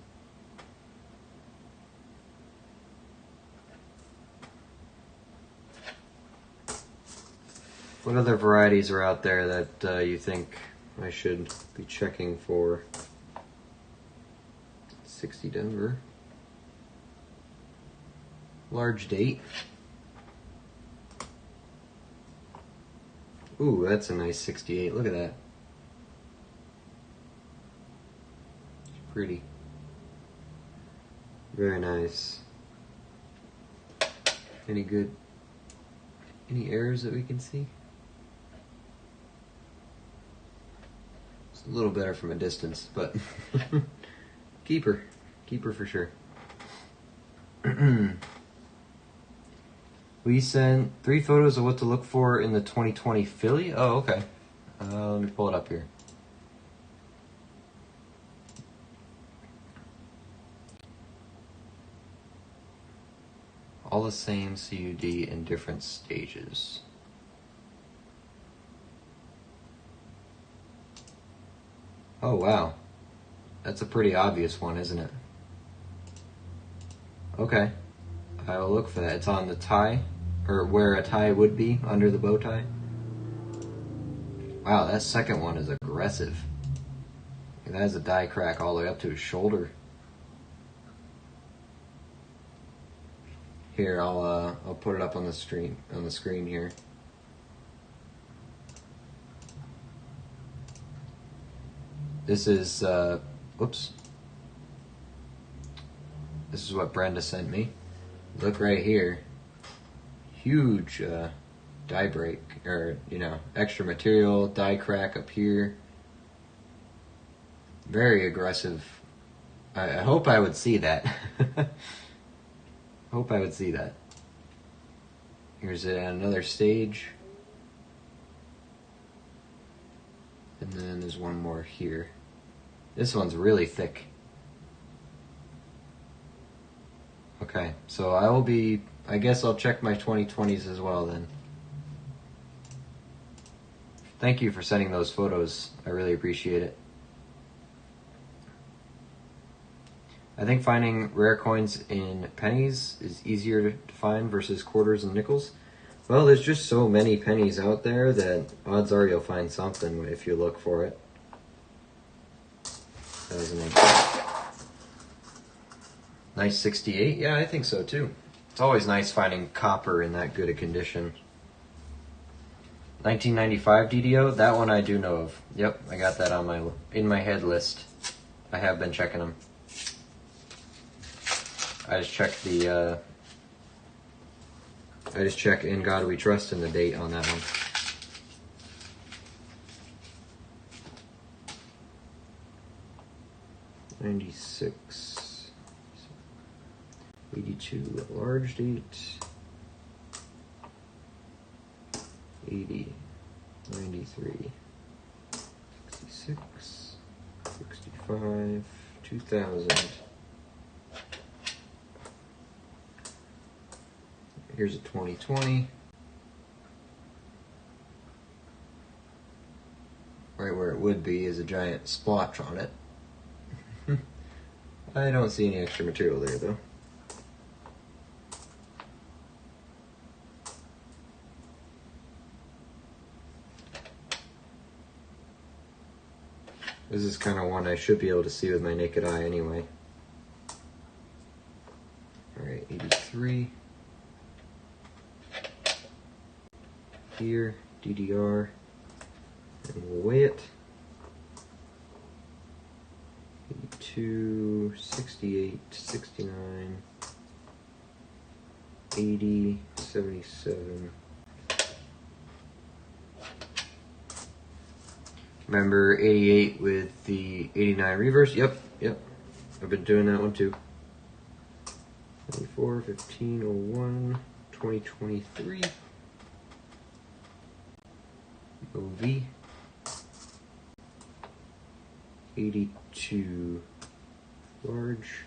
What other varieties are out there that you think I should be checking for? 60 Denver. Large date. Ooh, that's a nice 68. Look at that. It's pretty. Very nice. Any errors that we can see? It's a little better from a distance, but keeper for sure. We sent 3 photos of what to look for in the 2020 Philly. Oh, okay. Let me pull it up here. All the same CUD in different stages. Oh, wow. That's a pretty obvious one, isn't it? Okay. I will look for that. It's on the tie, or where a tie would be, under the bow tie. Wow, that second one is aggressive. And that has a die crack all the way up to his shoulder. Here, I'll put it up on the screen here. This is whoops. This is what Brenda sent me. Look right here. Huge die break, or extra material, die crack up here. Very aggressive. I hope I would see that. Hope I would see that. Here's it at another stage. And then there's one more here. This one's really thick. Okay, so I guess I'll check my 2020s as well then. Thank you for sending those photos. I really appreciate it. I think finding rare coins in pennies is easier to find versus quarters and nickels. Well, there's just so many pennies out there that odds are you'll find something if you look for it. That was an nice 68. Yeah, I think so too. It's always nice finding copper in that good a condition. 1995 DDO, that one I do know of. Yep, I got that on in my head list. I have been checking them. I just checked In God We Trust and the date on that one. '96, 82 large date, 80, 93, 66, 65, 2000. Here's a 2020. Right where it would be is a giant splotch on it. I don't see any extra material there though. This is kind of one I should be able to see with my naked eye anyway. Alright, 83. Here, DDR, and we'll weigh it. 82, 68, 69, 80, 77. Remember 88 with the 89 reverse? Yep. I've been doing that one too. 24, 15, 01, 2023. OV. 82 large.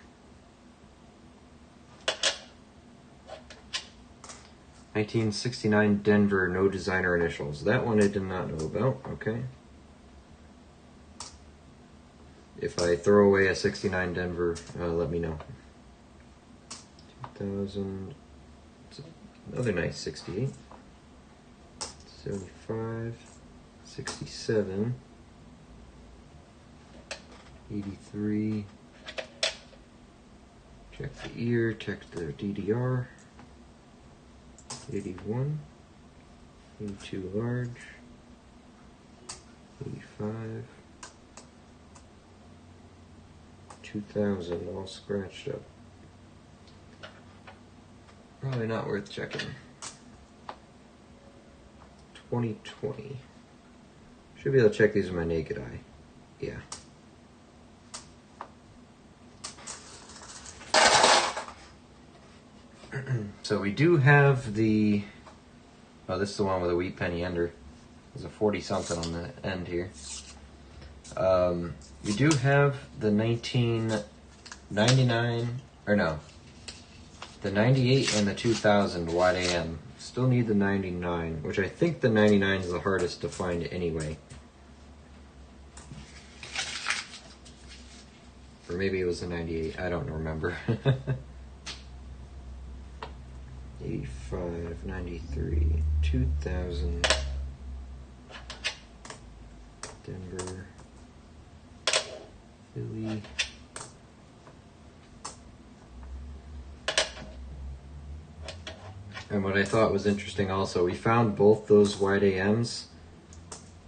1969 Denver, no designer initials. That one I did not know about. Okay. If I throw away a 69 Denver, let me know. 2000. Another nice 68. 75. 67. 83. Check the ear, check the DDR. 81. 82 large. 85. 2000 all scratched up. Probably not worth checking. 2020. Should be able to check these with my naked eye. Yeah. So we do have the, oh, this is the one with a wheat penny ender. There's a 40 something on the end here. We do have the 1999, or no, the 98 and the 2000 wide AM. Still need the 99, which I think the 99 is the hardest to find anyway. Or maybe it was the 98, I don't remember. 85, 93, 2000, Philly. And what I thought was interesting also, we found both those white AMs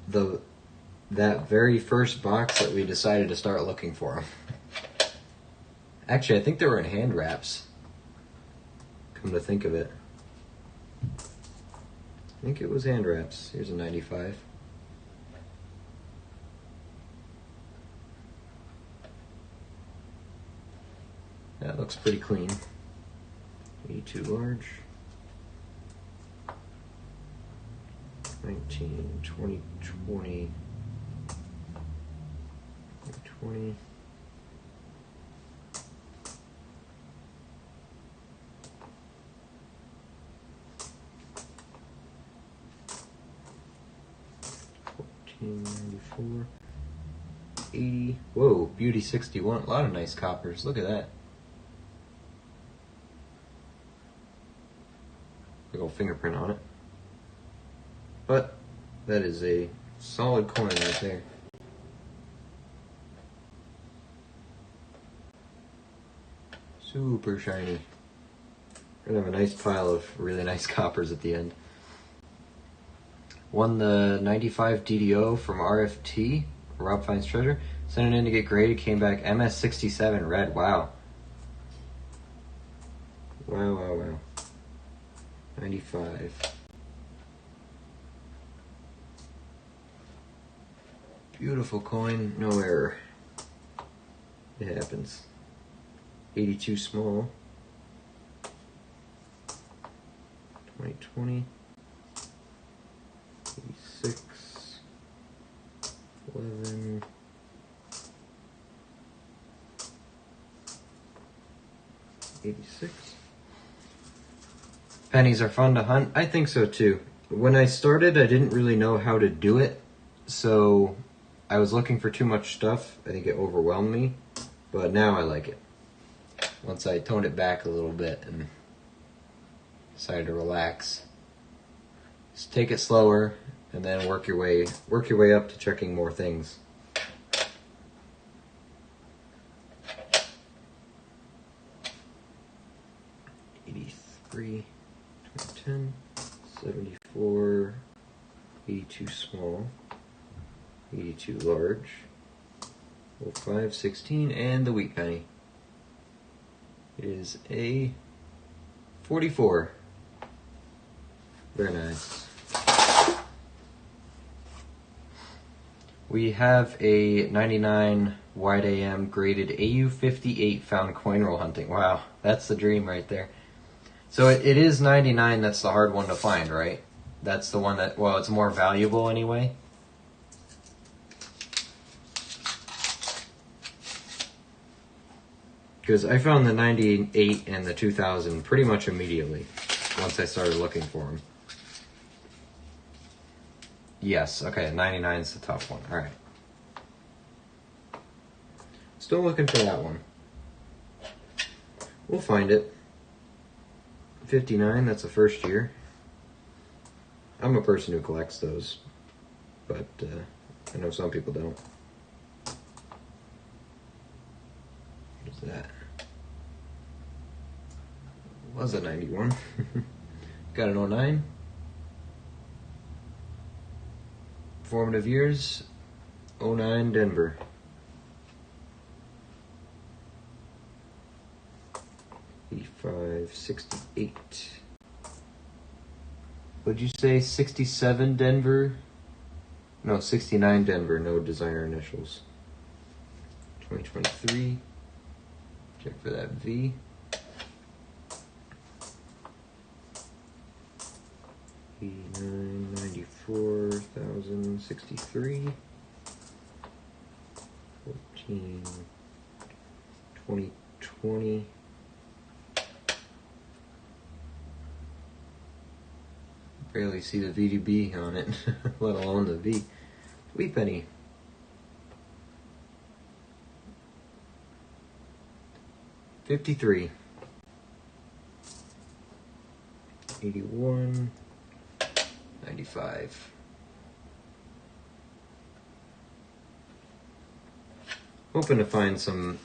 that very first box that we decided to start looking for them. Actually, I think they were in hand wraps. Come to think of it. I think it was hand wraps. Here's a 95. That looks pretty clean. 82 large. 19, 20, 20, 20. $14.94. 80. Whoa, Beauty 61. A lot of nice coppers. Look at that. Big old fingerprint on it. But that is a solid coin right there. Super shiny. We're gonna have a nice pile of really nice coppers at the end. Won the 95 DDO from RFT, Rob Finds Treasure. Sent it in to get graded, came back MS67 red. Wow. Wow, wow, wow. 95. Beautiful coin, no error. It happens. 82 small. 2020. 86. 11. 86. Pennies are fun to hunt. I think so too. When I started, I didn't really know how to do it, so I was looking for too much stuff. I think it overwhelmed me, but now I like it. Once I toned it back a little bit and decided to relax. Just take it slower and then work your way up to checking more things. $83, 10, 74, 82 small, 82 large, 05, 16, and the wheat penny. It is a 44. Very nice. We have a 99 wide AM graded AU58 found coin roll hunting. Wow, that's the dream right there. So it is 99, that's the hard one to find, right? That's the one that, well, it's more valuable anyway. Because I found the 98 and the 2000 pretty much immediately once I started looking for them. Yes, okay, 99 is the tough one. Alright. Still looking for that one. We'll find it. 59, that's the first year. I'm a person who collects those, but I know some people don't. What's that? Was a 91. Got an 09. Formative years, 09 Denver. $85, 68. Would you say 67 Denver? No, 69 Denver, no designer initials. 2023. Check for that V. $89.94,063. 14. 2020. Barely see the VDB on it, let alone the V. Wheat penny. $53. 81. 95. hoping to find some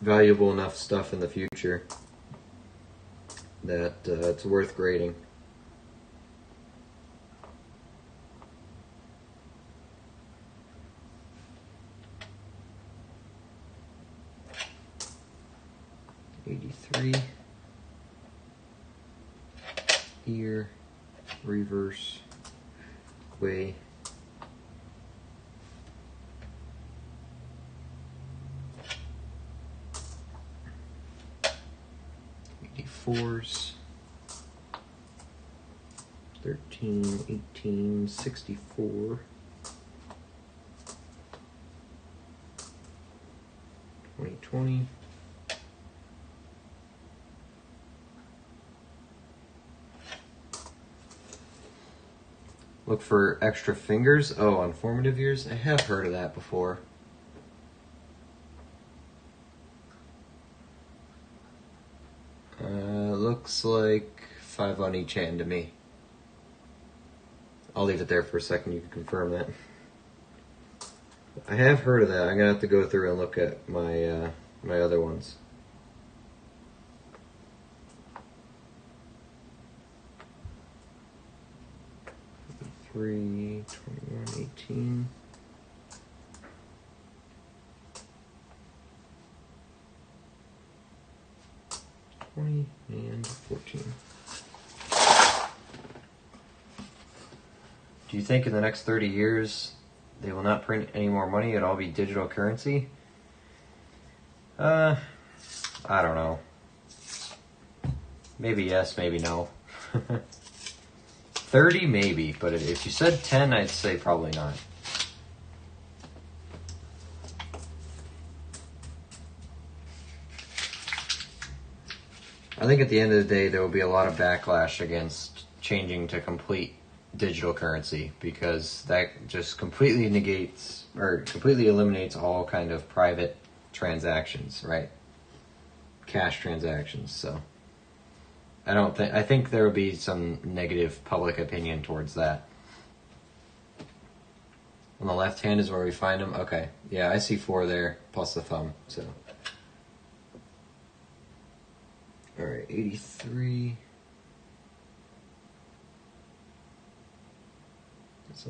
valuable enough stuff in the future that it's worth grading. $83. Ear, reverse, way. $84s. 13, 18, 64. 2020. Look for extra fingers. Oh, on formative years? I have heard of that before. Looks like 5 on each hand to me. I'll leave it there for a second. You can confirm that. I have heard of that. I'm gonna have to go through and look at my my other ones. Three, 21, 18. And 14. Do you think in the next 30 years they will not print any more money? It'll all be digital currency? I don't know. Maybe yes, maybe no. 30 maybe, but if you said 10, I'd say probably not. I think at the end of the day, there will be a lot of backlash against changing to complete digital currency because that just completely negates or completely eliminates all kind of private transactions, right? Cash transactions. So I think there will be some negative public opinion towards that. On the left hand is where we find them. Okay. Yeah, I see 4 there plus the thumb. So. All right, 83. That's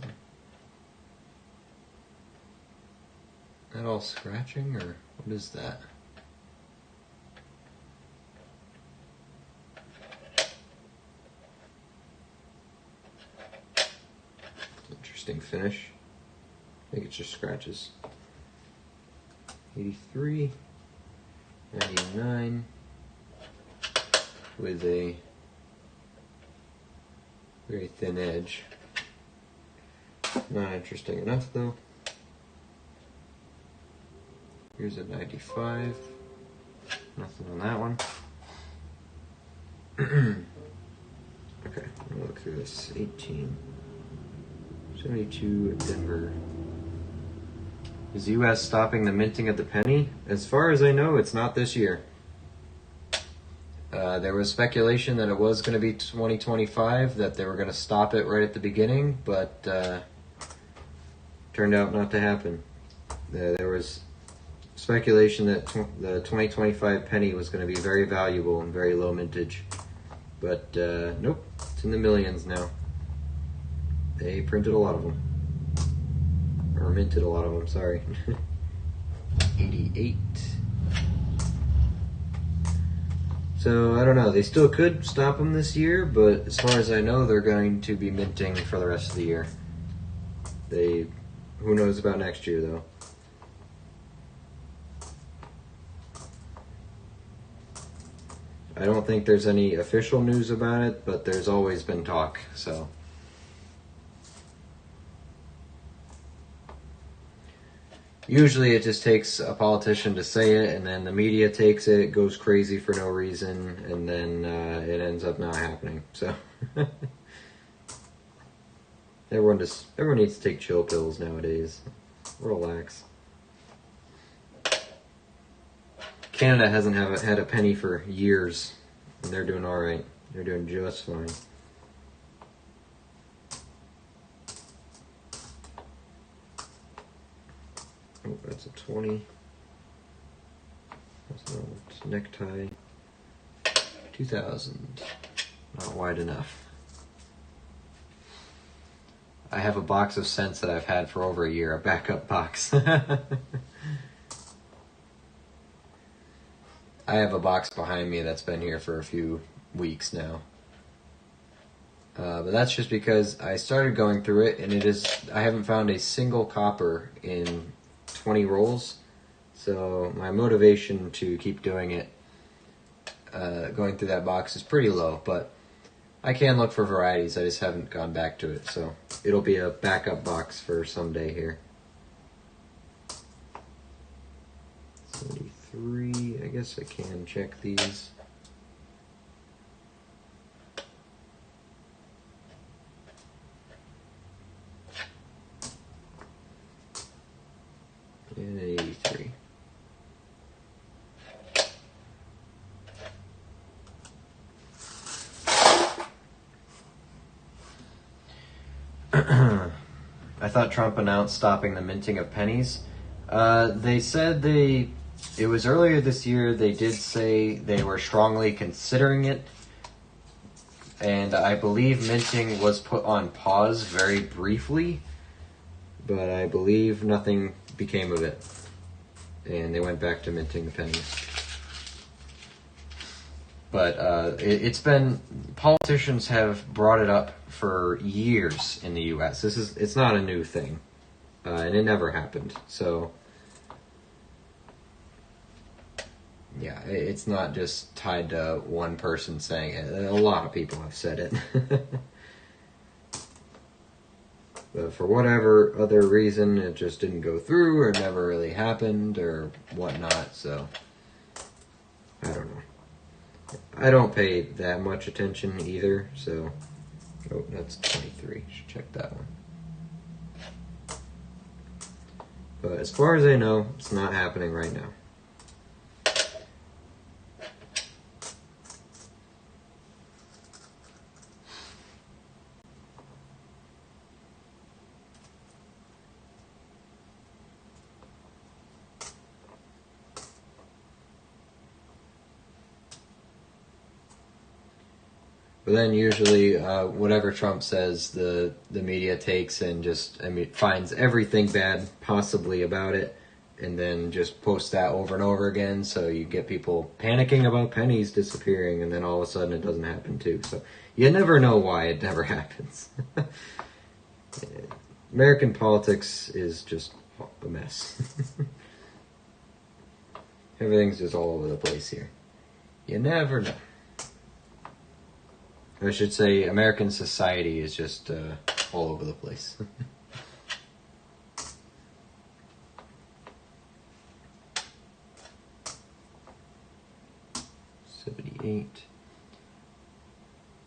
that all scratching, or what is that? Interesting finish. I think it's just scratches. 83, 99. With a very thin edge. Not interesting enough though. Here's a 95. Nothing on that one. Okay, I'm gonna look through this. 18. 72 Denver. Is the US stopping the minting of the penny? As far as I know, it's not this year. There was speculation that it was going to be 2025, that they were going to stop it right at the beginning, but turned out not to happen. There was speculation that the 2025 penny was going to be very valuable and very low mintage, but nope, it's in the millions now. They printed a lot of them. Or minted a lot of them, sorry. 88. So, I don't know. They still could stop them this year, but as far as I know, they're going to be minting for the rest of the year. Who knows about next year, though. I don't think there's any official news about it, but there's always been talk, so. Usually it just takes a politician to say it, and then the media takes it, goes crazy for no reason, and then it ends up not happening. So everyone needs to take chill pills nowadays. Relax. Canada hasn't had a penny for years, and they're doing all right. They're doing just fine. Oh, that's a 20. That's not necktie. 2,000. Not wide enough. I have a box of cents that I've had for over a year, a backup box. I have a box behind me that's been here for a few weeks now. But that's just because I started going through it, and I haven't found a single copper in 20 rolls. So my motivation to keep doing it, going through that box, is pretty low. But I can look for varieties, I just haven't gone back to it. So it'll be a backup box for someday here. 73, I guess I can check these. And 83. I thought Trump announced stopping the minting of pennies. They said it was earlier this year, they did say they were strongly considering it. And I believe minting was put on pause very briefly, but I believe nothing became of it. And they went back to minting the pennies. But it's been, politicians have brought it up for years in the U.S. It's not a new thing, and it never happened. So, yeah, it's not just tied to one person saying it. A lot of people have said it. But for whatever other reason, it just didn't go through, or never really happened, or whatnot. So, I don't know. I don't pay that much attention either, so... Oh, that's 23. Should check that one. But as far as I know, it's not happening right now. But then usually, whatever Trump says, the media takes and just, finds everything bad possibly about it, and then just posts that over and over again, so you get people panicking about pennies disappearing, and then all of a sudden it doesn't happen too. So you never know why it never happens. American politics is just a mess. Everything's just all over the place here. You never know. I should say American society is just all over the place. 78.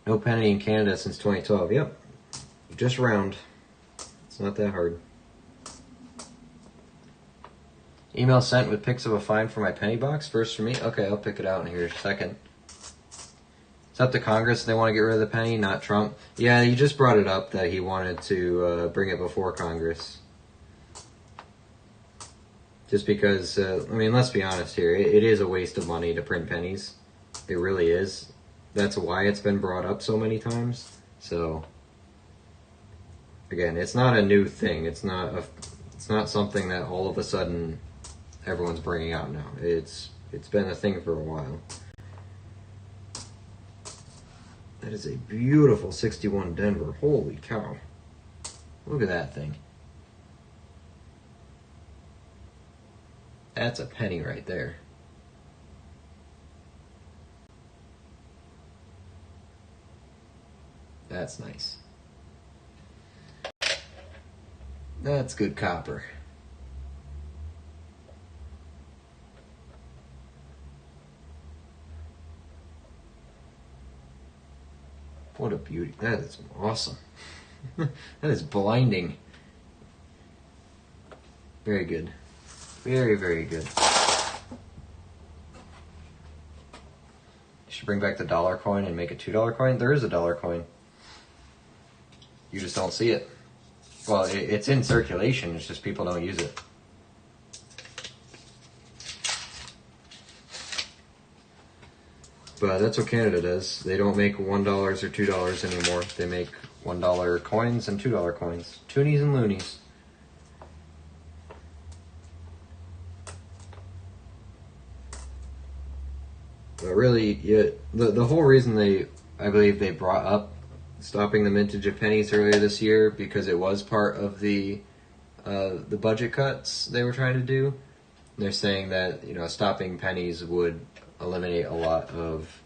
No penny in Canada since 2012. Yep. Just round. It's not that hard. Email sent with pics of a find for my penny box. First for me. Okay, I'll pick it out in here in a second. It's up to Congress. They want to get rid of the penny, not Trump. Yeah, you just brought it up that he wanted to bring it before Congress. Just because, let's be honest here. It is a waste of money to print pennies. It really is. That's why it's been brought up so many times. So, again, it's not a new thing. It's not something that all of a sudden everyone's bringing out now. It's been a thing for a while. That is a beautiful 61 Denver. Holy cow. Look at that thing. That's a penny right there. That's nice. That's good copper. What a beauty. That is awesome. That is blinding. Very good. Very, very good. You should bring back the dollar coin and make a $2 coin. There is a dollar coin. You just don't see it. Well, it's in circulation. It's just people don't use it. that's what Canada does. They don't make $1 or $2 anymore. They make $1 coins and $2 coins. Toonies and loonies. But really, the whole reason I believe they brought up stopping the mintage of pennies earlier this year, because it was part of the budget cuts they were trying to do. They're saying that stopping pennies would eliminate a lot of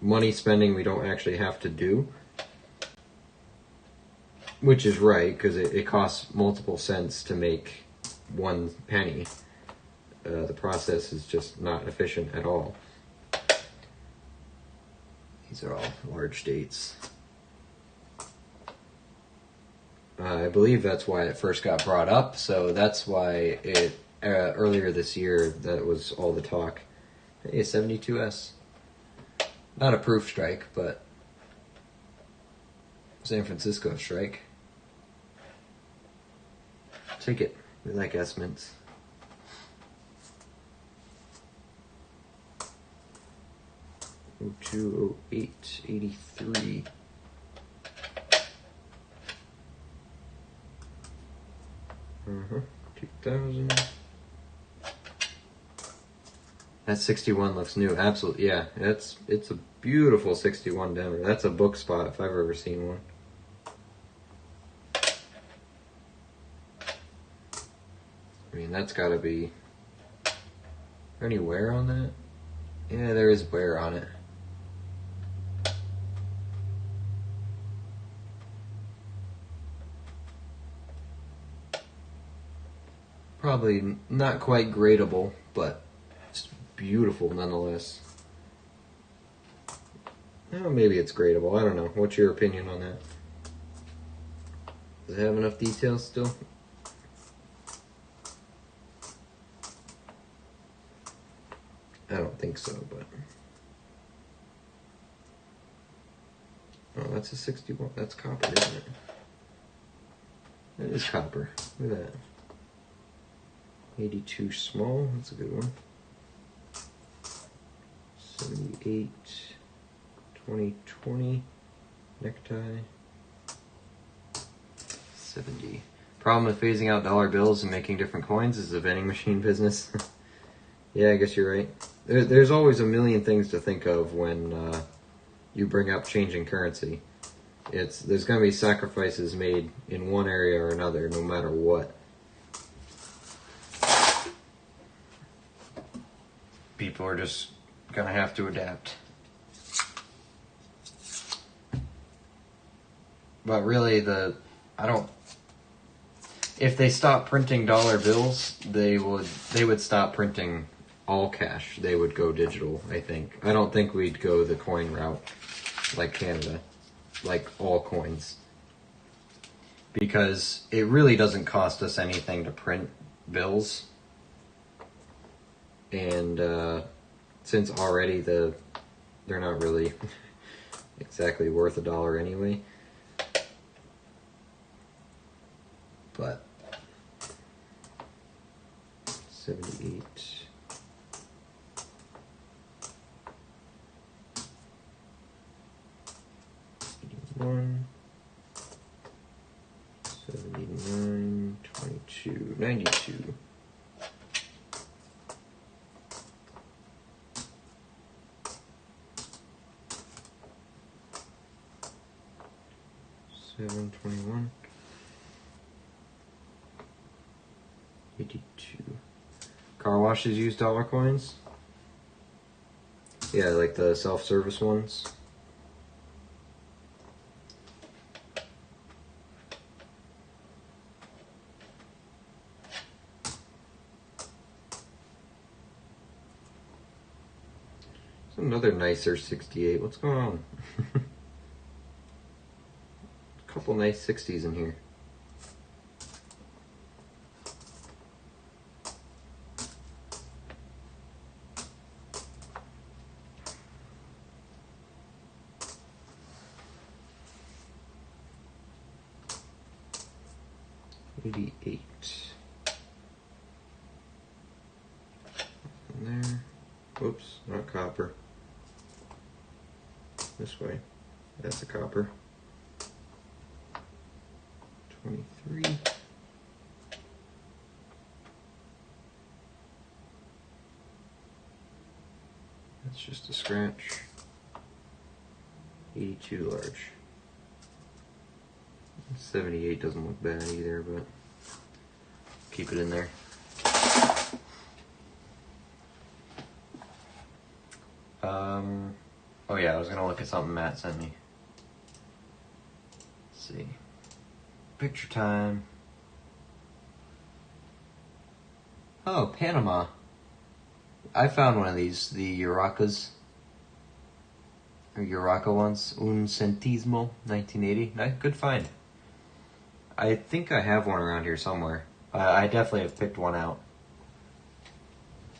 money spending we don't actually have to do, which is right, because it costs multiple cents to make 1 penny. The process is just not efficient at all. These are all large dates. I believe that's why it first got brought up, so that's why it earlier this year that was all the talk. Hey, 72S. Not a proof strike, but San Francisco strike. Take it. We like S-mints. Oh, 208, 83. Uh-huh. 2000. That 61 looks new. Absolutely, yeah. It's a beautiful 61 Denver. That's a book spot if I've ever seen one. I mean, that's got to be. Is there any wear on that? Yeah, there is wear on it. Probably not quite gradable, but it's beautiful nonetheless. Well, maybe it's gradable. I don't know. What's your opinion on that? Does it have enough details still? I don't think so, but... Oh, that's a 61. That's copper, isn't it? It is copper. Look at that. 82 small. That's a good one. 78. 2020. Necktie. 70. Problem with phasing out dollar bills and making different coins is the vending machine business. Yeah, I guess you're right. There's always a million things to think of when you bring up changing currency. There's going to be sacrifices made in one area or another, no matter what. People are just going to have to adapt. But really, if they stop printing dollar bills, they would stop printing all cash. They would go digital, I think. I don't think we'd go the coin route like Canada, like all coins. Because it really doesn't cost us anything to print bills. And since already they're not really exactly worth $1 anyway. But 78. 81. 79. 22. 92. 721. 82. Car washes use dollar coins? Yeah, like the self-service ones. It's another nicer 68. What's going on? A couple nice 60s in here. $88. in there. Whoops, not copper. This way. That's a copper. 23. That's just a scratch. 82 large. 78 doesn't look bad either, but keep it in there. Oh yeah, I was gonna look at something Matt sent me. Let's see. Picture time. Oh, Panama. I found one of these, the Urracas. Or Urraca ones. Un Centismo, 1980. Nice, good find. I think I have one around here somewhere. I definitely have picked one out.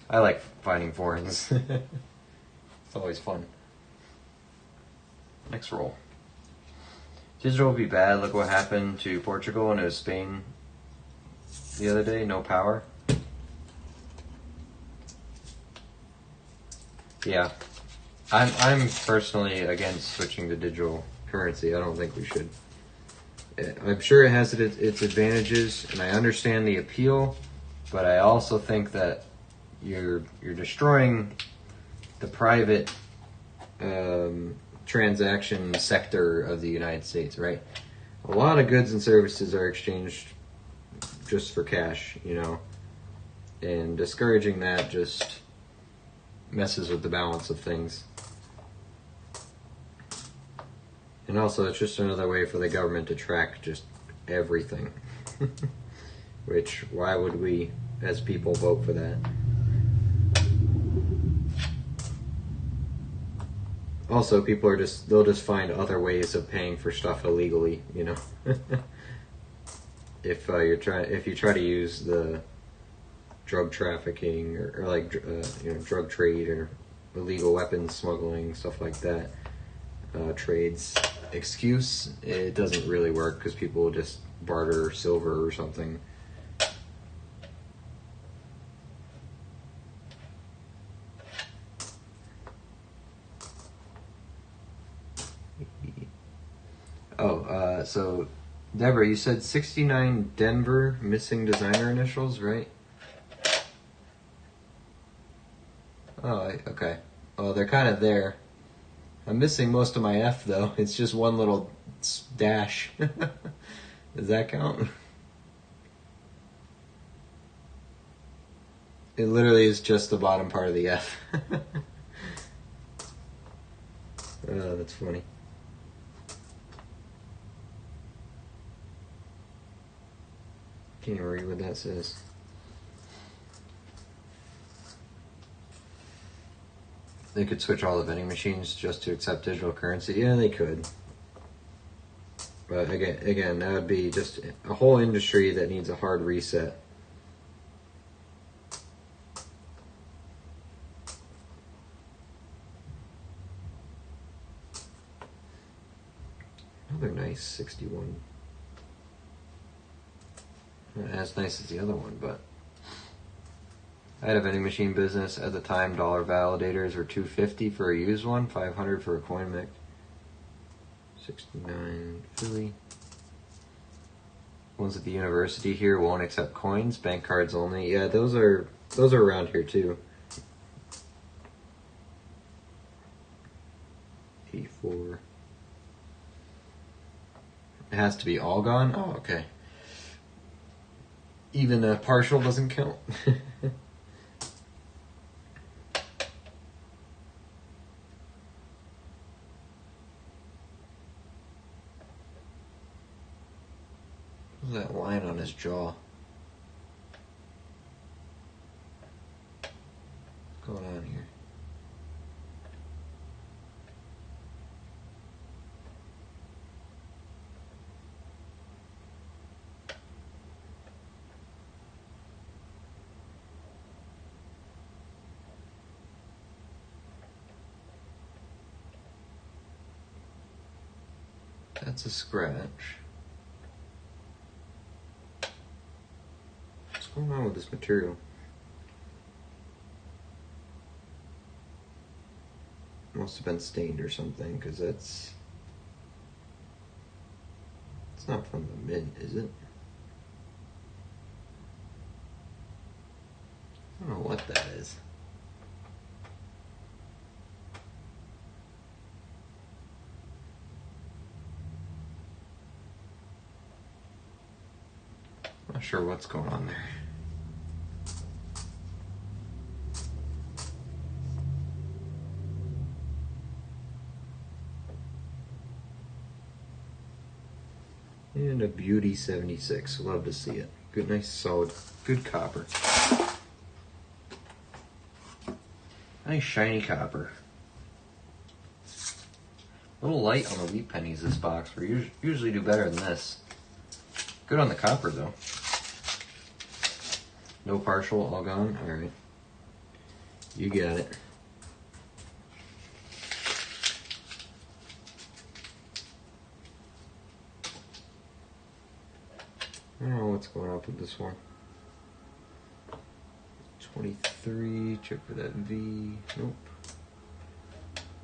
I like finding foreigns. It's always fun. Next roll. Digital would be bad. Look what happened to Portugal and it was Spain the other day. No power. Yeah. I'm personally against switching to digital currency. I don't think we should. I'm sure it has its advantages, and I understand the appeal, but I also think that you're destroying the private transaction sector of the United States, right? A lot of goods and services are exchanged just for cash, you know, and discouraging that just messes with the balance of things. And also, it's just another way for the government to track just everything. Which, why would we, as people, vote for that? Also, people are they'll just find other ways of paying for stuff illegally, you know? If you try to use the drug trafficking or like, drug trade or illegal weapons smuggling, stuff like that, trades excuse, it doesn't really work because people will just barter silver or something. So Deborah, you said 69 Denver missing designer initials, right? Oh, okay. Oh, they're kind of there. I'm missing most of my F, though. It's just one little dash. Does that count? It literally is just the bottom part of the F. Oh, that's funny. Can't even read what that says. They could switch all the vending machines just to accept digital currency. Yeah, they could. But again, that would be just a whole industry that needs a hard reset. Another nice 61. Not as nice as the other one, but I had a vending machine business at the time. Dollar validators were $250 for a used one, $500 for a coin mix. 69 Philly. Ones at the university here won't accept coins, bank cards only. Yeah, those are around here too. 84. It has to be all gone? Oh, okay. Even a partial doesn't count. What's that line on his jaw? What's going on here? That's a scratch. What's going on with this material? must have been stained or something, because it's not from the mint, is it? I don't know what that is. Not sure what's going on there. And a Beauty 76. Love to see it. Good, nice, solid, good copper. Nice shiny copper. A little light on the wheat pennies this box. We usually do better than this. Good on the copper though. No partial, all gone? Alright. You got it. I don't know what's going up with this one. 23, check for that V. Nope.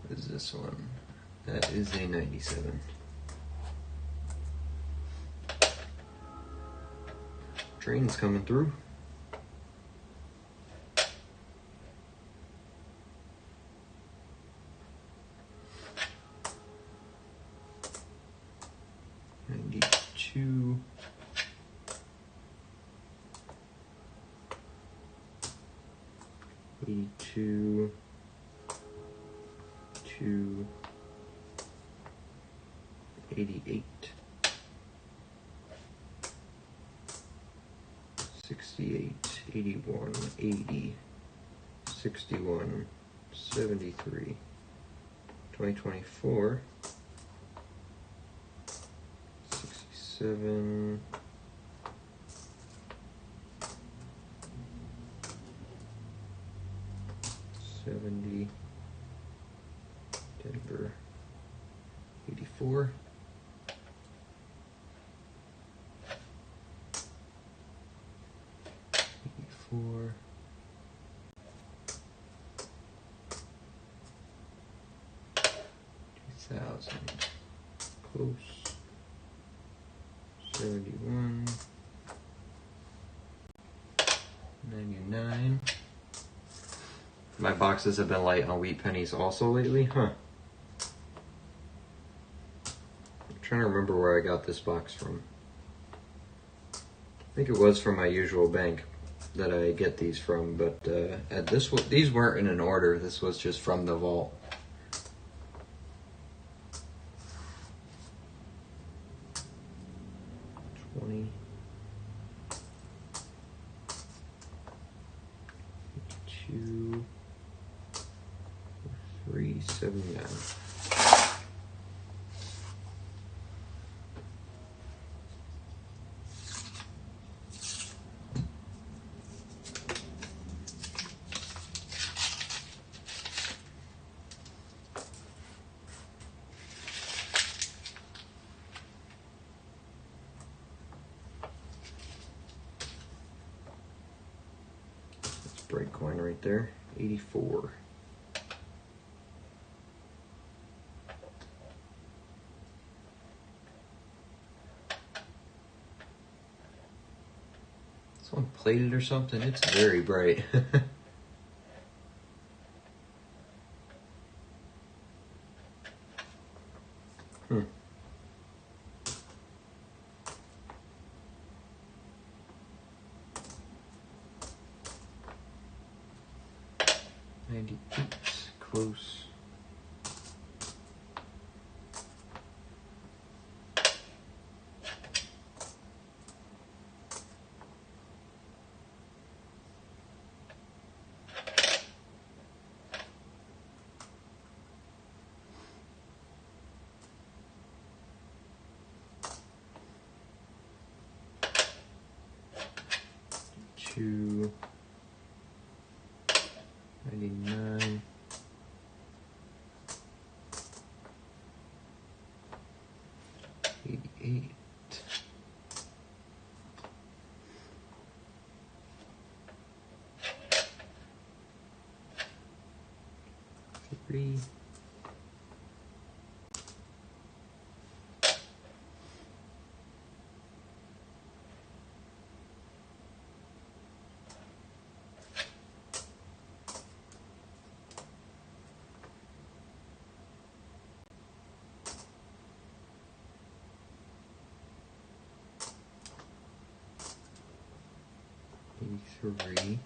What is this one? That is a 97. Train's coming through. $92. $82. $2. $88. 68, 81, 80, 61, 73, 2024, 67, 70, Denver, 84, 84, 2000, close, 71, 99. My boxes have been light on wheat pennies also lately, huh? I'm trying to remember where I got this box from. I think it was from my usual bank that I get these from, but these weren't in an order. This was just from the vault. $20, $2, $3.79. Bright coin right there, 84. This one plated or something? It's very bright. Hmm. Close. $2, 99. $88. $3. 83.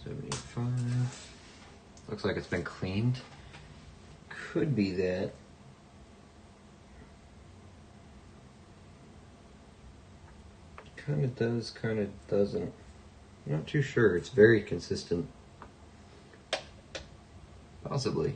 $75. Looks like it's been cleaned. Could be that. Kind of does, kind of doesn't. I'm not too sure. It's very consistent. Possibly.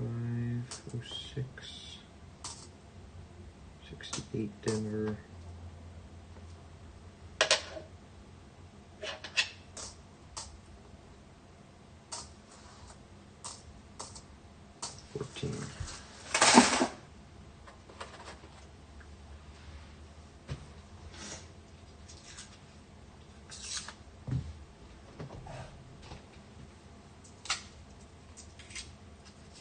$5, $6, $68 Denver. $14.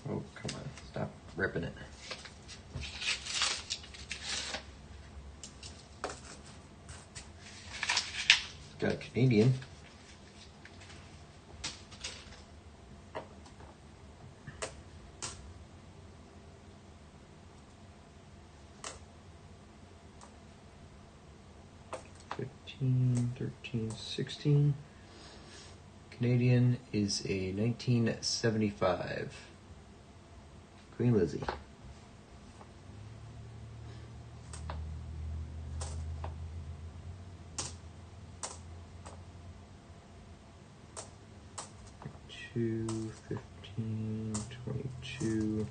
Oh, come on. Stop ripping it. It's got Canadian. $15, $13, $16. Canadian is a 1975. Queen Lizzie. $2, $15, $22,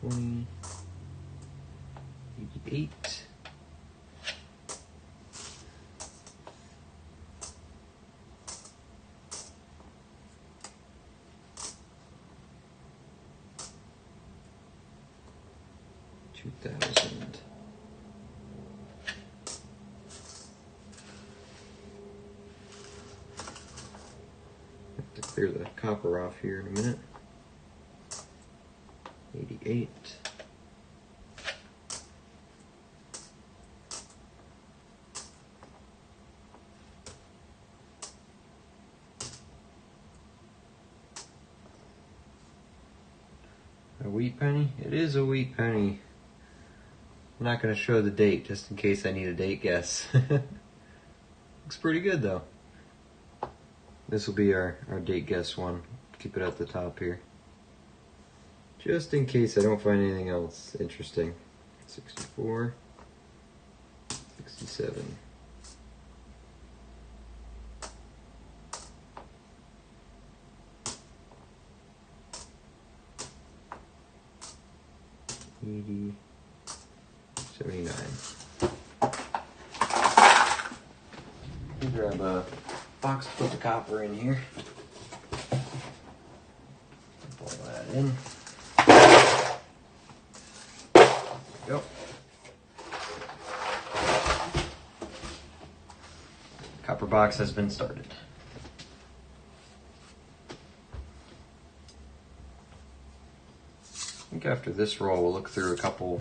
$20, $88. $2,000. Have to clear the copper off here in a minute. 88. A wheat penny? It is a wheat penny. I'm not going to show the date just in case I need a date guess. Looks pretty good though. This will be our date guess one. Keep it at the top here. Just in case I don't find anything else interesting. 64. 67. $80. 79. Grab a box to put the copper in here. Pull that in. There we go. Copper box has been started. I think after this roll, we'll look through a couple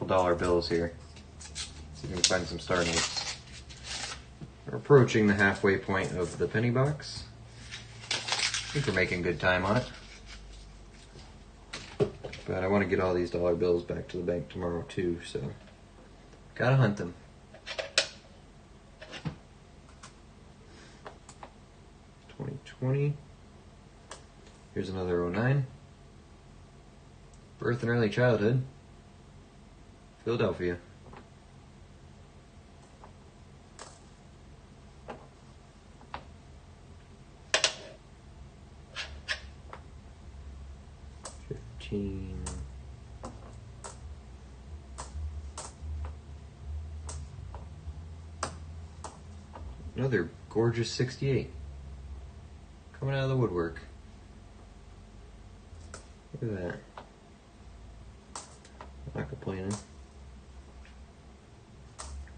dollar bills here. See if we can find some star notes. We're approaching the halfway point of the penny box. I think we're making good time on it. But I want to get all these dollar bills back to the bank tomorrow too, so gotta hunt them. $20. Here's another 09. Birth and early childhood. Philadelphia. $15. Another gorgeous 68. Coming out of the woodwork. Look at that. I'm not complaining.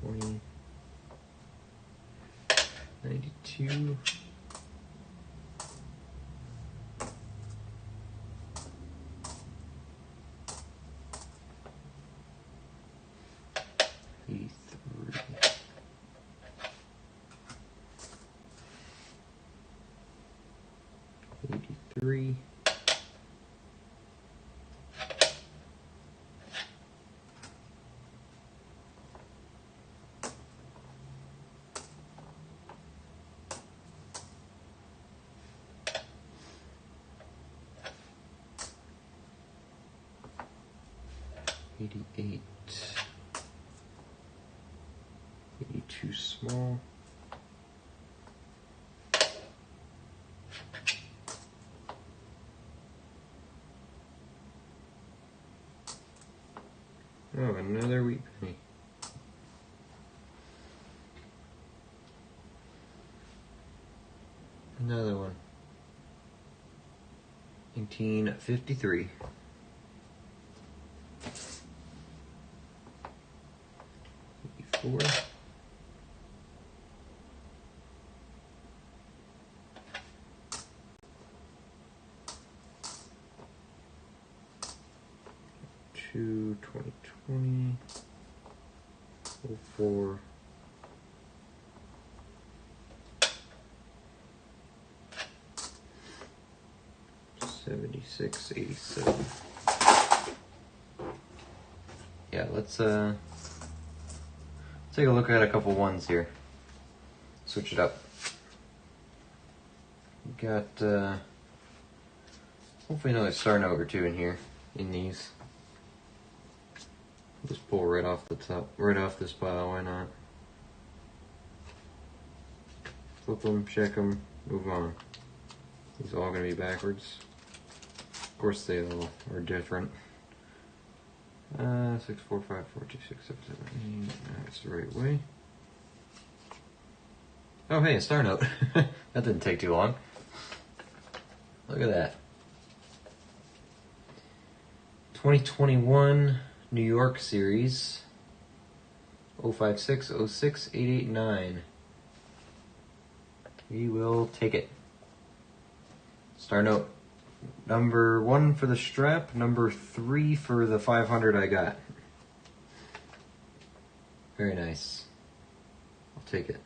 20. 92. 83. 88. 82 small. Oh, another wheat penny. Another one. 1953. 84. 2020. 04. 76, 87. Yeah, let's take a look at a couple ones here. Switch it up. We got hopefully another star note or two in here in these. Just pull right off the top, right off this pile. Why not? Flip them, check them, move on. These are all going to be backwards. Of course, they all are different. 6, 4, 5, 4, 2, 6, 7, 7, 8. That's the right way. Oh, hey, a star note. That didn't take too long. Look at that. 2021 New York Series. 056, 06, 889. We will take it. Star note. Number 1 for the strap, number 3 for the 500 I got. Very nice. I'll take it.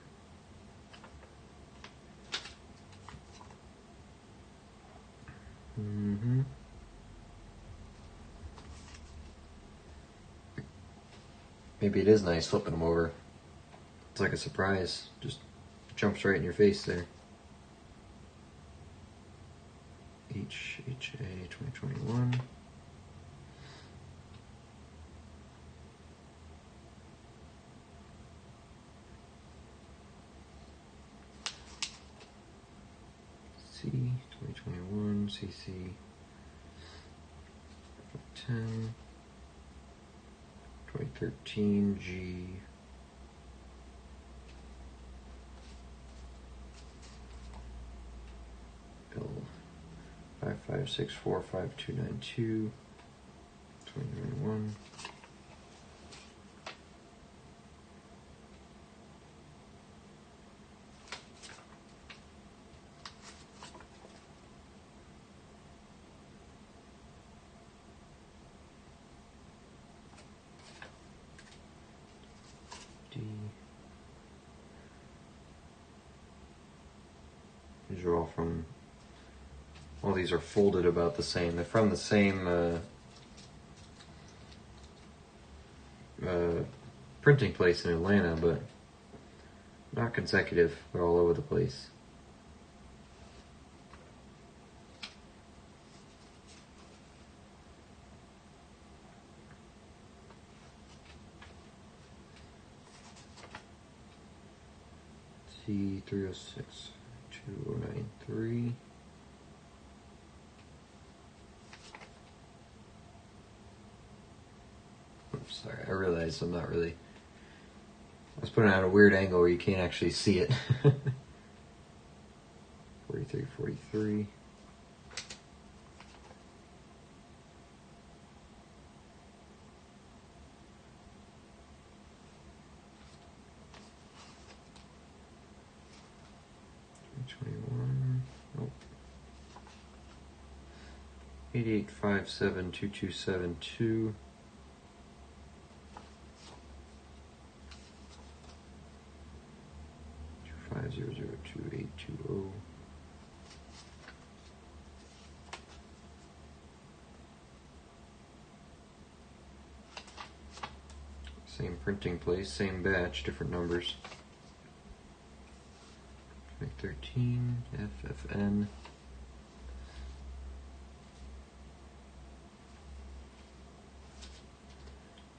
Maybe it is nice flipping them over. It's like a surprise. Just jumps right in your face there. HHA 2021. C 2021 CC 10 2013 G L 5564522 2021 D. These are all from, all these are folded about the same. They're from the same printing place in Atlanta, but not consecutive. They're all over the place. C306 2093. Oops, sorry, I realized I'm not really. I was putting it at a weird angle where you can't actually see it. 43, 43. 21. Nope. 88572272. 25002820. Same printing place, same batch, different numbers. 13, FFN.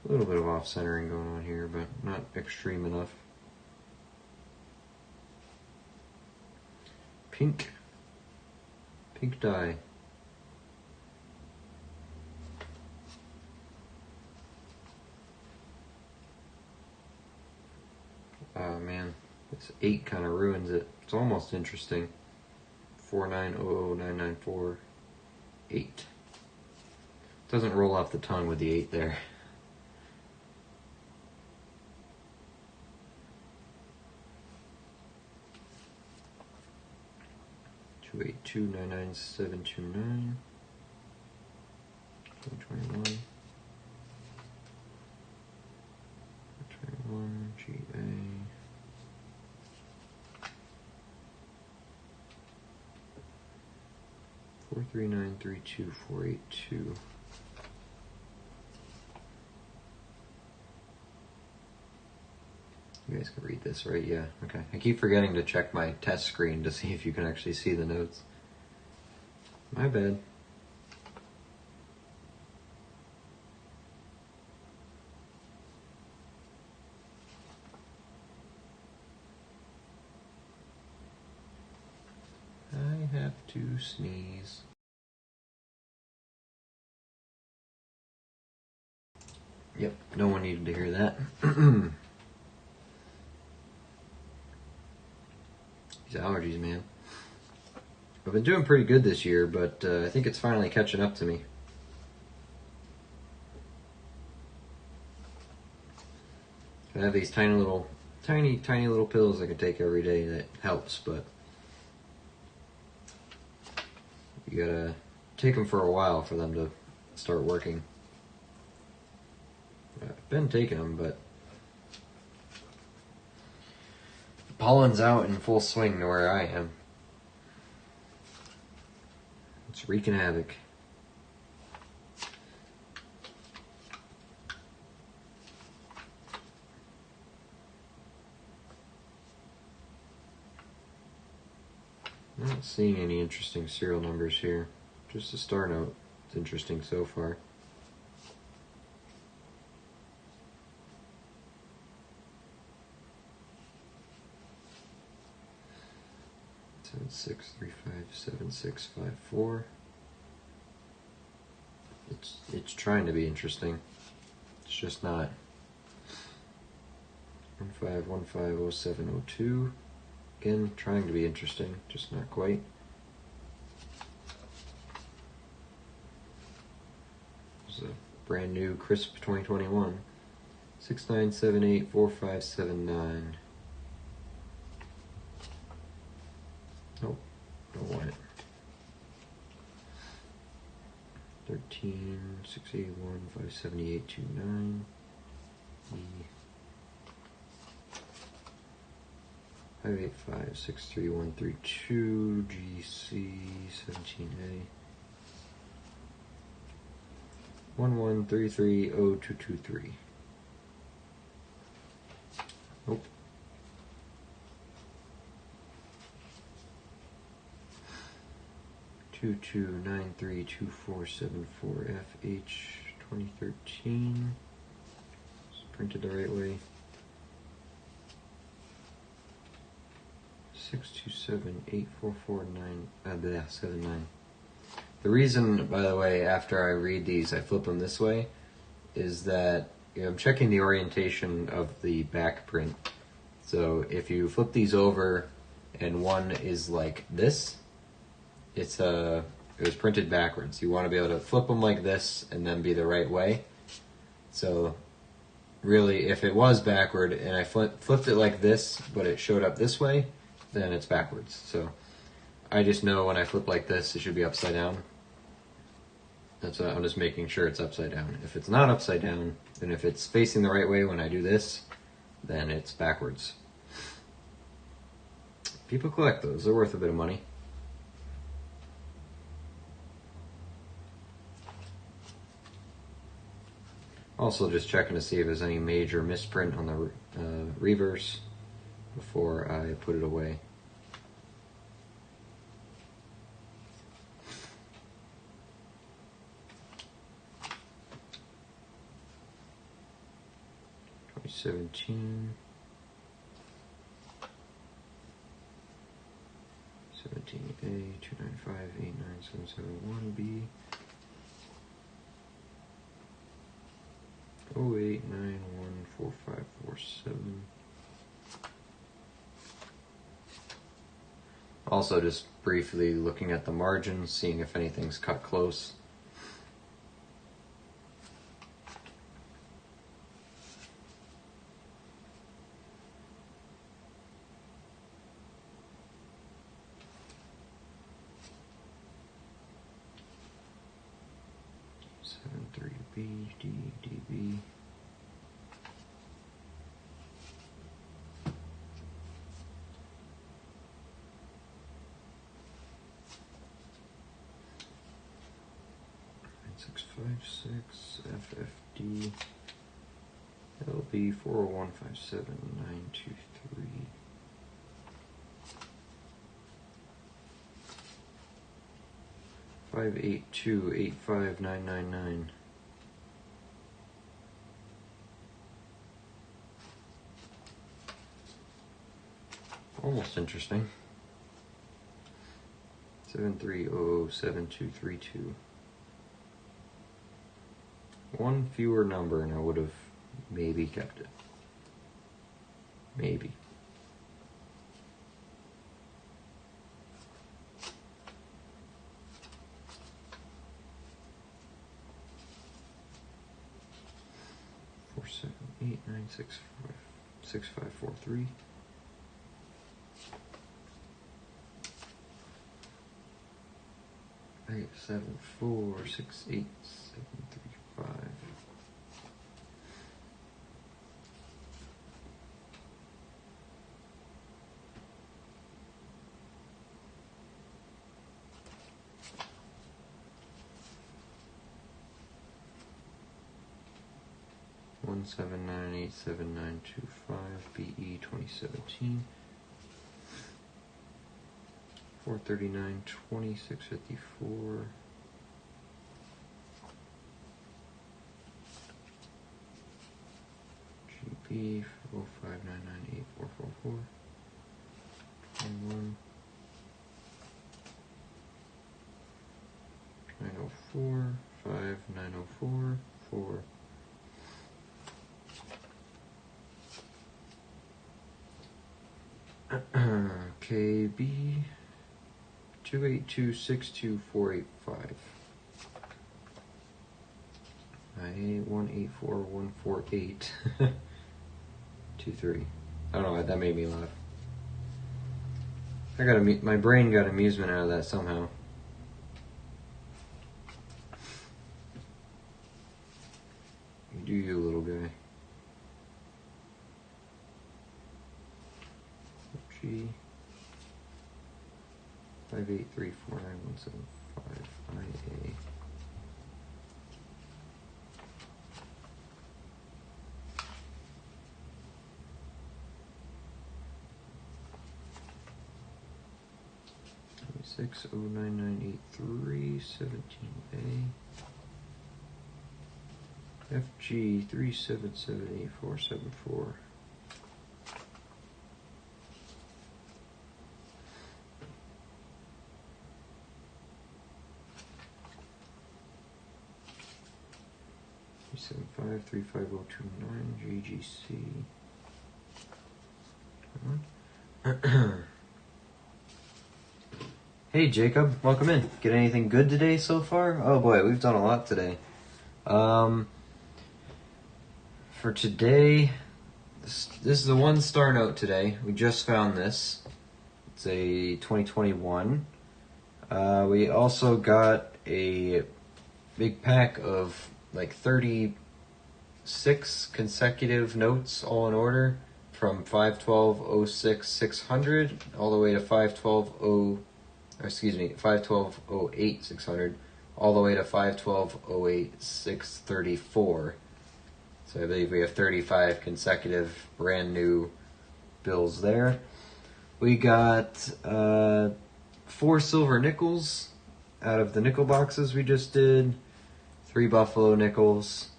A little bit of off-centering going on here, but not extreme enough. Pink dye. Oh man, this 8 kind of ruins it. It's almost interesting. 4900994 8. Doesn't roll off the tongue with the 8 there. Two 8299729. 2021. 21 GA. 43932 You guys can read this, right? Yeah, okay. I keep forgetting to check my test screen to see if you can actually see the notes. My bad. I have to sneeze. Yep, no one needed to hear that. These allergies, man. I've been doing pretty good this year, but I think it's finally catching up to me. I have these tiny little pills I can take every day that helps, but you gotta take them for a while for them to start working. I've been taking them, but the pollen's out in full swing to where I am. It's wreaking havoc. I'm not seeing any interesting serial numbers here. Just a star note. It's interesting so far. Seven 6357654. It's trying to be interesting. It's just not. 15150702. Again, trying to be interesting, just not quite. This is a brand new, crisp 2021. 69784579. Nope, don't want it. 13 681 57829. 585-63132 GC 17A 11330223. Nope. Two 932474FH 2013. It's printed the right way. 6278449 The reason, by the way, after I read these, I flip them this way, is that I'm checking the orientation of the back print. So if you flip these over and one is like this, it was printed backwards. You want to be able to flip them like this and then be the right way. So really, if it was backward and I flipped it like this, but it showed up this way, then it's backwards. So I just know when I flip like this, it should be upside down. That's what, I'm just making sure it's upside down. If it's not upside down, then if it's facing the right way when I do this, then it's backwards. People collect those. They're worth a bit of money. Also just checking to see if there's any major misprint on the reverse before I put it away. $17. 17A, 295, 89771B. 08914547. Also just briefly looking at the margins, seeing if anything's cut close. B, D, D, B. Six five six FFD LB 40157 582 85999. Almost interesting. 73007232. One fewer number and I would have maybe kept it. Maybe. Four seven eight nine six five 6543. 874 68735. One 7987925 BE 2017. 439 2654. GB 059984444. 21 904 5904 4. KB 2826245. I81841482 3. I don't know why that made me laugh. My brain got amusement out of that somehow. You do you, little guy. G 5834915 IA. Six 09983 17A. FG 3778474. Seven five 35029 GGC. Hey Jacob, welcome in. Get anything good today so far? Oh boy, we've done a lot today. For today, this is the one star note today. We just found this. It's a 2021 We also got a big pack of like 36 consecutive notes, all in order, from 512.06 600 all the way to 512.08 600 all the way to 512.08 634. So I believe we have 35 consecutive brand new bills there. We got 4 silver nickels out of the nickel boxes we just did. 3 buffalo nickels,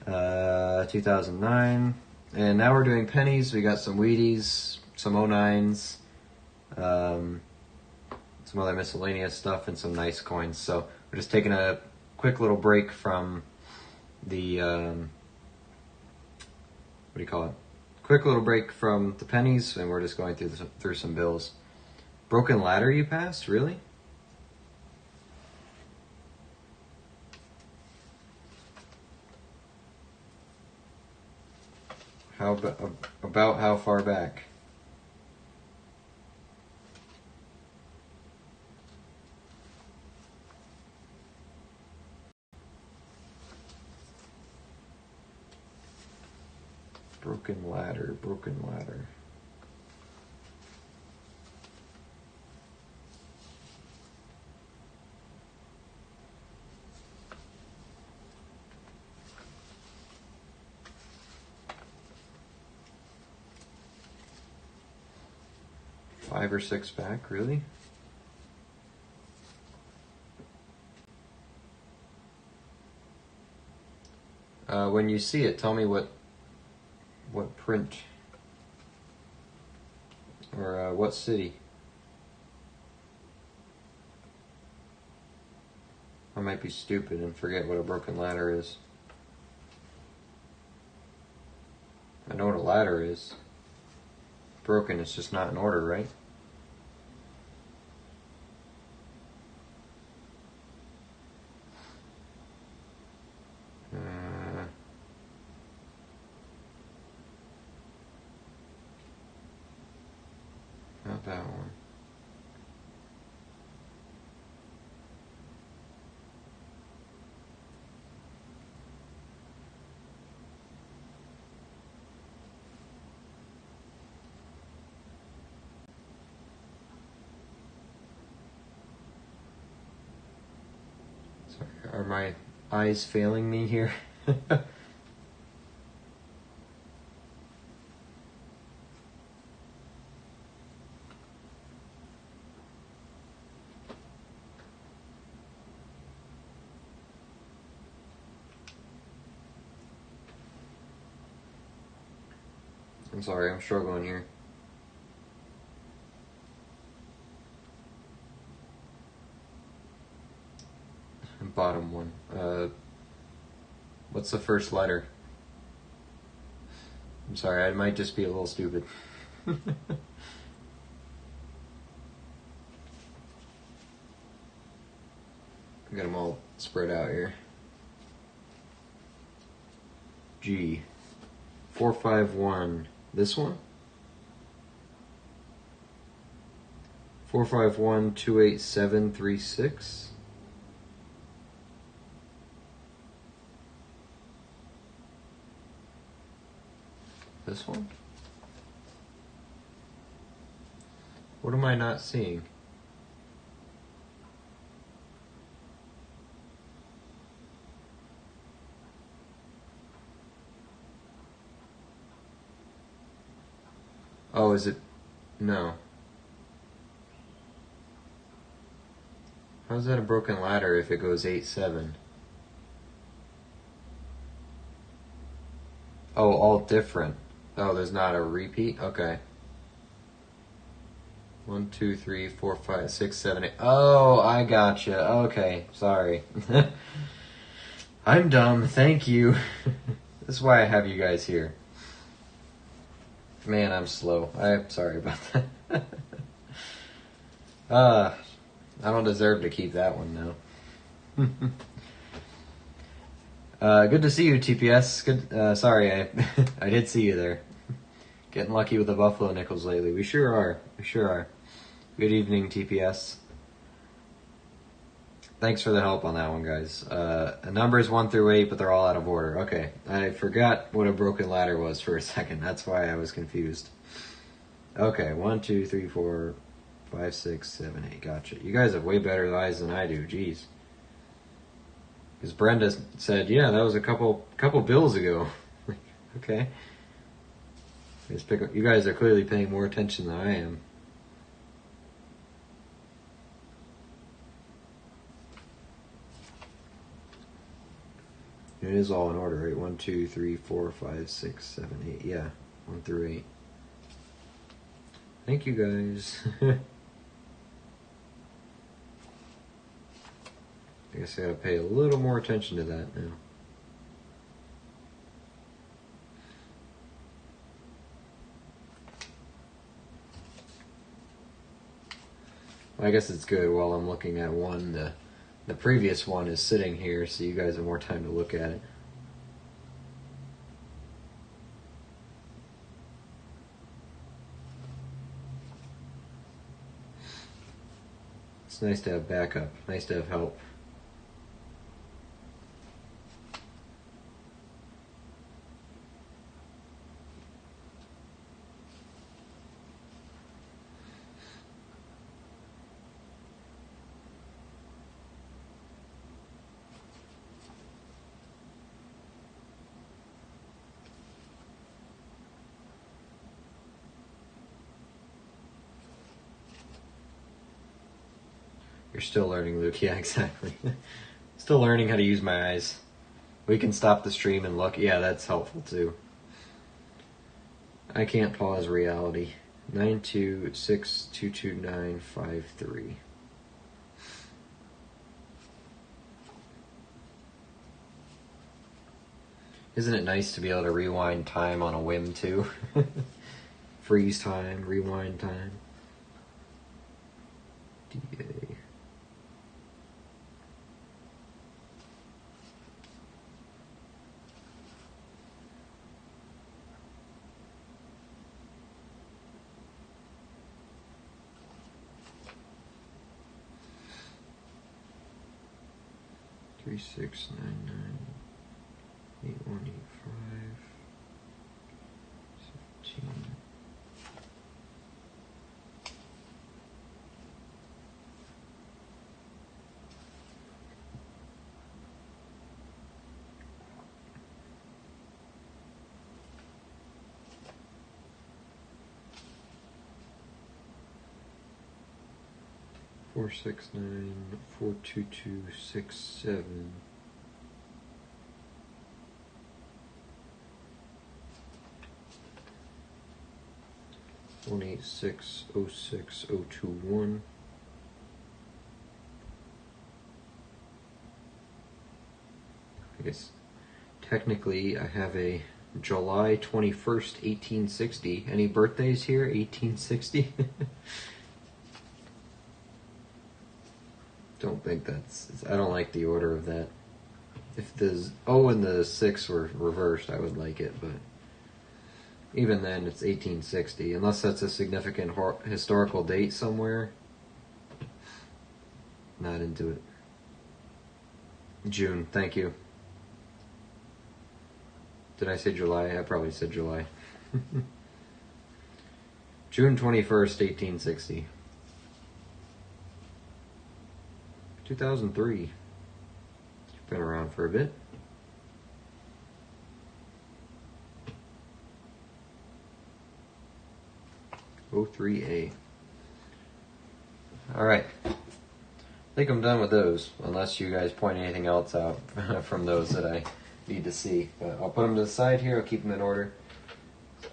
2009. And now we're doing pennies. We got some Wheaties, some 09s, some other miscellaneous stuff, and some nice coins. So we're just taking a quick little break from the, what do you call it? Quick little break from the pennies, and we're just going through some bills. Broken ladder you passed? Really? How about how far back? Broken ladder, broken ladder. Five or six back, really? When you see it, tell me what print or what city. I might be stupid and forget what a broken ladder is. I know what a ladder is. Broken, it's just not in order, right? Not that one. Sorry, are my eyes failing me here? I'm sorry, I'm struggling here. Bottom one. What's the first letter? I'm sorry, I might just be a little stupid. Got them all spread out here. G. 451. This one? 451-28736. This one? What am I not seeing? Oh, is it? No. How's that a broken ladder if it goes 8-7? Oh, all different. Oh, there's not a repeat? Okay. 1, 2, 3, 4, 5, 6, 7, 8. Oh, I gotcha. Okay, sorry. I'm dumb. Thank you. This is why I have you guys here. Man, I'm slow. I'm sorry about that. I don't deserve to keep that one now. Good to see you, TPS. Good. Sorry, I did see you there. Getting lucky with the buffalo nickels lately. We sure are. We sure are. Good evening, TPS. Thanks for the help on that one, guys. Numbers 1 through 8, but they're all out of order. Okay, I forgot what a broken ladder was for a second. That's why I was confused. Okay, 1, 2, 3, 4, 5, 6, 7, 8. Gotcha. You guys have way better eyes than I do. Jeez. Because Brenda said, yeah, that was a couple bills ago. Okay. You guys are clearly paying more attention than I am. It is all in order, right? 1, 2, 3, 4, 5, 6, 7, 8. Yeah, 1 through 8. Thank you, guys. I guess I gotta pay a little more attention to that now. Well, I guess it's good while I'm looking at one. The previous one is sitting here, so you guys have more time to look at it. It's nice to have backup. Nice to have help. You're still learning, Luke. Yeah, exactly. Still learning how to use my eyes. We can stop the stream and look. Yeah, that's helpful too. I can't pause reality. 926222953. Isn't it nice to be able to rewind time on a whim too? Freeze time, rewind time. DA. 36998185 17. Four six nine 42267. One 1860621. I guess technically I have a July 21st, 1860. Any birthdays here? 1860? Don't think I don't like the order of that. If the O and the 6 were reversed, I would like it, but even then, it's 1860. Unless that's a significant historical date somewhere, not into it. June, thank you. Did I say July? I probably said July. June 21st, 1860. 2003. Been around for a bit. O3A. Alright. I think I'm done with those, unless you guys point anything else out from those that I need to see. But I'll put them to the side here, I'll keep them in order,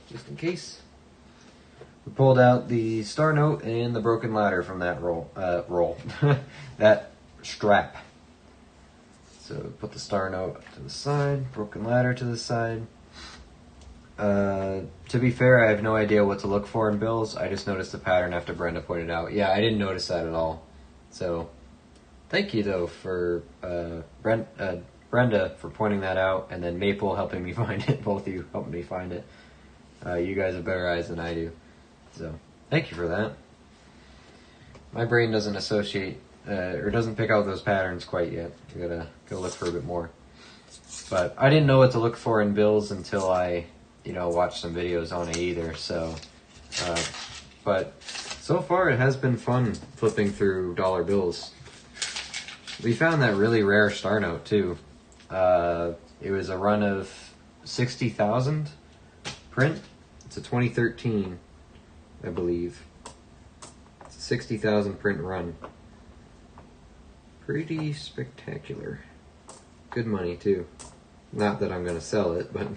just in case. We pulled out the star note and the broken ladder from that roll. That strap. So put the star note to the side, broken ladder to the side. To be fair, I have no idea what to look for in bills. I just noticed the pattern after Brenda pointed out. Yeah, I didn't notice that at all. So, thank you though for Brenda for pointing that out, and then Maple helping me find it. Both of you helped me find it. You guys have better eyes than I do. So, thank you for that. My brain doesn't associate or doesn't pick out those patterns quite yet. You gotta look for a bit more. But I didn't know what to look for in bills until I, watched some videos on it either. So, but so far it has been fun flipping through dollar bills. We found that really rare star note too. It was a run of 60,000 print. It's a 2013, I believe. It's a 60,000 print run. Pretty spectacular. Good money too. Not that I'm gonna sell it, but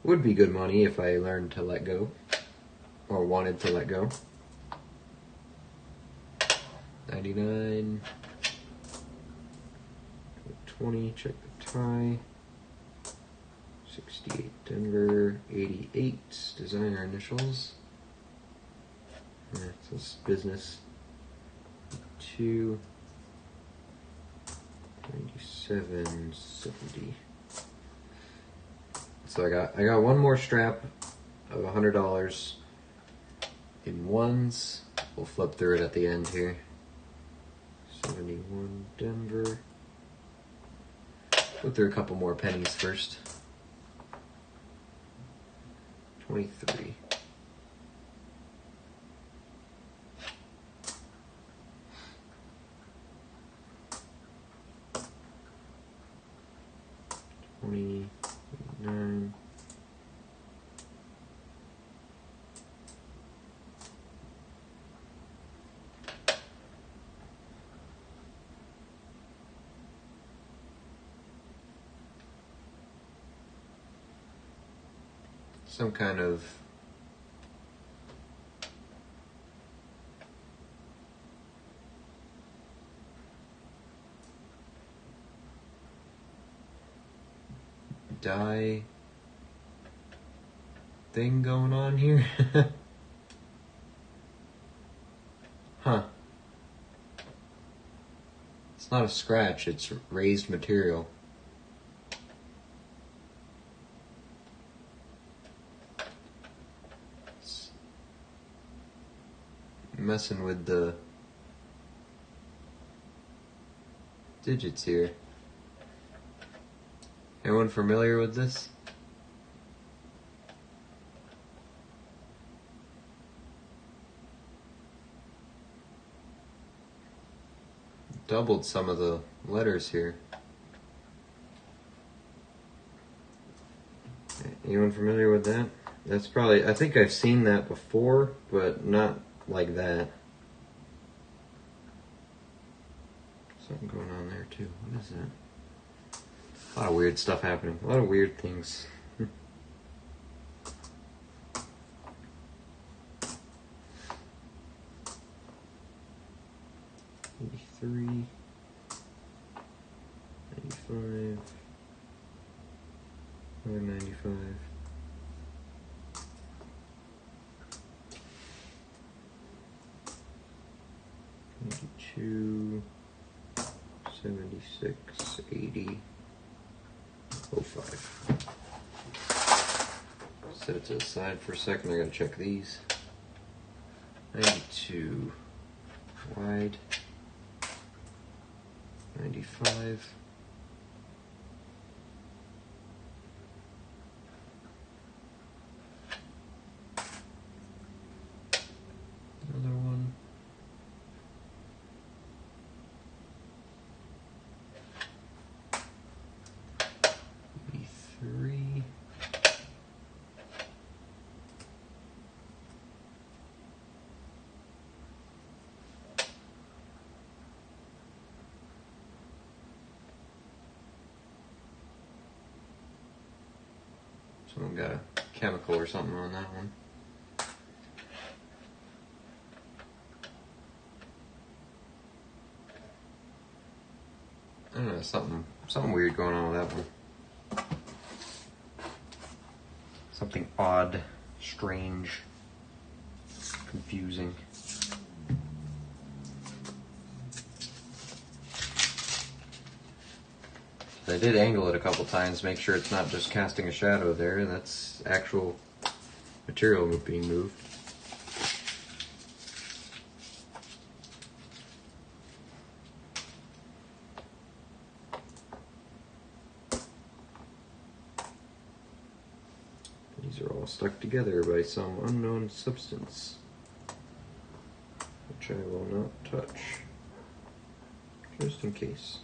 would be good money if I learned to let go, or wanted to let go. 99, 20, check the tie. 68 Denver, 88 designer initials. That's business. 2, 97, 70. So I got one more strap of $100 in ones. We'll flip through it at the end here. 71 Denver. Flip through a couple more pennies first. 23. $29. Some kind of die thing going on here. Huh. It's not a scratch, it's raised material. It's messing with the digits here. Anyone familiar with this? Doubled some of the letters here. Anyone familiar with that? That's probably, I think I've seen that before, but not like that. Something going on there too. What is that? A lot of weird stuff happening. A lot of weird things. 83, 95, 95, 82, 76, 80, 05. Set it to the side for a second. I gotta check these. 92 wide. 95. Another one. 83. Someone got a chemical or something on that one. I don't know, something weird going on with that one. Something odd, strange, confusing. I did angle it a couple times, make sure it's not just casting a shadow there. That's actual material being moved. all stuck together by some unknown substance, which I will not touch, just in case.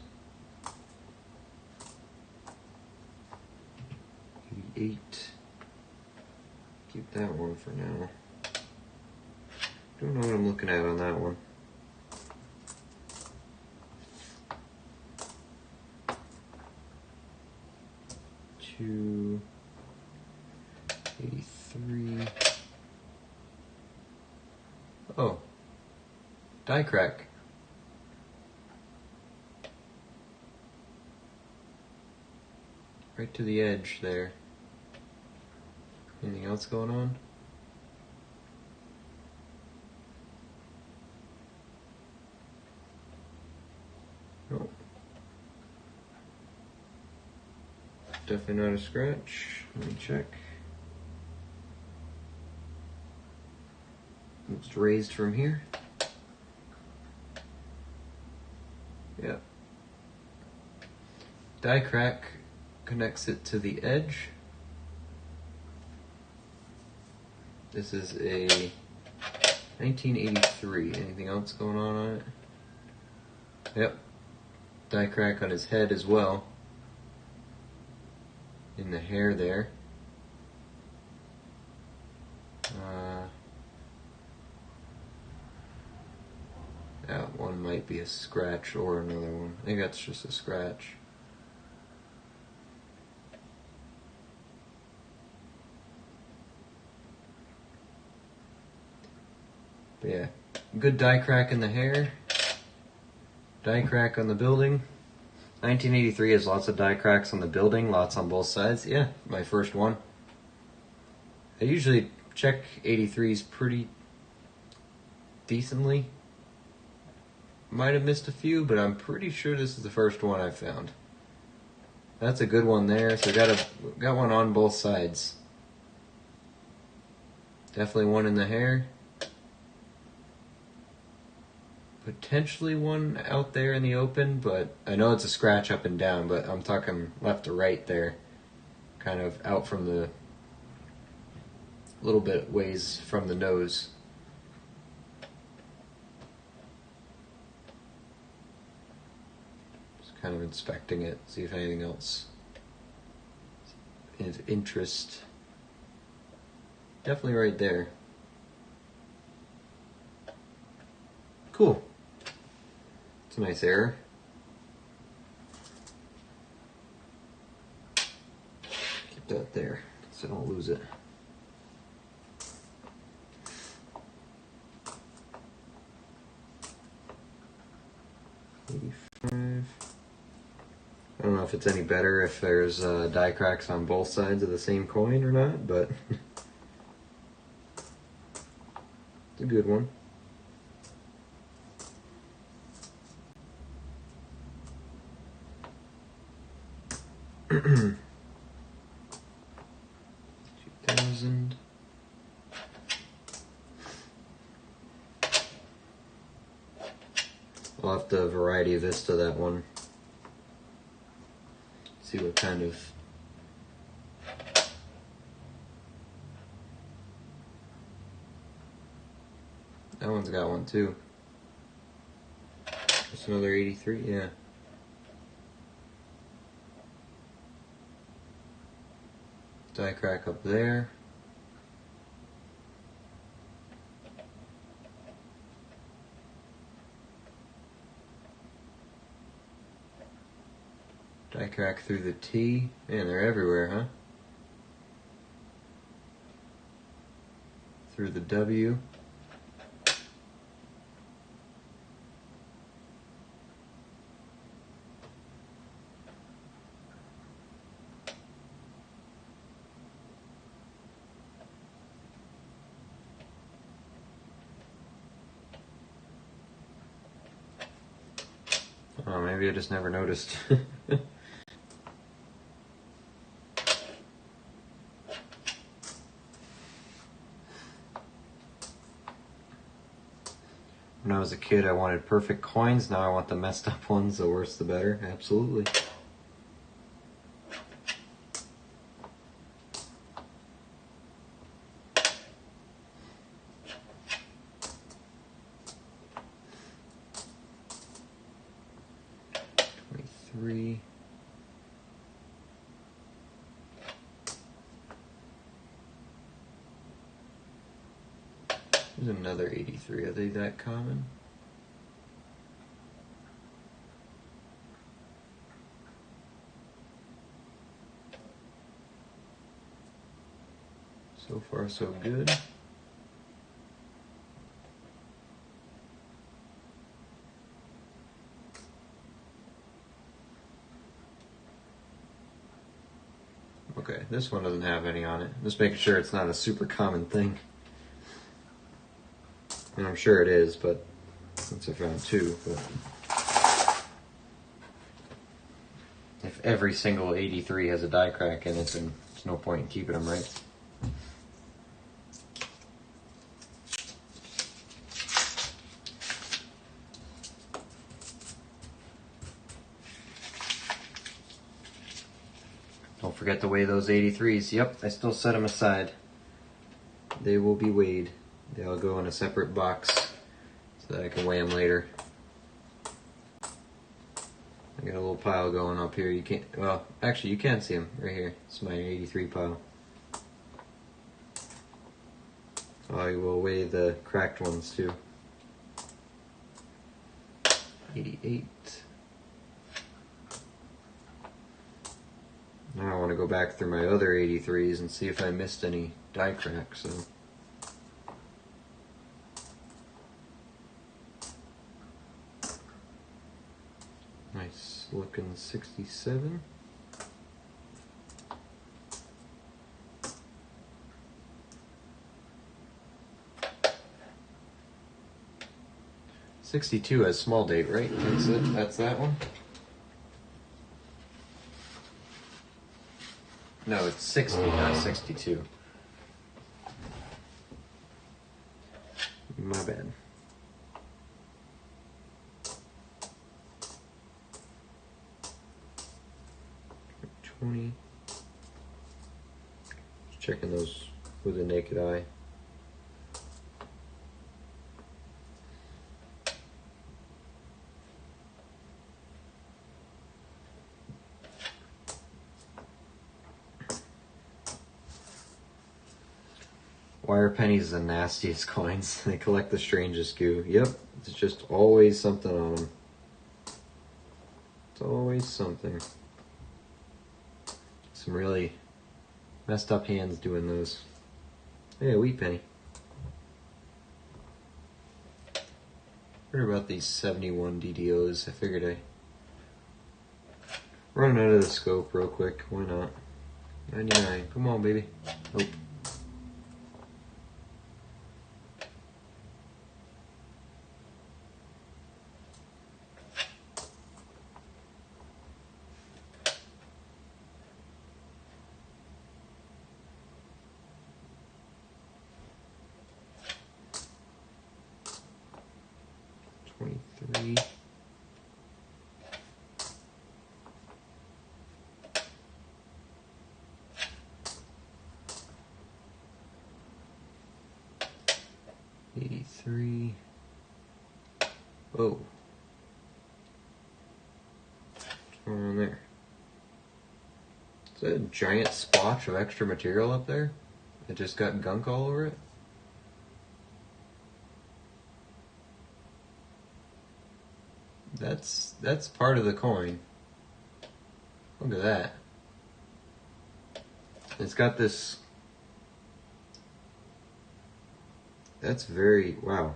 88. Keep that one for now. Don't know what I'm looking at on that one. Two. 83. Oh. Die crack. Right to the edge there. Anything else going on? Nope. Definitely not a scratch. Let me check. It's raised from here. Yep. Die crack connects it to the edge. This is a 1983. Anything else going on it? Yep. Die crack on his head as well. In the hair there. That one might be a scratch or another one. I think that's just a scratch. But yeah, good die crack in the hair. Die crack on the building. 1983 has lots of die cracks on the building, lots on both sides. Yeah, my first one. I usually check 83s pretty decently. Might have missed a few, but I'm pretty sure this is the first one I found. That's a good one there. So got one on both sides. Definitely one in the hair. Potentially one out there in the open, but I know it's a scratch up and down, but I'm talking left to right there. Kind of out from the little bit ways from the nose. Just kind of inspecting it, see if anything else is of interest. Definitely right there. Cool. It's a nice error. Keep that there so I don't lose it. I don't know if it's any better if there's die cracks on both sides of the same coin or not, but it's a good one. $2,000. I'll have to variety vista that one. See what kind of that one's got one too. Just another 83, yeah. Die crack up there. Die crack through the T. Man, they're everywhere, huh? Through the W. Oh, maybe I just never noticed. When I was a kid, I wanted perfect coins. Now I want the messed up ones. The worse, the better. Absolutely. 83. There's another 83. Are they that common? So far, so good. Okay, this one doesn't have any on it. Just making sure it's not a super common thing. And I'm sure it is, but since I found two. But if every single 83 has a die crack in it, then there's no point in keeping them, right? Don't forget to weigh those 83s. Yep, I still set them aside. They will be weighed. They'll go in a separate box so that I can weigh them later. I got a little pile going up here. You can't, well, actually you can see them right here. It's my 83 pile. I will weigh the cracked ones too. 88. Now I want to go back through my other 83s and see if I missed any die cracks. So. Nice looking 67. '62 has small date, right? That's it. That's that one. No, it's 60, not 62. My bad. '20. Just checking those with the naked eye. Why are pennies the nastiest coins? They collect the strangest goo. Yep, it's just always something on them. It's always something. Some really messed up hands doing those. Hey, a wheat penny. Heard about these 71 DDOs. I figured I run out of the scope real quick. Why not? 99. Come on, baby. Nope. Three. '83. Whoa. What's going on there? Is that a giant splotch of extra material up there? It just got gunk all over it? That's part of the coin. Look at that. It's got this. That's very, wow.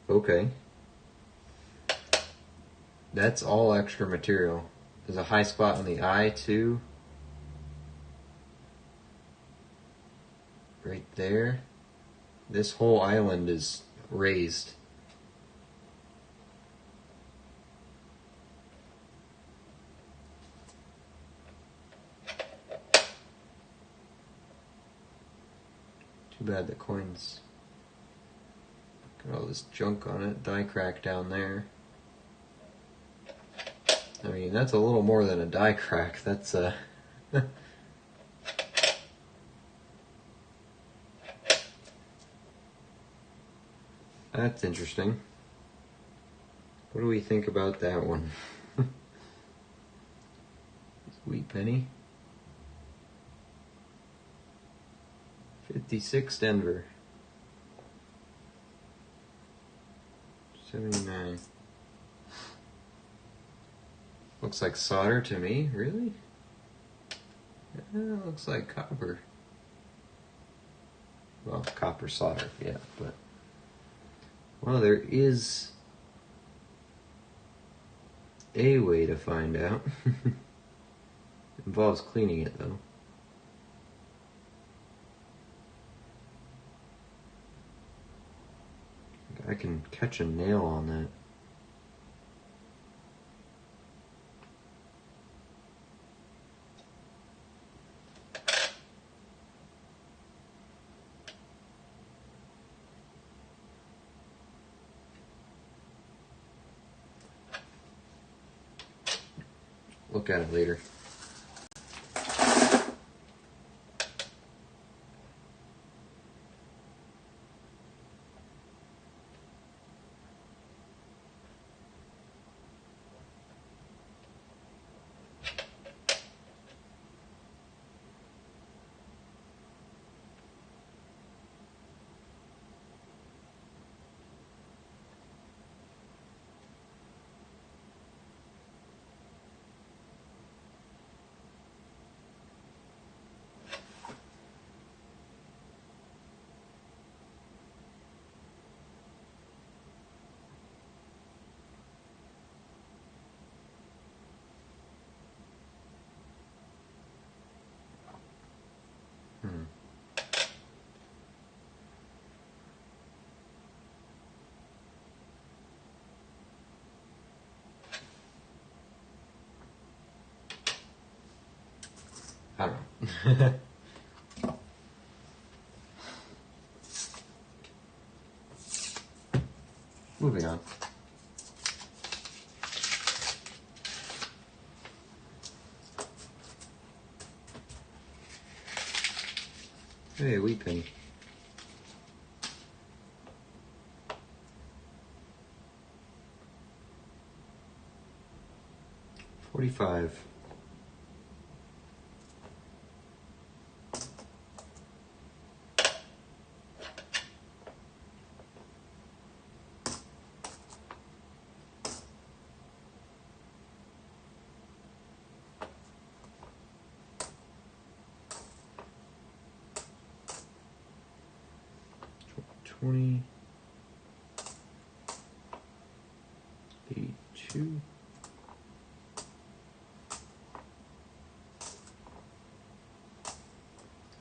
Okay. That's all extra material. There's a high spot on the eye too. Right there. This whole island is raised. Too bad the coin's got all this junk on it. Die crack down there. I mean, that's a little more than a die crack. That's that's interesting. What do we think about that one? Wheat penny. 56 Denver. 79. Looks like solder to me, really? Yeah, looks like copper. Well, copper solder, yeah, but... Well, there is a way to find out. Involves cleaning it, though. I can catch a nail on that. Look at it later. I don't know. Moving on. Hey, wheat penny. $45. $20. 82.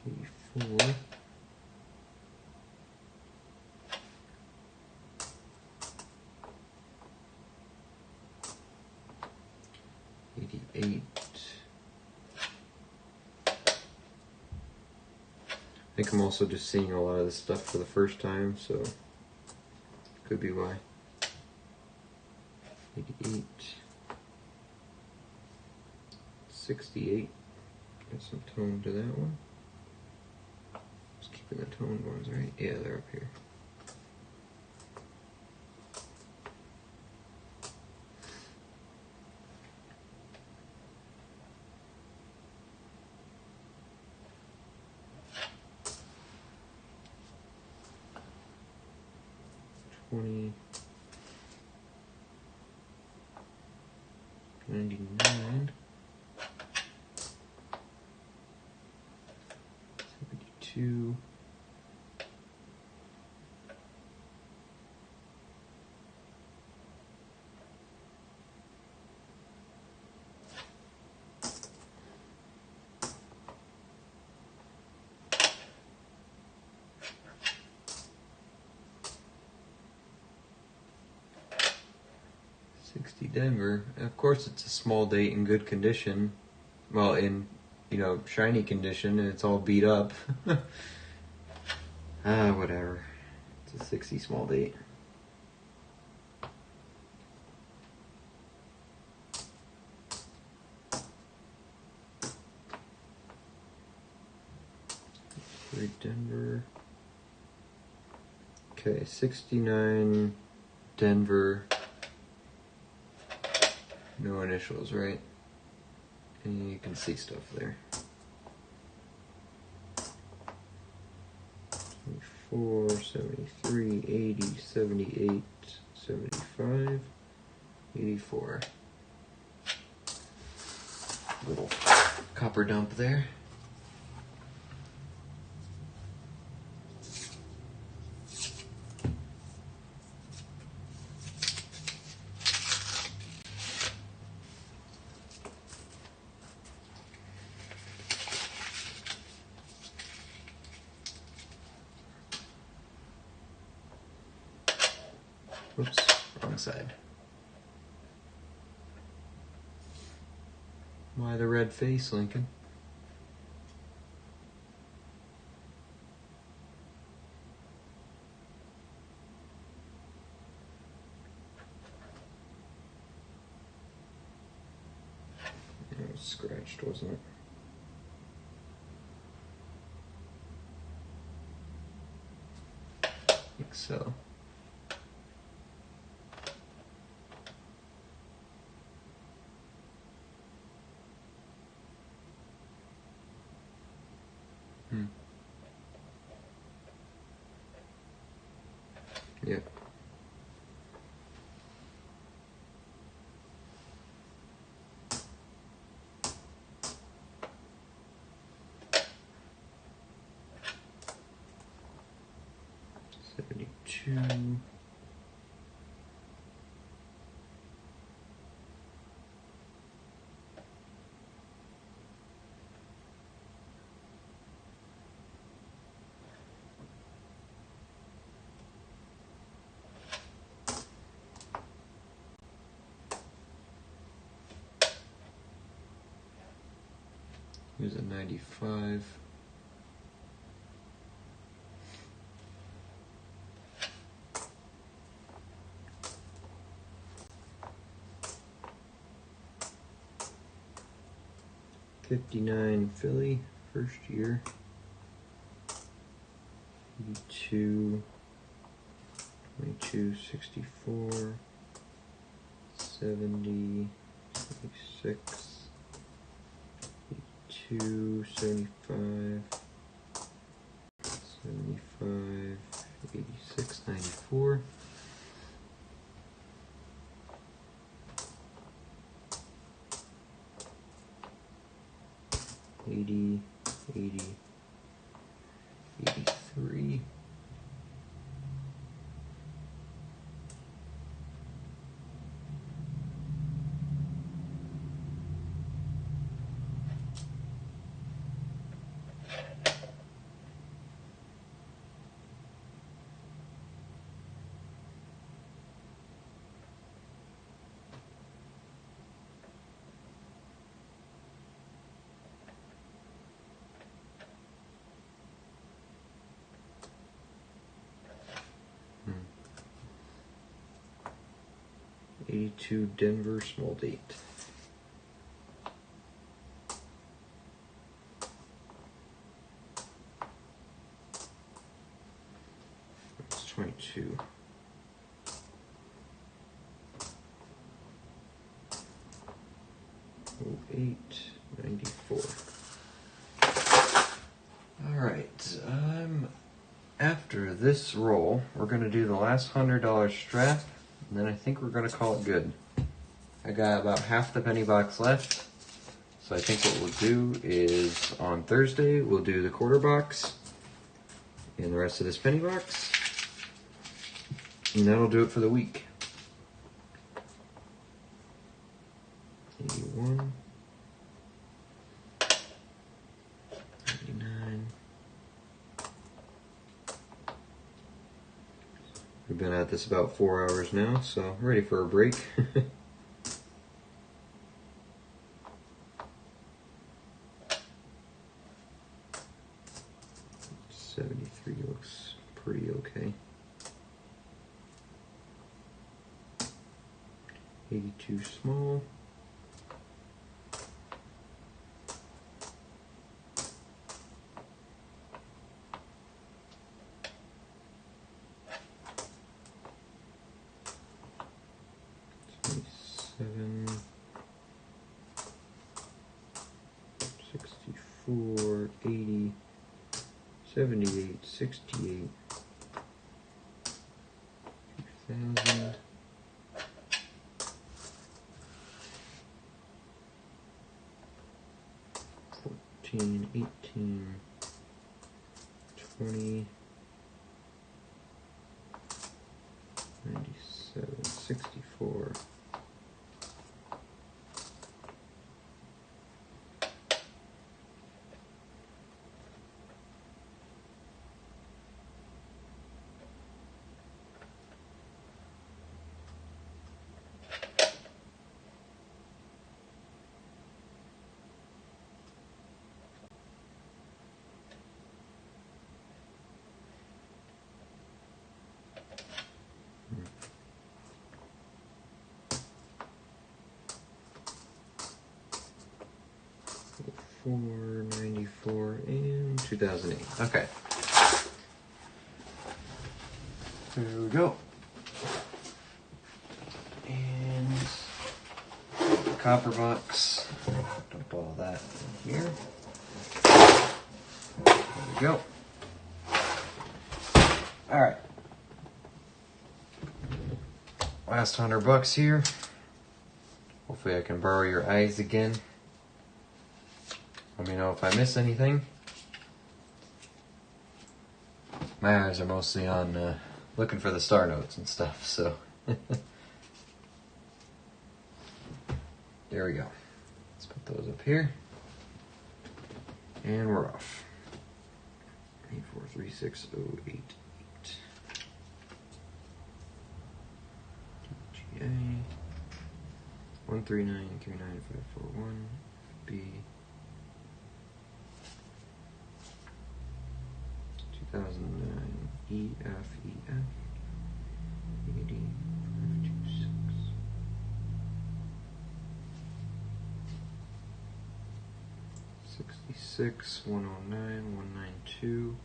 84. 88. I think I'm also just seeing a lot of this stuff for the first time, so could be why. 88. 68. Got some tone to that one. Just keeping the toned ones, right? Yeah, they're up here. $20. 99. 72. 60 Denver. Of course, it's a small date in good condition. Well, in, shiny condition, and it's all beat up. Whatever. It's a 60 small date. Denver. Okay, 69 Denver. No initials, right? And you can see stuff there. 74, 73, 80, 78, 75, 84. Little copper dump there. Oops, wrong side. Why the red face, Lincoln? It was scratched, wasn't it? I think so. Yep. $72. Here's a 95. $59 Philly, first year. 82, 22, 64, 70, 76. 82, 75, 75, 86, 94. $80, 80, 83. '82 Denver small date. That's 22. '08 94. All right. After this roll, we're gonna do the last $100 strap. And then I think we're going to call it good. I got about half the penny box left. So I think what we'll do is on Thursday, we'll do the quarter box and the rest of this penny box. And that'll do it for the week. 81. 89. We've been at this about 4 hours now, so ready for a break. 73 looks pretty okay. 82 small. 74, 80, 78, 68, 2000, 14, 18, 20, 97, 64. Four, 94, and 2008. Okay. There we go. And the copper box. Dump all that in here. There we go. Alright. Last $100 here. Hopefully I can borrow your eyes again. Let me know if I miss anything. My eyes are mostly on looking for the star notes and stuff, so. There we go. Let's put those up here. And we're off. 8436088. GA 139395541 B 2009 EFEF 80 526 66 109 192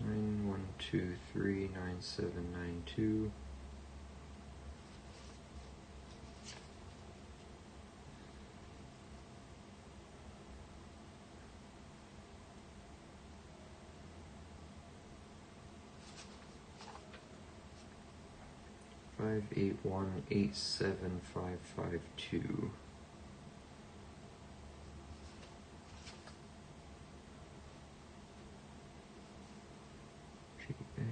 9123 9792 581-87552 GA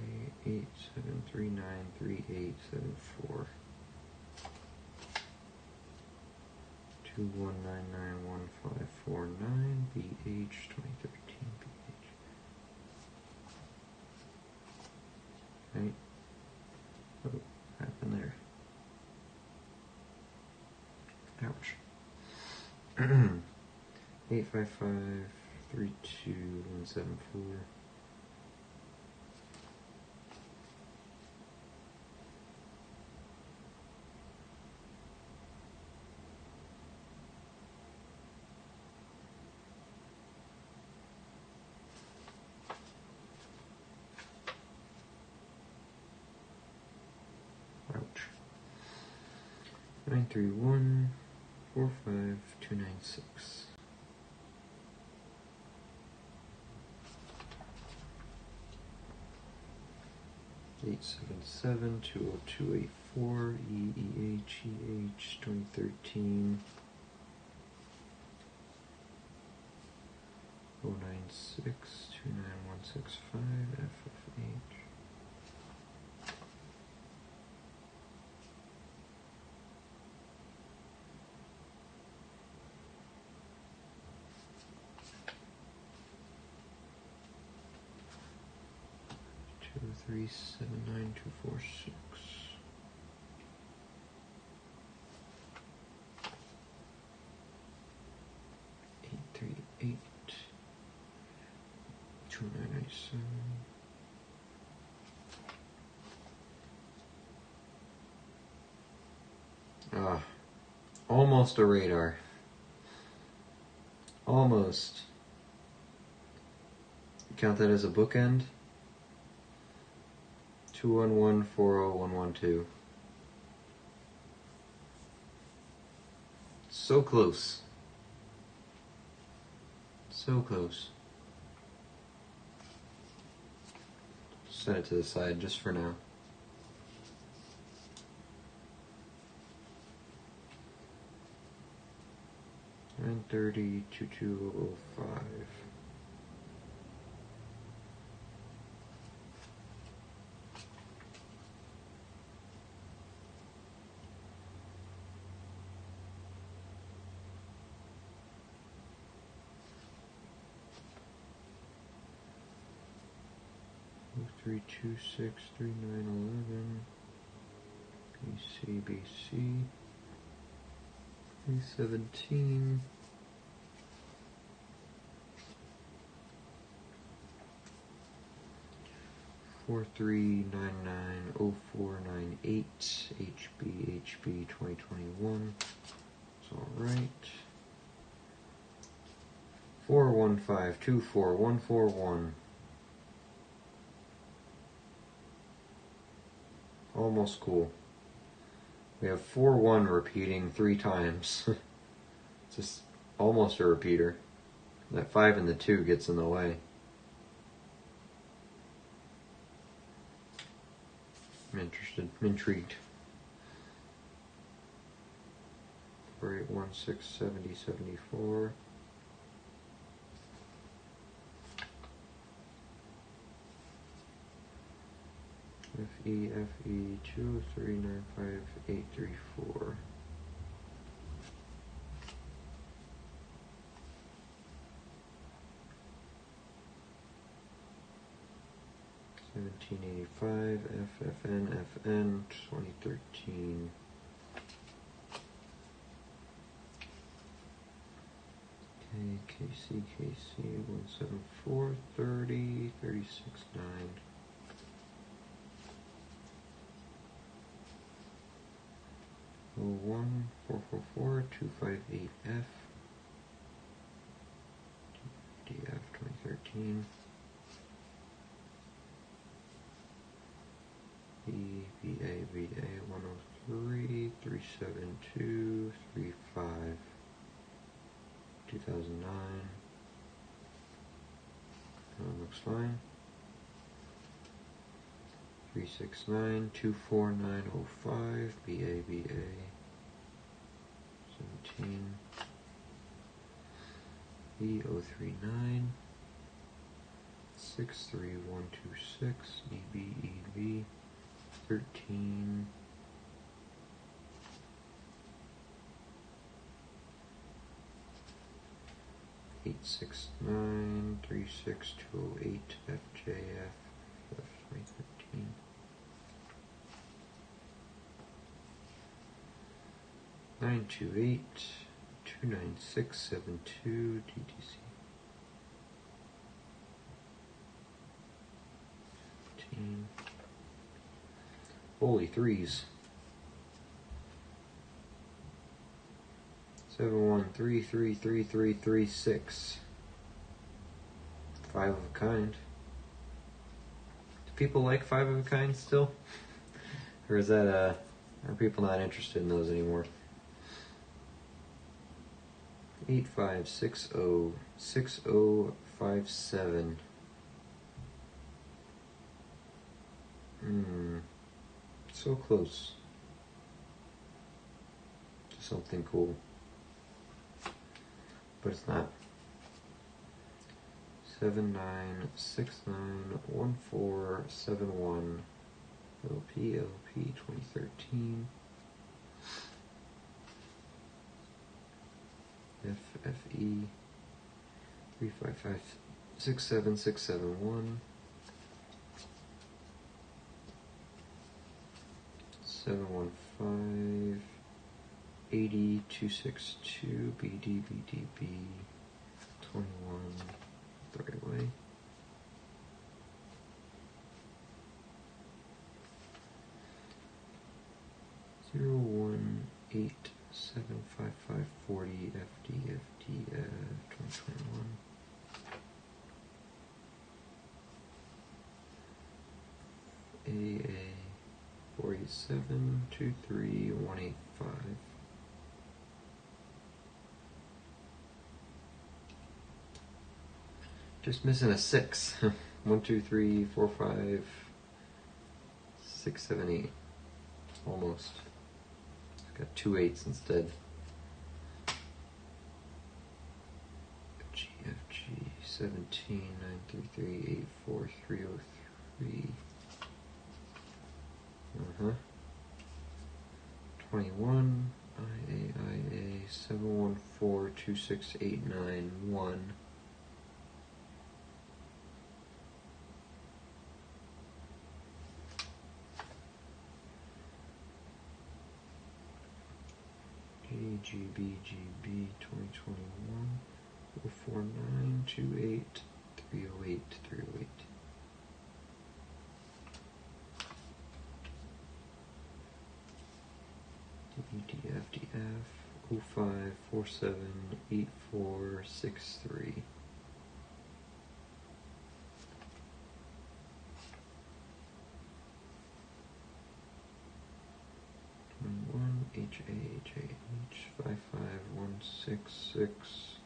87393874 21991549 BH 2013 BH. Right. Oh, what happened there? Ouch. 855-32174. Ouch. 931-45296. Eight seven seven 20284 EEH 2013 096 29165 FFH. Two three 79246 838 2997 almost a radar. Almost. Count that as a bookend. 21140112. So close. So close. Set it to the side just for now. $930, 2205. Oh, 326, 3911. BC, BC. 317. Four three nine nine 0498 HB 2021. It's all right. 415 Almost cool. We have 41 repeating 3 times. Just almost a repeater. That 5 and the 2 gets in the way. I'm interested. I'm intrigued. 4816 70 74. FE 20395 1785 FN 2013. KC 174 30 36 9. 01 444 258F DF 2013. VA 103 372 35 2009. Looks fine. 369 24905 BA 17 E039 63126 EB 13 869 36208 FJF F 2013. 928 29672 DTC. 15. Holy threes. 71333336. 5 of a kind. Do people like 5 of a kind still? Or is that are people not interested in those anymore? 8560 6057. So close to something cool, but it's not. 79691471 LP 2013. FFE 355 715 80 262 BDBDB 21 the right way. 018755540 FDFDF 2021. AA 723 185. Just missing a 6. 1, 2, 3, 4, 5, 6, 7, 8. Almost. It's got 2 8s instead. GFG 17 933 84 303. 21 IA 714 26891. GBGB 2021 049 28 308 308. DFDF 05 47 84 63. HAHAH 55166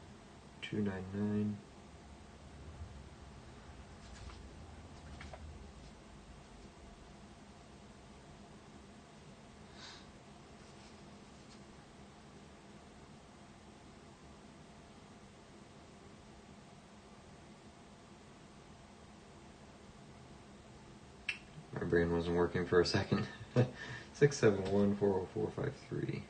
299. My brain wasn't working for a second. 671 40453.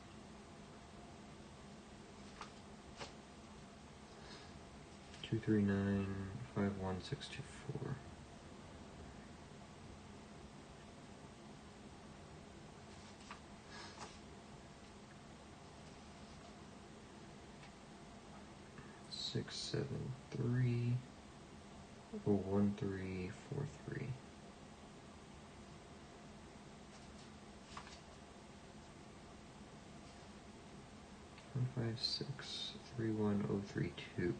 239 51624. 673 01343. 156 31032.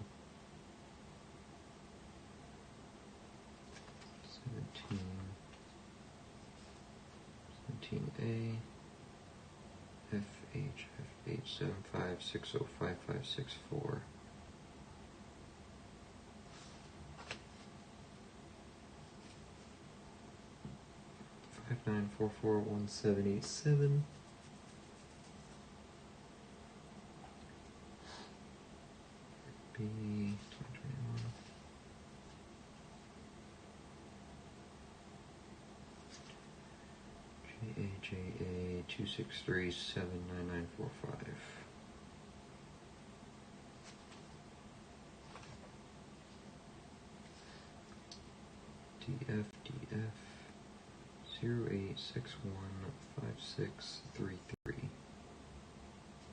17A FH 75605564. 59441787. B 2021. JAJA 263799945. DFDF 08615633.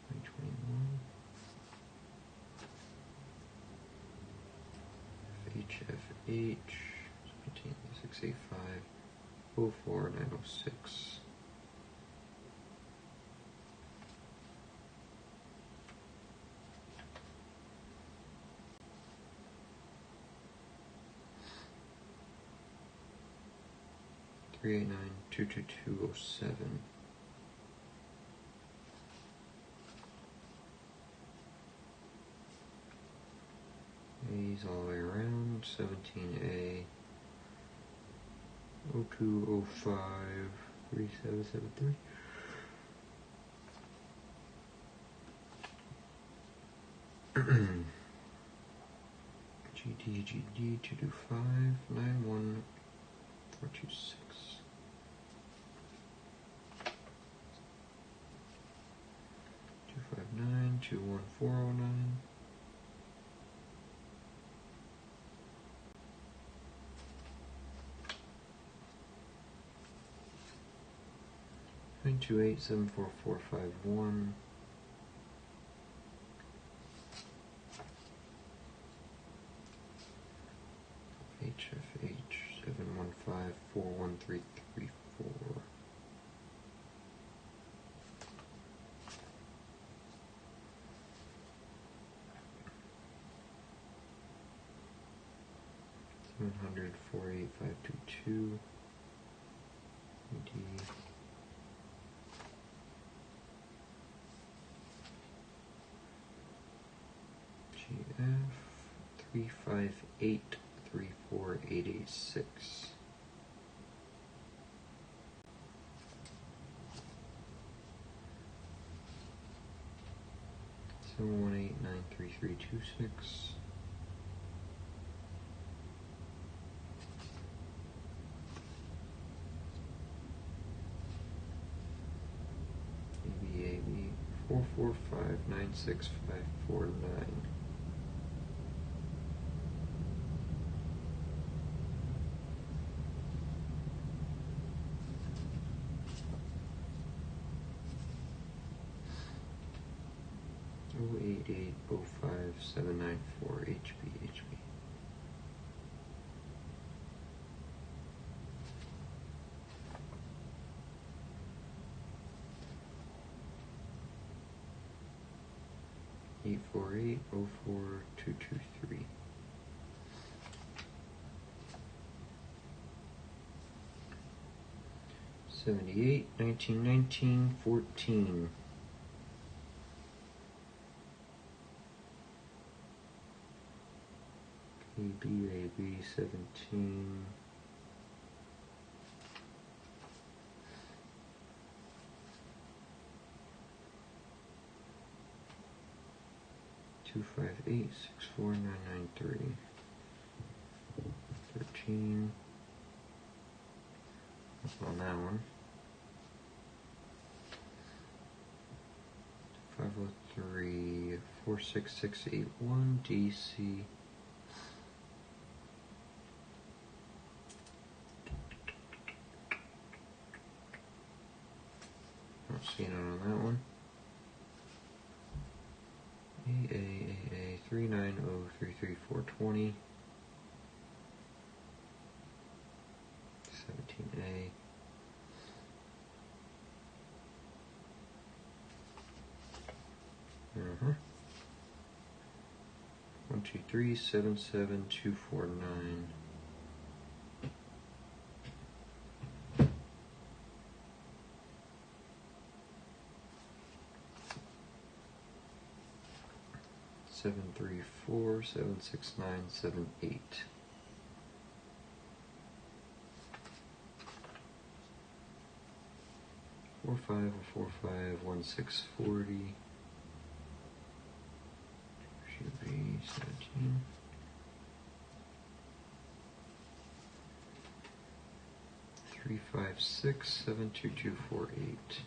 2021. HFH 17685 04906. 389 22207. A's all the way around. 17A 0205 3773. GD 225 91426. 259 21409. 928 74451. 715 41334. 700 48522. GF 358 34886. 718-93326. ABAB 445-96549. Oh 88 05 794 HB. Eight 4804223. $78 1919 14. ABAB 17. Two 5864993. 13. On that one. 503 46681 DC. Not seeing it on that one. AAAA 390-33420. 17A. Uh-huh. 123 77249. 734 76978. 45451640. Should be 17. 356 72248.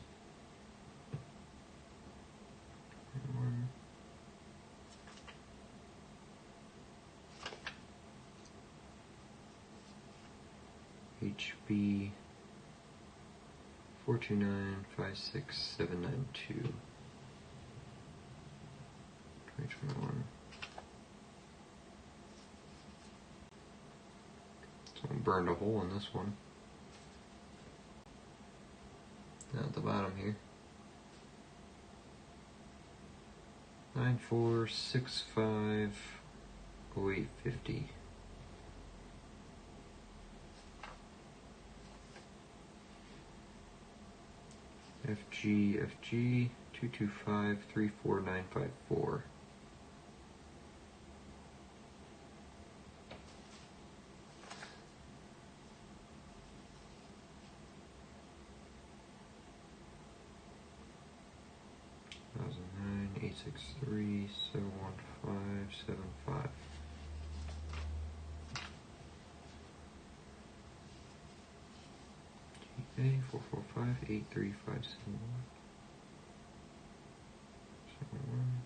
1. HB 429-56792. 2021. Someone burned a hole in this one. Down at the bottom here. 94650850. FG 225-34954. $1,009 863 71575. GA 445-83571. 71.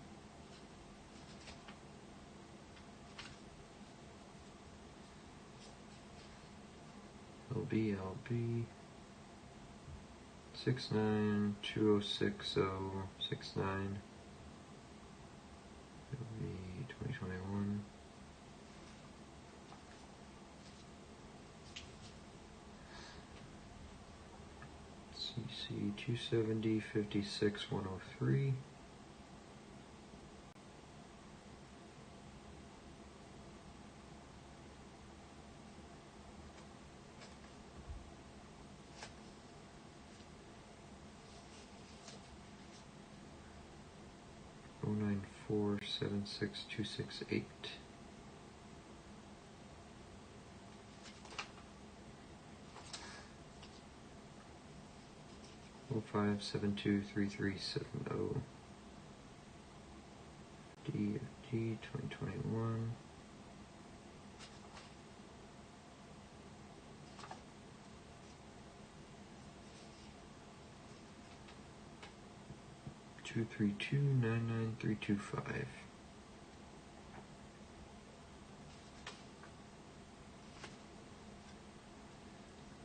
LB 69206069. LB 2021. CC 270-56103. 1476268. 05723370. DFG 2021. Two three two 99325.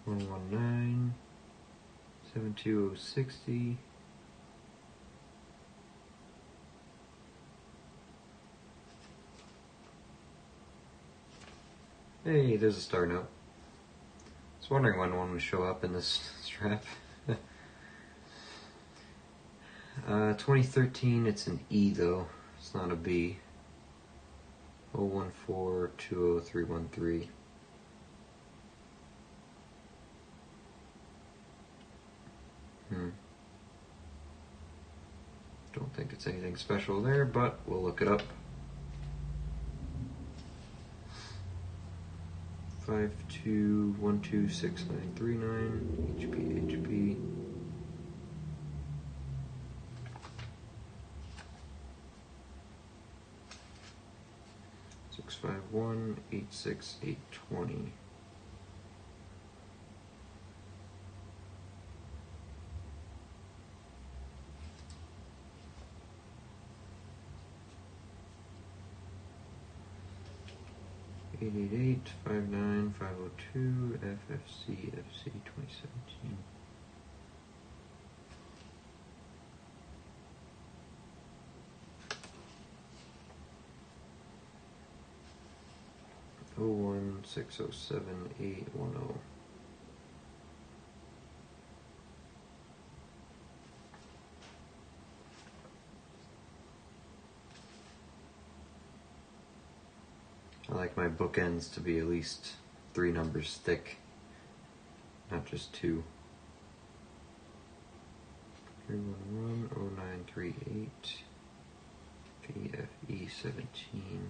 One 72060. Hey, there's a star note. I was wondering when one would show up in this strap. 2013, it's an E though, it's not a B. 014200313. Don't think it's anything special there, but we'll look it up. 52126939 HP. 651-86820. (888) 59502 FFC FC 2017. Oh 1607810. I like my bookends to be at least 3 numbers thick, not just 2. 3110938 PFE 17.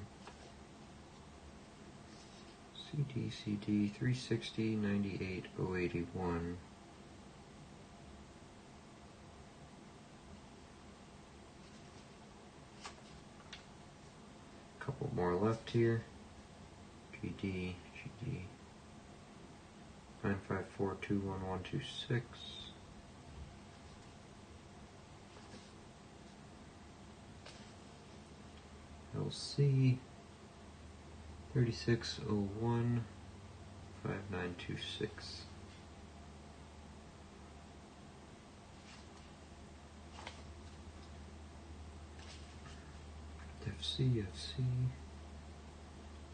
CD 360 98 081. Couple more left here. GD 954211126. LC 3601 5926. FC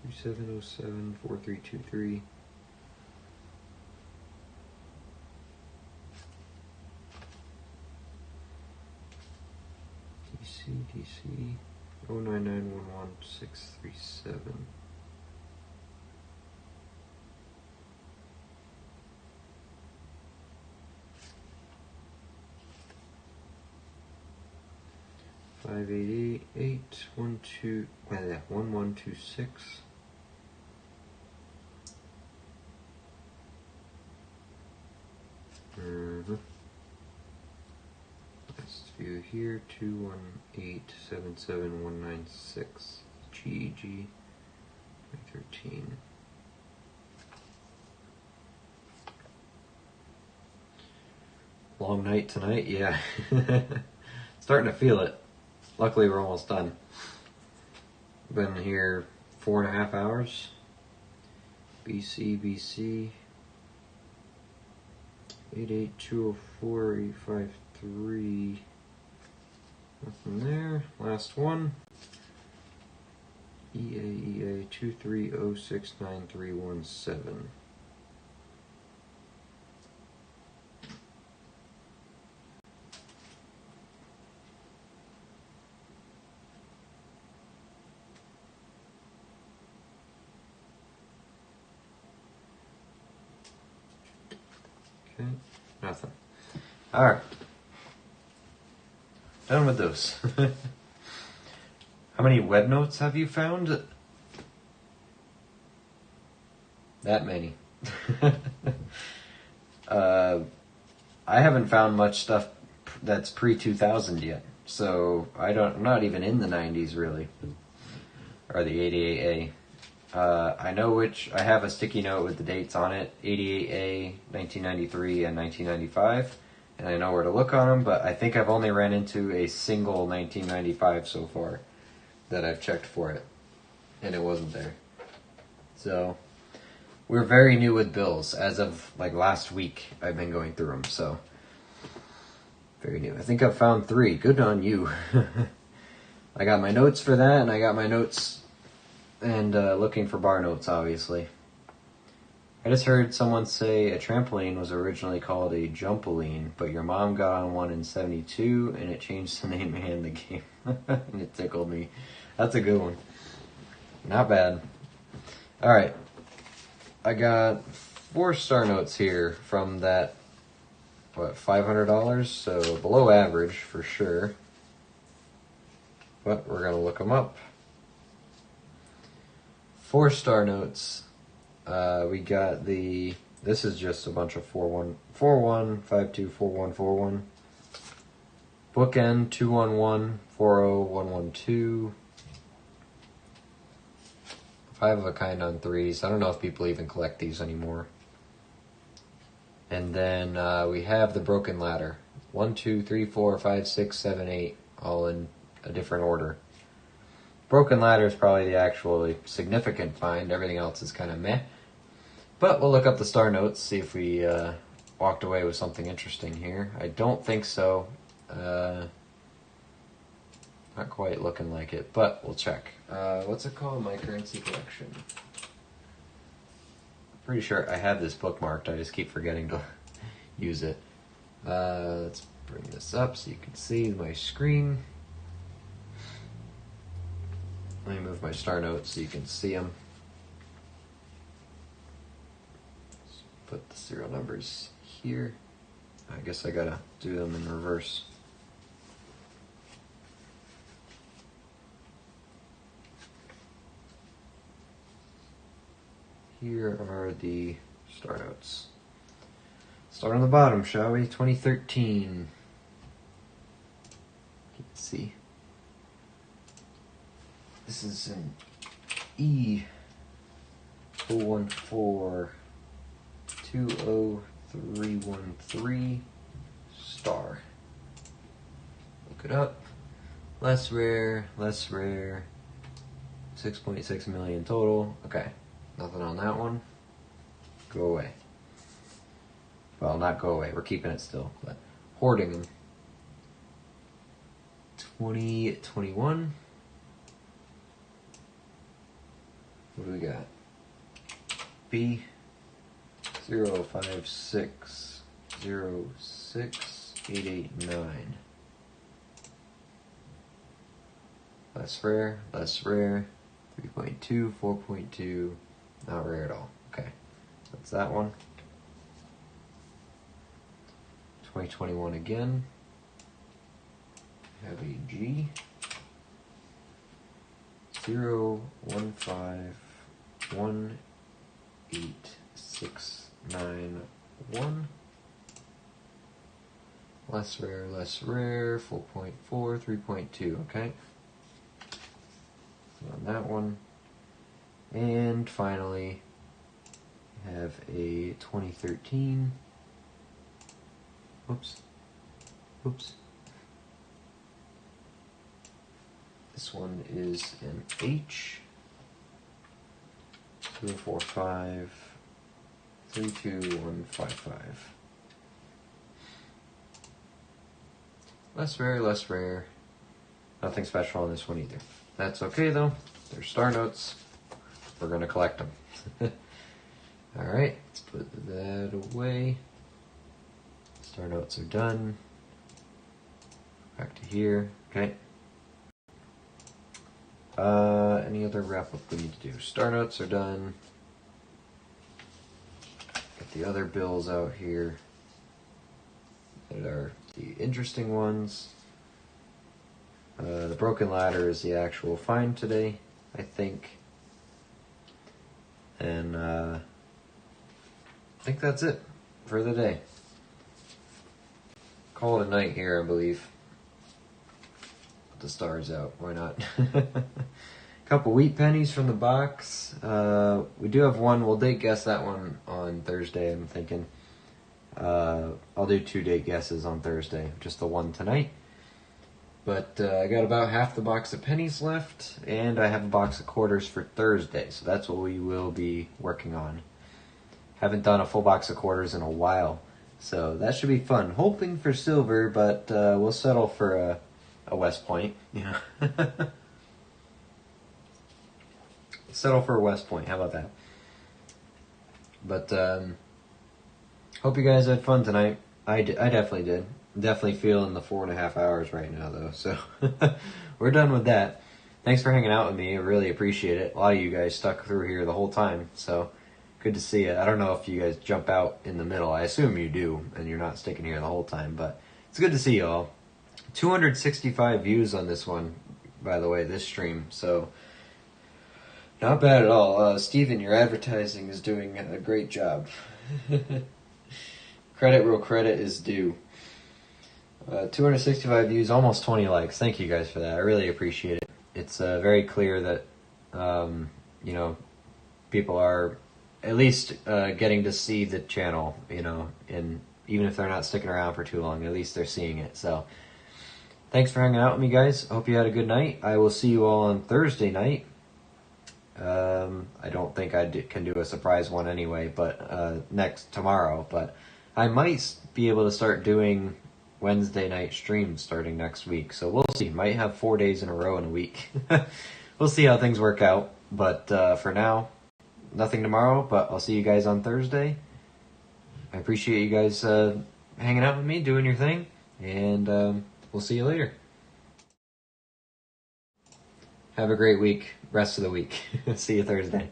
3707 4323. DC 09911 5888 1126. Last few here 218779196 GEG 2013. Long night tonight, yeah. Starting to feel it. Luckily, we're almost done. Been here 4.5 hours. BC 88204-853. Nothing there. Last one. EA 2306917. Okay, nothing. Alright. Done with those. How many web notes have you found? That many. I haven't found much stuff that's pre-2000 yet. So I'm not even in the 90s really. Or the 88A. I know I have a sticky note with the dates on it, 88A, 1993, and 1995, and I know where to look on them, but I think I've only ran into a single 1995 so far that I've checked for it, and it wasn't there. So, we're very new with bills. As of like last week, I've been going through them, so very new. I think I've found 3. Good on you. I got my notes for that, and I got my notes and looking for bar notes, obviously. I just heard someone say a trampoline was originally called a jumpaline, but your mom got on one in 72, and it changed the name and the game. And it tickled me. That's a good one. Not bad. Alright. I got 4 star notes here from that, $500? So below average, for sure. But we're going to look them up. 4 star notes. We got this is just a bunch of 41, 52, 41, 41. Bookend 211, 40, 112. 5 of a kind on 3s. I don't know if people even collect these anymore. And then we have the broken ladder. 1, 2, 3, 4, 5, 6, 7, 8, all in a different order. Broken ladder is probably the actually significant find. Everything else is kind of meh. But we'll look up the star notes, see if we walked away with something interesting here. I don't think so. Not quite looking like it, but we'll check. What's it called? My currency collection. Pretty sure I have this bookmarked. I just keep forgetting to use it. Let's bring this up so you can see my screen. Let me move my star notes so you can see them. Let's put the serial numbers here. I guess I gotta do them in reverse. Here are the star notes. Start on the bottom, shall we? 2013. Let's see. This is an E01420313 star. Look it up. Less rare, less rare. 6.6 million total. Okay, nothing on that one. Go away. Well, not go away. We're keeping it still, but hoarding them. 2021. What do we got? B 05606889. Less rare, less rare. 3.2, 4.2. Not rare at all. Okay, that's that one. 2021 again. We have a G 0151869. Less rare, 4.4, 3.2, okay. So on that one. And finally, we have a 2013. Oops. This one is an H 045 32155. Less rare. Nothing special on this one either. That's okay though. They're star notes. We're gonna collect them. Alright, let's put that away. Star notes are done. Back to here. Okay. Any other wrap up we need to do? Star notes are done. Get the other bills out here that are the interesting ones. The broken ladder is the actual find today, I think. And I think that's it for the day. Call it a night here, I believe. Put the stars out, why not? Couple wheat pennies from the box. We do have one. We'll date guess that one on Thursday, I'm thinking. I'll do 2 date guesses on Thursday, just the one tonight. But I got about half the box of pennies left, and I have a box of quarters for Thursday, so that's what we will be working on. Haven't done a full box of quarters in a while, so that should be fun. Hoping for silver, but we'll settle for a West Point. Yeah. Settle for a West Point, how about that? But hope you guys had fun tonight. I definitely did. Definitely feeling the 4.5 hours right now, though. So we're done with that. Thanks for hanging out with me. I really appreciate it. A lot of you guys stuck through here the whole time, so good to see you. I don't know if you guys jump out in the middle. I assume you do, and you're not sticking here the whole time, but it's good to see you all. 265 views on this one, by the way, this stream, so not bad at all. Steven, your advertising is doing a great job. Credit where credit is due. 265 views, almost 20 likes. Thank you guys for that. I really appreciate it. It's very clear that, you know, people are at least getting to see the channel, you know, and even if they're not sticking around for too long, at least they're seeing it. So thanks for hanging out with me, guys. I hope you had a good night. I will see you all on Thursday night. I don't think I can do a surprise one anyway, but tomorrow. But I might be able to start doing Wednesday night streams starting next week. So we'll see. Might have 4 days in a row in a week. We'll see how things work out. But for now, nothing tomorrow, but I'll see you guys on Thursday. I appreciate you guys hanging out with me, doing your thing, and we'll see you later. Have a great week, rest of the week. See you Thursday.